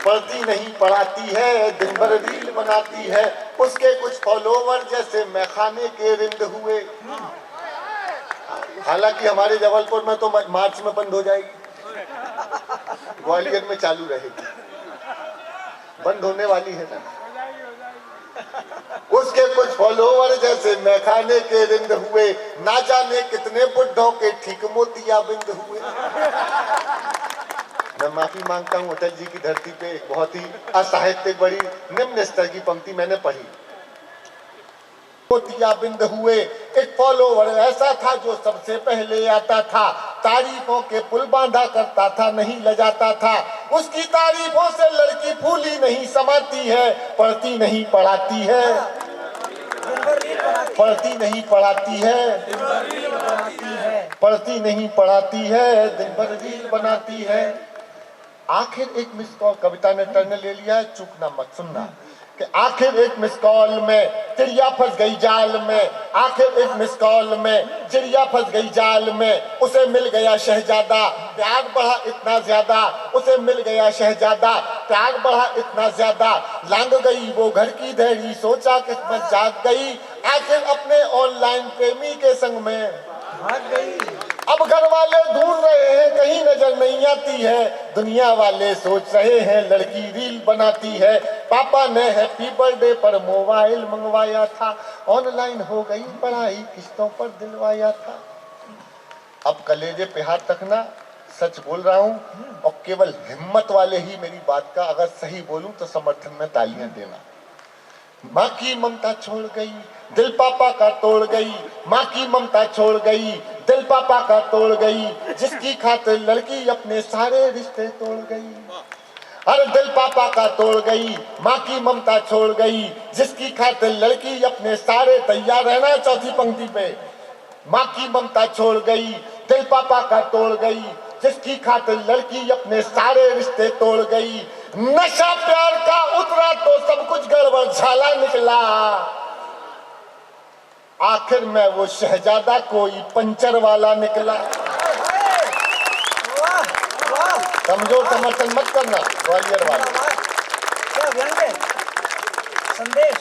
पढ़ती नहीं पढ़ाती है, दिन भर रील बनाती है। उसके कुछ फॉलोवर जैसे मैखाने के रिंद हुए। हालांकि हमारे जबलपुर में तो मार्च में बंद हो जाएगी, ग्वालियर में चालू रहेगी, बंद होने वाली है ना। उसके कुछ फॉलोवर जैसे मैखाने के रिंद हुए, ना जाने कितने बुड्ढों के ठीक मोतियाबिंद हुए। मैं माफी मांगता हूँ, अटल जी की धरती पे एक बहुत ही असाहित्यिक बड़ी निम्न स्तर की पंक्ति मैंने पढ़ी। मोतियाबिंद हुए, एक फॉलोवर ऐसा था जो सबसे पहले आता था, तारीफों के पुल बांधा करता था, नहीं लजाता था। उसकी तारीफों से लड़की फूली नहीं समाती है। पढ़ती नहीं पढ़ाती है, पढ़ती नहीं पढ़ाती है, पढ़ती नहीं पढ़ाती है, दिन भर रील बनाती है। आखिर एक मिस कॉल, कविता ने टर्न ले लिया है, चूकना मत सुनना। कि आखिर एक मिस कॉल में चिड़िया फंस गई जाल में, आखिर एक मिस कॉल में चिड़िया फंस गई जाल में। उसे मिल गया शहजादा, प्यार बढ़ा इतना ज्यादा, उसे मिल गया शहजादा, प्यार बढ़ा इतना ज्यादा। लांग गई वो घर की देरी, सोचा किस्मत जाग गई, आखिर अपने ऑनलाइन प्रेमी के संग में भाग गई। अब घर वाले ढूंढ रहे हैं, कहीं नजर नहीं नहीं आती है, दुनिया वाले सोच रहे हैं लड़की रील बनाती है। पापा ने हैप्पी बर्थडे पर मोबाइल मंगवाया था, ऑनलाइन हो गई पढ़ाई किस्तों पर दिलवाया था। अब कलेजे पे हाथ रखना, सच बोल रहा हूँ और केवल हिम्मत वाले ही मेरी बात का अगर सही बोलूं तो समर्थन में तालियां देना। माँ की ममता छोड़ गई, दिल पापा का तोड़ गई। माँ की ममता छोड़ गई, दिल पापा का तोड़ गई। जिसकी खातिर लड़की अपने सारे रिश्ते तोड़ गई। अरे दिल पापा का तोड़ गई, माँ की ममता छोड़ गई। जिसकी खातिर लड़की अपने सारे, तैयार रहना चौथी पंक्ति पे। माँ की ममता छोड़ गई, दिल पापा का तोड़ गई। जिसकी खातिर लड़की अपने सारे रिश्ते तोड़ गई। नशा प्यार का उतरा तो सब कुछ गड़बड़ झाला निकला। आखिर में वो शहजादा कोई पंचर वाला निकला। समझो, समर्थन मत करना ग्वालियर वाला। संदेश।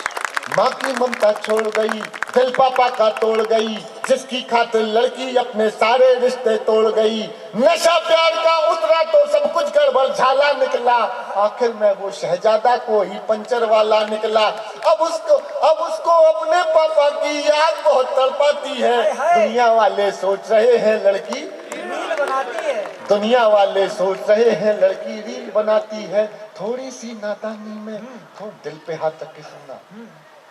माँ की ममता छोड़ गई, दिल पापा का तोड़ गई। जिसकी खातिर लड़की अपने सारे रिश्ते तोड़ गई। नशा प्यार का उतरा तो सब कुछ गड़बड़ झाला निकला। आखिर में वो शहजादा को ही पंचर वाला निकला। अब उसको अपने पापा की याद बहुत तड़पाती है। दुनिया वाले सोच रहे हैं लड़की रील बनाती है। दुनिया वाले सोच रहे हैं लड़की रील बनाती है। थोड़ी सी नादानी में, थोड़ा दिल पे हाथ रख के सुनना।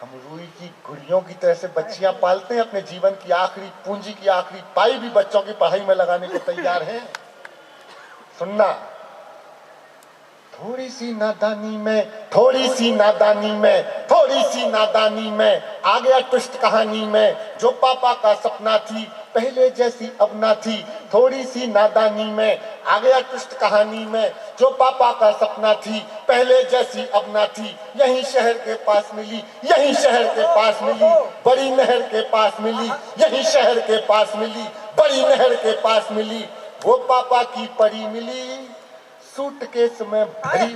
हम रूई की गुड़ियों की तरह से बच्चियां पालते हैं, अपने जीवन की आखिरी पूंजी की आखिरी पाई भी बच्चों की पढ़ाई में लगाने को तैयार हैं। सुनना, थोड़ी सी नादानी में, थोड़ी सी नादानी में, थोड़ी सी नादानी में आ गया ट्विस्ट कहानी में। जो पापा का सपना थी पहले जैसी अब ना थी। थोड़ी सी नादानी में आ गया ट्विस्ट कहानी में। जो पापा का सपना थी पहले जैसी अब ना थी। यहीं शहर के पास मिली, यहीं शहर के पास मिली, बड़ी नहर के पास मिली। यहीं शहर के पास मिली, बड़ी नहर के पास मिली। वो पापा की परी मिली, सूटकेस में भरी।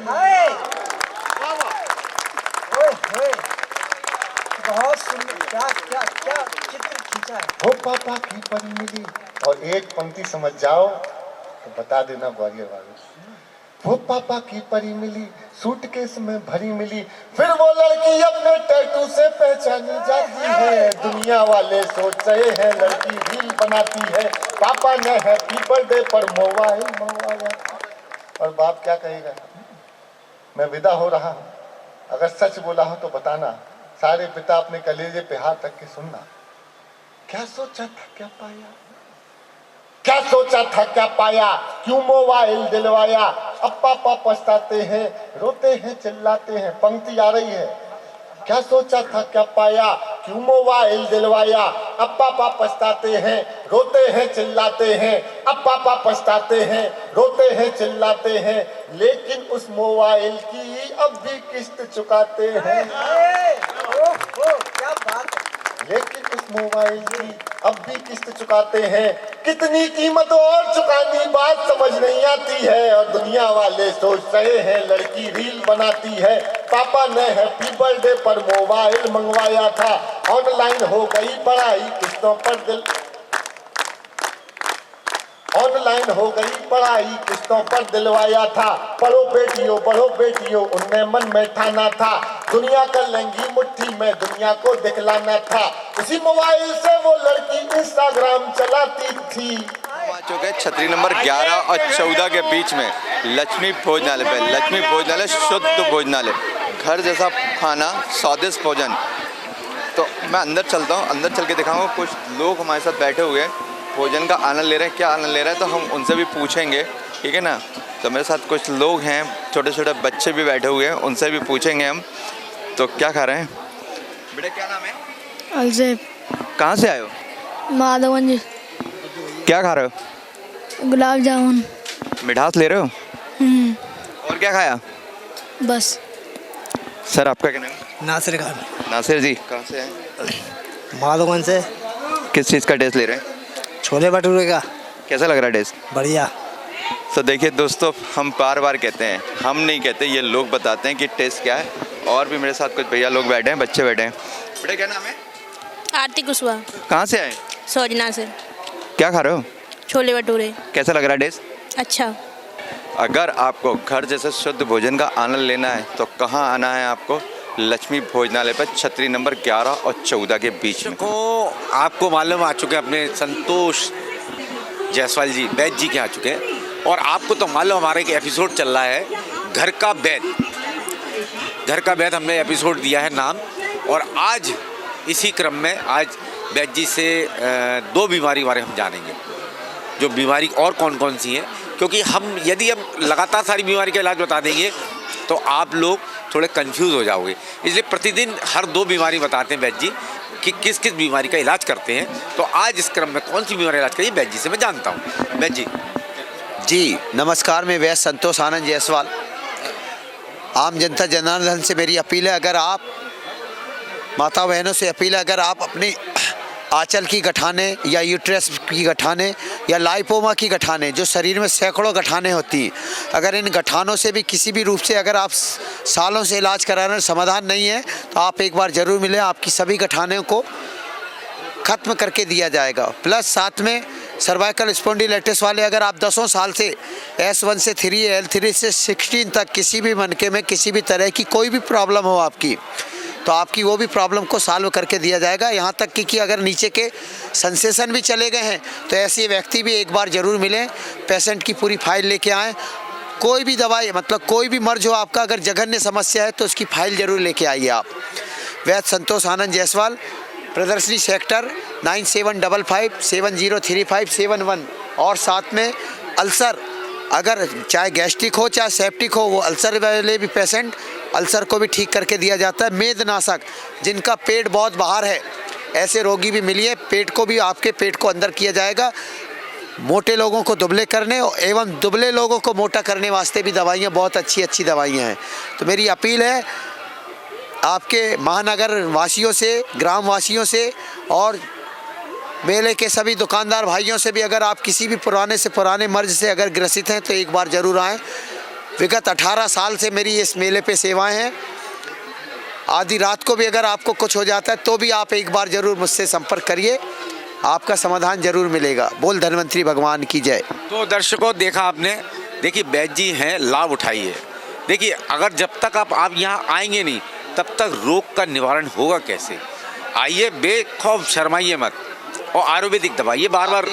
बहुत सुंदर, क्या क्या क्या चित्र खींचा है। वो पापा की परी मिली। और एक पंक्ति समझ जाओ तो बता देना ग्वालियर वालों। वो पापा की परी मिली, सूटकेस में भरी मिली। फिर वो लड़की अपने टैटू से पहचानी जाती है। दुनिया वाले सोच रहे हैं लड़की रील बनाती है। पापा ने हैप्पी बर्थडे पर मोबाइल मंगवाया। और बाप क्या कहेगा? मैं विदा हो रहा हूँ, अगर सच बोला हो तो बताना। सारे पिता अपने कलेजे पे हाथ रख के सुनना। क्या सोचा था क्या पाया, क्या सोचा था क्या पाया, क्यों मोबाइल दिलवाया। अब पापा पछताते हैं, रोते हैं, चिल्लाते हैं। पंक्ति आ रही है। क्या सोचा था क्या पाया, क्यों मोबाइल दिलवाया। अब पापा पछताते हैं, रोते हैं, चिल्लाते हैं। अब पापा पछताते हैं, रोते हैं, चिल्लाते हैं। लेकिन उस मोबाइल की अब भी किस्त चुकाते हैं। क्या बात है। लेकिन उस मोबाइल की अब भी किस्त चुकाते हैं। कितनी कीमत और चुकानी बात समझ नहीं आती है। और दुनिया वाले सोच रहे हैं लड़की रील बनाती है। पापा ने हैप्पी बर्थडे पर मोबाइल मंगवाया था, ऑनलाइन हो गई पढ़ाई किस्तों पर दिल, ऑनलाइन हो गई पढ़ाई किस्तों पर दिलवाया था। पढ़ो बेटियों उनने मन में ठाना था। दुनिया कर लेंगी मुट्ठी में, दुनिया को दिखलाना था। उसी मोबाइल से वो लड़की इंस्टाग्राम चलाती थी। चुके छतरी नंबर 11 और 14 के बीच में लक्ष्मी भोजनालय पे, लक्ष्मी भोजनालय शुद्ध भोजनालय, घर जैसा खाना, स्वादिष्ट भोजन। तो मैं अंदर चलता हूँ, अंदर चल के दिखाऊंगा। कुछ लोग हमारे साथ बैठे हुए हैं, भोजन का आनंद ले रहे हैं। क्या आनंद ले रहे हैं तो हम उनसे भी पूछेंगे, ठीक है ना। तो मेरे साथ कुछ लोग हैं, छोटे छोटे बच्चे भी बैठे हुए हैं, उनसे भी पूछेंगे हम। तो क्या खा रहे हैं बेटा, क्या नाम है? अलजेब। कहाँ से आए हो? माधवगंज। क्या खा रहे हो? गुलाब जामुन। मिठास ले रहे हो? और क्या खाया? बस। सर आपका क्या नाम? नासिर खान। नासिर जी कहाँ से हैं? माधवगंज से। किस चीज़ का टेस्ट ले रहे हैं? छोले भटूरे का। कैसा लग रहा है टेस्ट? बढ़िया। तो देखिए दोस्तों, हम बार बार कहते हैं, हम नहीं कहते, ये लोग बताते हैं कि टेस्ट क्या है। और भी मेरे साथ कुछ भैया लोग बैठे हैं, बच्चे बैठे हैं। बेटा क्या नाम है? आरती कुशवाहा। कहाँ से आए? सोजना से। क्या खा रहे हो? छोले भटूरे। कैसा लग रहा है टेस्ट? अच्छा। अगर आपको घर जैसे शुद्ध भोजन का आनंद लेना है तो कहाँ आना है आपको? लक्ष्मी भोजनालय पर छतरी नंबर 11 और 14 के बीच में। को आपको मालूम आ चुके हैं, अपने संतोष जायसवाल जी वैद्य जी के आ चुके हैं। और आपको तो मालूम हमारा एक एपिसोड चल रहा है घर का वैद्य। घर का वैद्य हमने एपिसोड दिया है नाम। और आज इसी क्रम में आज वैद्य जी से 2 बीमारी बारे हम जानेंगे, जो बीमारी और कौन कौन सी हैं। क्योंकि यदि हम लगातार सारी बीमारी का इलाज बता देंगे तो आप लोग थोड़े कंफ्यूज हो जाओगे, इसलिए प्रतिदिन हर 2 बीमारी बताते हैं वैद्य जी कि किस किस बीमारी का इलाज करते हैं। तो आज इस क्रम में कौन सी बीमारी इलाज करिए वैद्य जी से मैं जानता हूँ। वैद्य जी जी नमस्कार, मैं वैद्य संतोष आनंद जायसवाल। आम जनता जनार्दन से मेरी अपील है, अगर आप माता बहनों से अपील है, अगर आप अपनी आंचल की गठाने या यूट्रस की गठाने या लाइपोमा की गठाने, जो शरीर में सैकड़ों गठाने होती हैं, अगर इन गठानों से भी किसी भी रूप से अगर आप सालों से इलाज करा रहे हैं, समाधान नहीं है, तो आप एक बार ज़रूर मिलें। आपकी सभी गठानों को ख़त्म करके दिया जाएगा। प्लस साथ में सर्वाइकल स्पॉन्डिलाइटिस वाले, अगर आप 10 साल से S1 से 3, L3 से 16 तक किसी भी मनके में किसी भी तरह की कोई भी प्रॉब्लम हो आपकी, तो आपकी वो भी प्रॉब्लम को सॉल्व करके दिया जाएगा। यहाँ तक कि अगर नीचे के सेंसेशन भी चले गए हैं तो ऐसे व्यक्ति भी एक बार ज़रूर मिलें। पेशेंट की पूरी फाइल लेके आएँ। कोई भी दवाई मतलब कोई भी मर्ज हो आपका, अगर जघन्य समस्या है तो उसकी फाइल ज़रूर लेके आइए आप। वैद्य संतोष आनंद जायसवाल, प्रदर्शनी सेक्टर 9755703571। और साथ में अल्सर, अगर चाहे गैस्ट्रिक हो चाहे सेप्टिक हो, वो अल्सर वाले भी पेशेंट अल्सर को भी ठीक करके दिया जाता है। मेदनाशक, जिनका पेट बहुत बाहर है ऐसे रोगी भी मिलिए, पेट को भी आपके पेट को अंदर किया जाएगा। मोटे लोगों को दुबले करने एवं दुबले लोगों को मोटा करने वास्ते भी दवाइयाँ बहुत अच्छी दवाइयाँ हैं। तो मेरी अपील है आपके महानगर वासियों से, ग्राम वासियों से और मेले के सभी दुकानदार भाइयों से भी, अगर आप किसी भी पुराने से पुराने मर्ज से अगर ग्रसित हैं तो एक बार ज़रूर आएँ। विगत 18 साल से मेरी इस मेले पे सेवाएं हैं। आधी रात को भी अगर आपको कुछ हो जाता है तो भी आप एक बार ज़रूर मुझसे संपर्क करिए, आपका समाधान ज़रूर मिलेगा। बोल धन्वंतरी भगवान की जय। तो दर्शकों देखा आपने, देखिए वैद्य जी हैं, लाभ उठाइए। देखिए अगर जब तक आप यहाँ आएंगे नहीं तब तक रोग का निवारण होगा कैसे। आइए, बेखौफ शर्माइए मत और आयुर्वेदिक दवाई, ये बार बार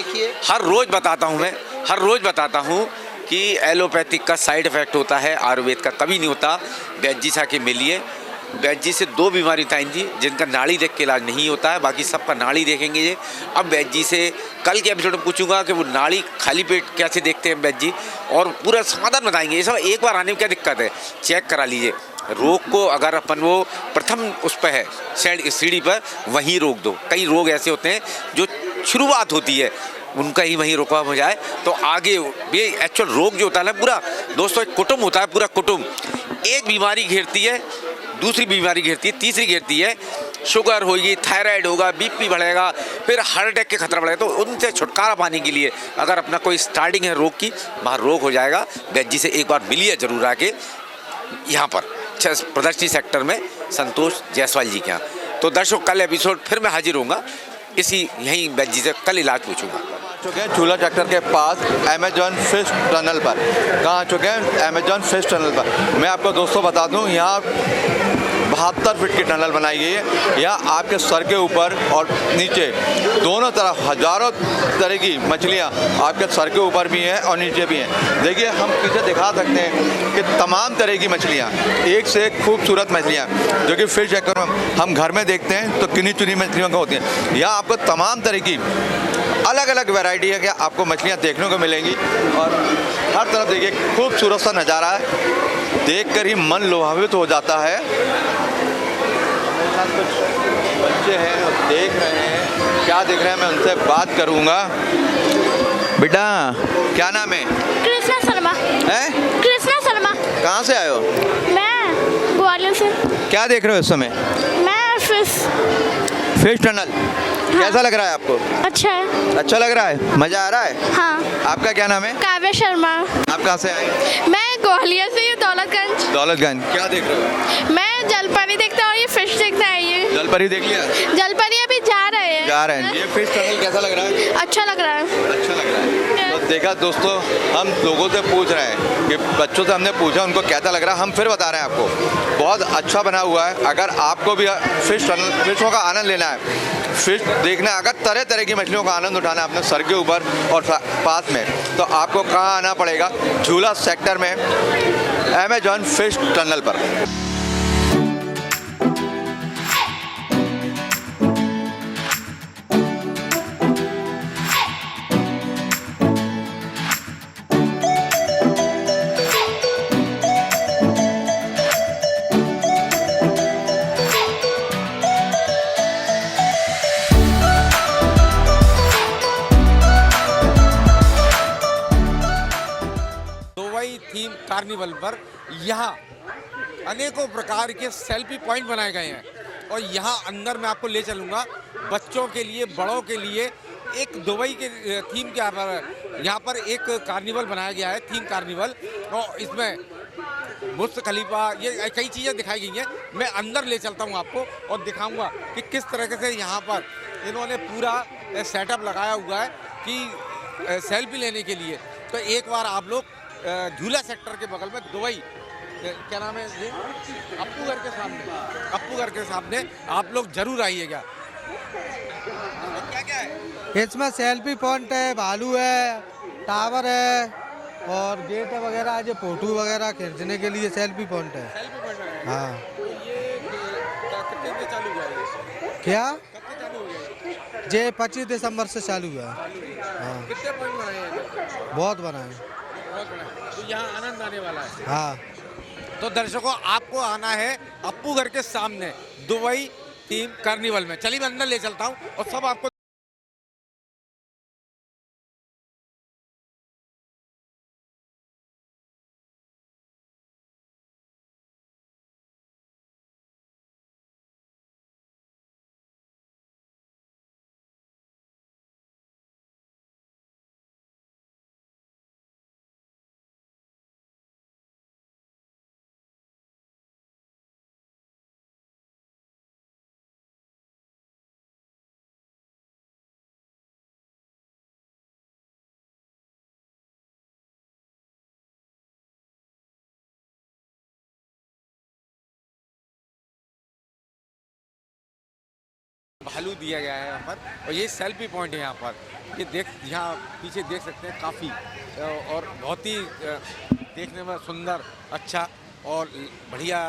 हर रोज़ बताता हूँ मैं, हर रोज़ बताता हूँ कि एलोपैथिक का साइड इफ़ेक्ट होता है, आयुर्वेद का कभी नहीं होता। वैद्य जी से आके मिलिए। वैद्य जी से 2 बीमारी बताई थी जिनका नाड़ी देख के इलाज नहीं होता है, बाकी सबका नाड़ी देखेंगे ये। अब वैद्य जी से कल के एपिसोड में पूछूंगा कि वो नाड़ी खाली पेट कैसे देखते हैं वैद्य जी, और पूरा समाधान बताएंगे। ये सब एक बार आने में क्या दिक्कत है, चेक करा लीजिए। रोग को अगर अपन वो प्रथम उस पर है सीढ़ी पर, वहीं रोक दो। कई रोग ऐसे होते हैं जो शुरुआत होती है उनका ही वहीं रोकवा हो जाए तो आगे ये एक्चुअल रोग जो होता है ना, पूरा दोस्तों एक कुटुंब होता है, पूरा कुटुंब। एक बीमारी घेरती है, दूसरी बीमारी घेरती है, तीसरी घेरती है, शुगर होगी, थायराइड होगा, बीपी बढ़ेगा, फिर हार्ट अटैक के खतरा बढ़ेगा। तो उनसे छुटकारा पाने के लिए अगर अपना कोई स्टार्टिंग है रोग की, वहाँ रोग हो जाएगा। वैद्य जी से एक बार मिलिए जरूर आके यहाँ पर प्रदर्शनी सेक्टर में संतोष जायसवाल जी के यहाँ। तो दर्शकों कल एपिसोड फिर मैं हाजिर होऊंगा इसी यहीं वैद्य जी से कल इलाज पूछूंगा। चुके हैं चूल्हा ट्रैक्टर के पास अमेजॉन फिश टनल पर। कहाँ चुके हैं? अमेजॉन फिश टनल पर। मैं आपको दोस्तों बता दूं, यहाँ 72 फीट की टनल बनाई गई है। यहाँ आपके सर के ऊपर और नीचे दोनों तरफ हजारों तरह की मछलियाँ आपके सर के ऊपर भी हैं और नीचे भी हैं। देखिए हम पीछे दिखा सकते हैं कि तमाम तरह की मछलियाँ, एक से एक खूबसूरत मछलियाँ जो कि फिश एक्वेरियम हम घर में देखते हैं तो किन्हीं चुनी मछलियों का होती हैं। यहाँ आपको तमाम तरह की अलग अलग वैरायटी है कि आपको मछलियाँ देखने को मिलेंगी। और हर तरफ देखिए खूबसूरत सा नज़ारा है, देखकर ही मन लोभावित हो जाता है। कुछ बच्चे हैं और देख रहे हैं, क्या देख रहे हैं मैं उनसे बात करूँगा। बेटा क्या नाम है? कृष्णा शर्मा। है? कृष्णा शर्मा। कहाँ से आए हो? मैं ग्वालियर से। क्या देख रहे हो इस समय? मैं फिश टनल। कैसा लग रहा है आपको? अच्छा है। अच्छा लग रहा है? मजा आ रहा है? हाँ। आपका क्या नाम है? काव्या शर्मा। आप कहाँ से आए? मैं ग्वालियर से हूँ, दौलतगंज। दौलतगंज। क्या देख रहे हो? मैं जलपरी देखता हूँ, ये फिश देखना है। ये जलपरी देख लिया? जलपरी अभी जा रहे हैं। ये फिश टनल कैसा लग रहा है? अच्छा लग रहा है। अच्छा लग रहा है। तो देखा दोस्तों, हम लोगों से पूछ रहे हैं कि बच्चों से हमने पूछा उनको कैसा लग रहा है, हम फिर बता रहे हैं आपको बहुत अच्छा बना हुआ है। अगर आपको भी फिशों का आनंद लेना है, फिश देखना है, अगर तरह तरह की मछलियों का आनंद उठाना है अपने सर के ऊपर और पास में, तो आपको कहाँ आना पड़ेगा? झूला सेक्टर में अमेजॉन फिश टनल पर। थीम कार्निवल पर यहाँ अनेकों प्रकार के सेल्फी पॉइंट बनाए गए हैं और यहाँ अंदर मैं आपको ले चलूँगा बच्चों के लिए, बड़ों के लिए। एक दुबई के थीम के यहाँ पर एक कार्निवल बनाया गया है, थीम कार्निवल, और इसमें बुर्ज खलीफा, ये कई चीज़ें दिखाई गई हैं। मैं अंदर ले चलता हूँ आपको और दिखाऊंगा कि किस तरह से यहाँ पर इन्होंने पूरा सेटअप लगाया हुआ है कि सेल्फी लेने के लिए। तो एक बार आप लोग झूला सेक्टर के बगल में दुबई, क्या नाम है ये, अप्पू घर के सामने आप लोग जरूर आइएगा। क्या क्या है इसमें? सेल्फी पॉइंट है, भालू है, टावर है और गेट वगैरह, जो फोटो वगैरह खींचने के लिए सेल्फी पॉइंट है। हाँ। ये कितने से चालू हुआ है? क्या? कब से चालू हो गया? जे 25 दिसंबर से चालू हुआ है। हाँ। कितने पॉइंट बनाए हैं? बहुत बनाए, तो यहाँ आनंद आने वाला है। हाँ। तो दर्शकों, आपको आना है अप्पू घर के सामने दुबई थीम कार्निवल में। चलिए मैं अंदर ले चलता हूँ और सब आपको भालू दिया गया है यहाँ पर और ये सेल्फी पॉइंट है यहाँ पर। ये यहाँ पीछे देख सकते हैं, काफ़ी और बहुत ही देखने में सुंदर, अच्छा और बढ़िया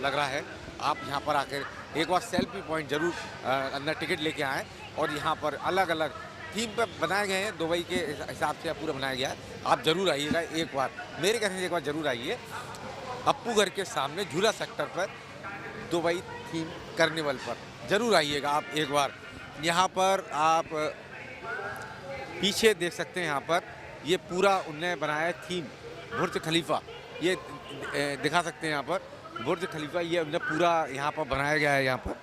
लग रहा है। आप यहाँ पर आकर एक बार सेल्फी पॉइंट ज़रूर अंदर टिकट लेके आएँ। और यहाँ पर अलग अलग थीम पर बनाए गए हैं, दुबई के हिसाब से पूरा बनाया गया है। आप ज़रूर आइएगा एक बार, मेरे कहने से एक बार ज़रूर आइए अप्पू घर के सामने झूला सेक्टर पर दुबई थीम कार्निवल पर ज़रूर आइएगा आप एक बार। यहाँ पर आप पीछे देख सकते हैं, यहाँ पर ये पूरा उनने बनाया है थीम बुर्ज खलीफा, ये दिखा सकते हैं यहाँ पर बुर्ज खलीफा, ये उनने पूरा यहाँ पर बनाया गया है। यहाँ पर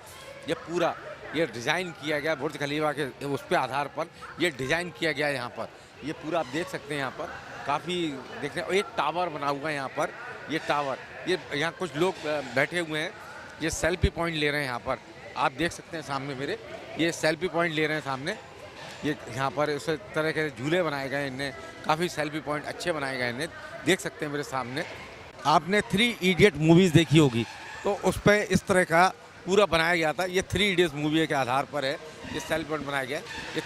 ये पूरा ये डिज़ाइन किया गया बुर्ज खलीफा के उस पे आधार पर ये डिज़ाइन किया गया है। यहाँ पर ये पूरा आप देख सकते हैं, यहाँ पर काफ़ी देखने। और एक टावर बना हुआ है यहाँ पर, ये टावर, ये यहाँ कुछ लोग बैठे हुए हैं, ये सेल्फी पॉइंट ले रहे हैं। यहाँ पर आप देख सकते हैं सामने मेरे, ये सेल्फी पॉइंट ले रहे हैं सामने। ये यहाँ पर इस तरह के झूले बनाए गए इनने, काफ़ी सेल्फी पॉइंट अच्छे बनाए गए इन्हें, देख सकते हैं मेरे सामने। आपने 3 इडियट मूवीज़ देखी होगी, तो उस पर इस तरह का पूरा बनाया गया था। ये 3 इडियट्स मूवी के आधार पर है ये सेल्फी पॉइंट बनाया गया। ये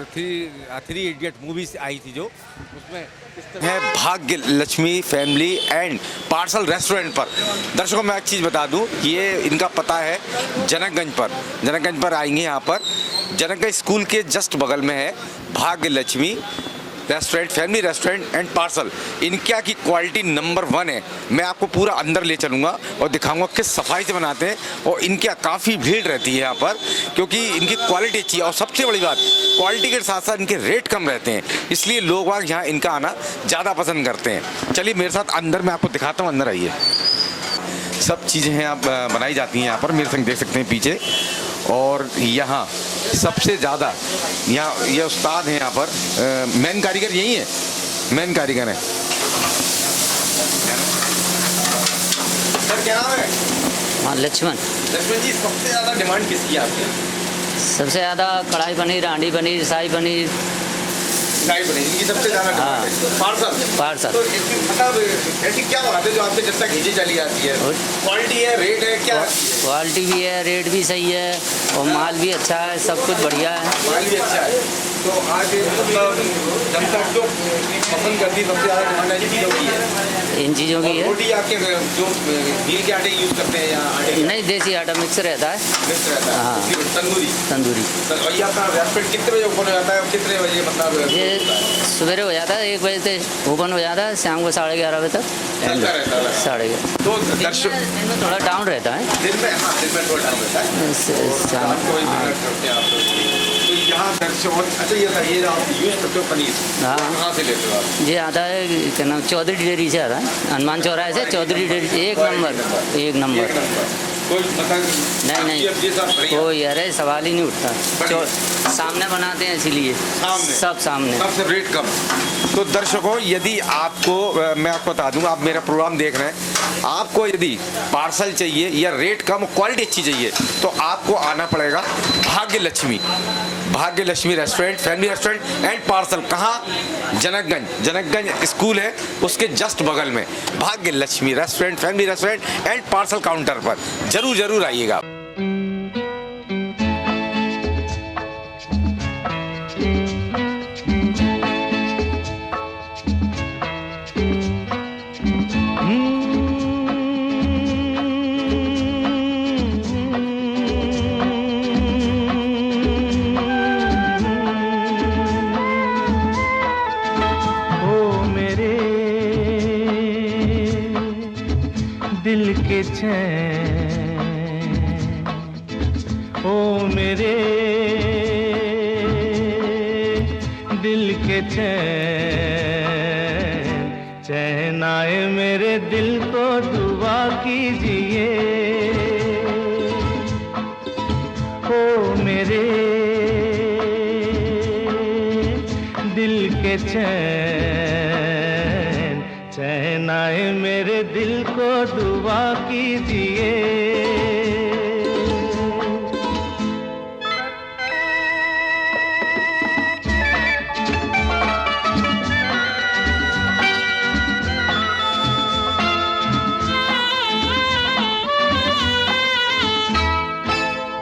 3 इडियट मूवीज आई थी जो, उसमें है भाग्य Lakshmi family and parcel restaurant पर। दर्शकों मैं एक चीज़ बता दूं, ये इनका पता है जनकगंज पर आएंगे। यहाँ पर जनकगंज स्कूल के जस्ट बगल में है भाग्य Lakshmi restaurant, family restaurant and parcel. इनका की क्वालिटी नंबर 1 है। मैं आपको पूरा अंदर ले चलूँगा और दिखाऊंगा किस सफाई से बनाते हैं। और इनके काफ़ी भीड़ रहती है यहाँ पर, क्योंकि इनकी क्वालिटी अच्छी है। और सबसे बड़ी बात, क्वालिटी के साथ साथ इनके रेट कम रहते हैं, इसलिए लोग वहाँ यहाँ इनका आना ज़्यादा पसंद करते हैं। चलिए मेरे साथ अंदर मैं आपको दिखाता हूँ, अंदर आइए। सब चीज़ें हैं आप बनाई जाती हैं यहाँ पर, मेरे संग देख सकते हैं पीछे। और यहाँ सबसे ज़्यादा यहाँ ये उस्ताद हैं यहाँ पर, मेन कारीगर यही है, मेन कारीगर हैं। सर क्या नाम है? हाँ लक्ष्मण जी, सबसे ज़्यादा डिमांड किसकी है आपके यहाँ? सबसे ज़्यादा कढ़ाई पनीर, हांडी पनीर, शाही पनीर, शाही पनीर इनकी सबसे ज़्यादा डिमांड है। पार्सल तो इसकी मतलब ऐसी क्या बात है जो आपसे जब तक खींची चली जाती है? क्वालिटी है, रेट है, क्या? क्वालिटी भी है, रेट भी सही है और माल भी अच्छा है, सब कुछ बढ़िया है। माल भी अच्छा है। तो आज मतलब जनता जो पसंद करती है सबसे ज़्यादा डिमांड इन चीज़ों की है। इन चीज़ों की है। रोटी आपके जो मील के आटे यूज़ करते हैं या आटे? नहीं, देसी आटा मिक्स रहता है। मिक्स रहता है। हाँ। तंदूरी। तो ये आपका रेस्टोरेंट कितने बजे ओपन हो जाता है और कितने बजे मतलब? ये सवेरे हो जाता है 1 बजे से ओपन हो जाता है, शाम को 11:30 बजे तक चलता रहता है। 11:30। तो दर्शक दिन में थोड़ा डाउन रहता है। दिन में थोड़ा डाउन रहता है। शाम को करते हैं आप लोग। तो यहाँ दर्शक अच्छा ये था, ये आप यूज़ करते हो पनीर? हाँ। कहाँ से लेते हो आप? ये आता है क्या नाम, चौधरी डेयरी से आता है, हनुमान चौराहे से चौधरी डेयरी। एक नंबर। कोई पता नहीं कोई अरे सवाल ही नहीं उठता। सामने बनाते हैं इसीलिए सब सामने। सबसे रेट कम। तो दर्शकों यदि आपको मैं आपको बता दूं, आप मेरा प्रोग्राम देख रहे हैं, आपको यदि पार्सल चाहिए या रेट कम क्वालिटी अच्छी चाहिए तो आपको आना पड़ेगा भाग्य Lakshmi restaurant, family restaurant and parcel. कहाँ? जनकगंज स्कूल है उसके जस्ट बगल में भाग्य Lakshmi restaurant, family restaurant and parcel counter पर जरूर आइएगा। दिल के चैन, ओ मेरे दिल के चैन आए मेरे दिल को दुआ कीजिए। ओ मेरे दिल के चैन आए मेरे दिल को दुआ कीजिए।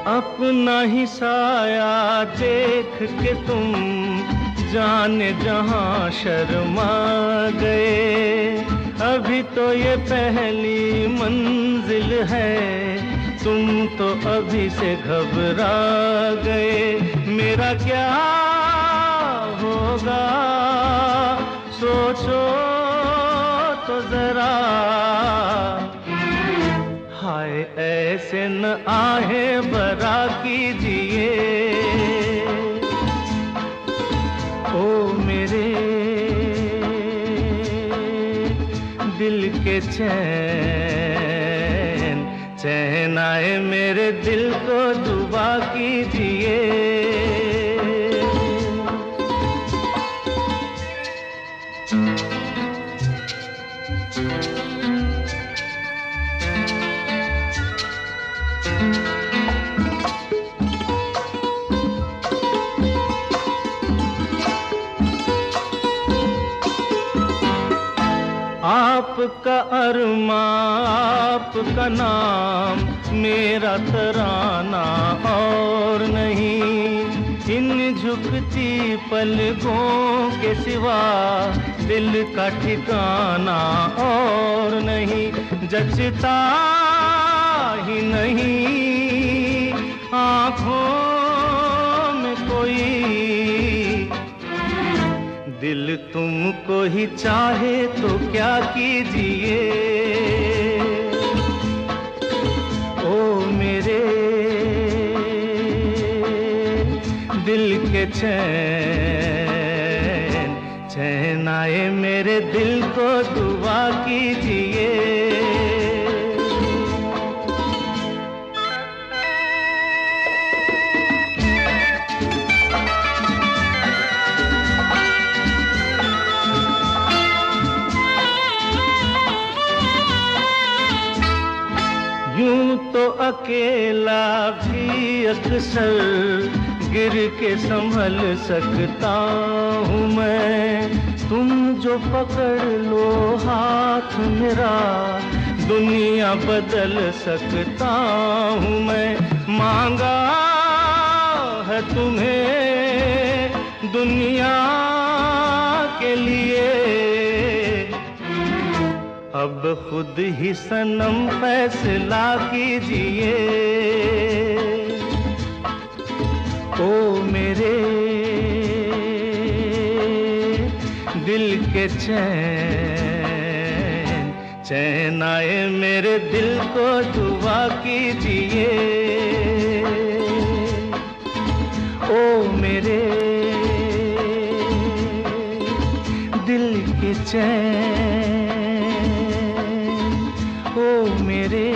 अपना ही साया देख के तुम जाने जहां शर्मा गए। अभी तो ये पहली मंजिल है, तुम तो अभी से घबरा गए। मेरा क्या होगा सोचो तो जरा, हाय ऐसे न आहे बरा कीजिए। ओ मेरे दिल के चैन आए मेरे दिल को दुआ कीजिए। आपका अरमा आपका नाम मेरा तराना और नहीं। इन झुकती पलकों के सिवा दिल का ठिकाना और नहीं। जचता ही नहीं आँखों में कोई, दिल तुमको ही चाहे तो क्या कीजिए। ओ मेरे दिल के चैन आए मेरे दिल को दुआ कीजिए। यूं तो अकेला भी अक्सर गिर के संभल सकता हूँ मैं, तुम जो पकड़ लो हाथ मेरा, दुनिया बदल सकता हूँ मैं। मांगा है तुम्हें दुनिया के लिए, अब खुद ही सनम फैसला कीजिए। ओ मेरे दिल के चैन आए मेरे दिल को दुआ कीजिए। ओ मेरे दिल के चैन, ओ मेरे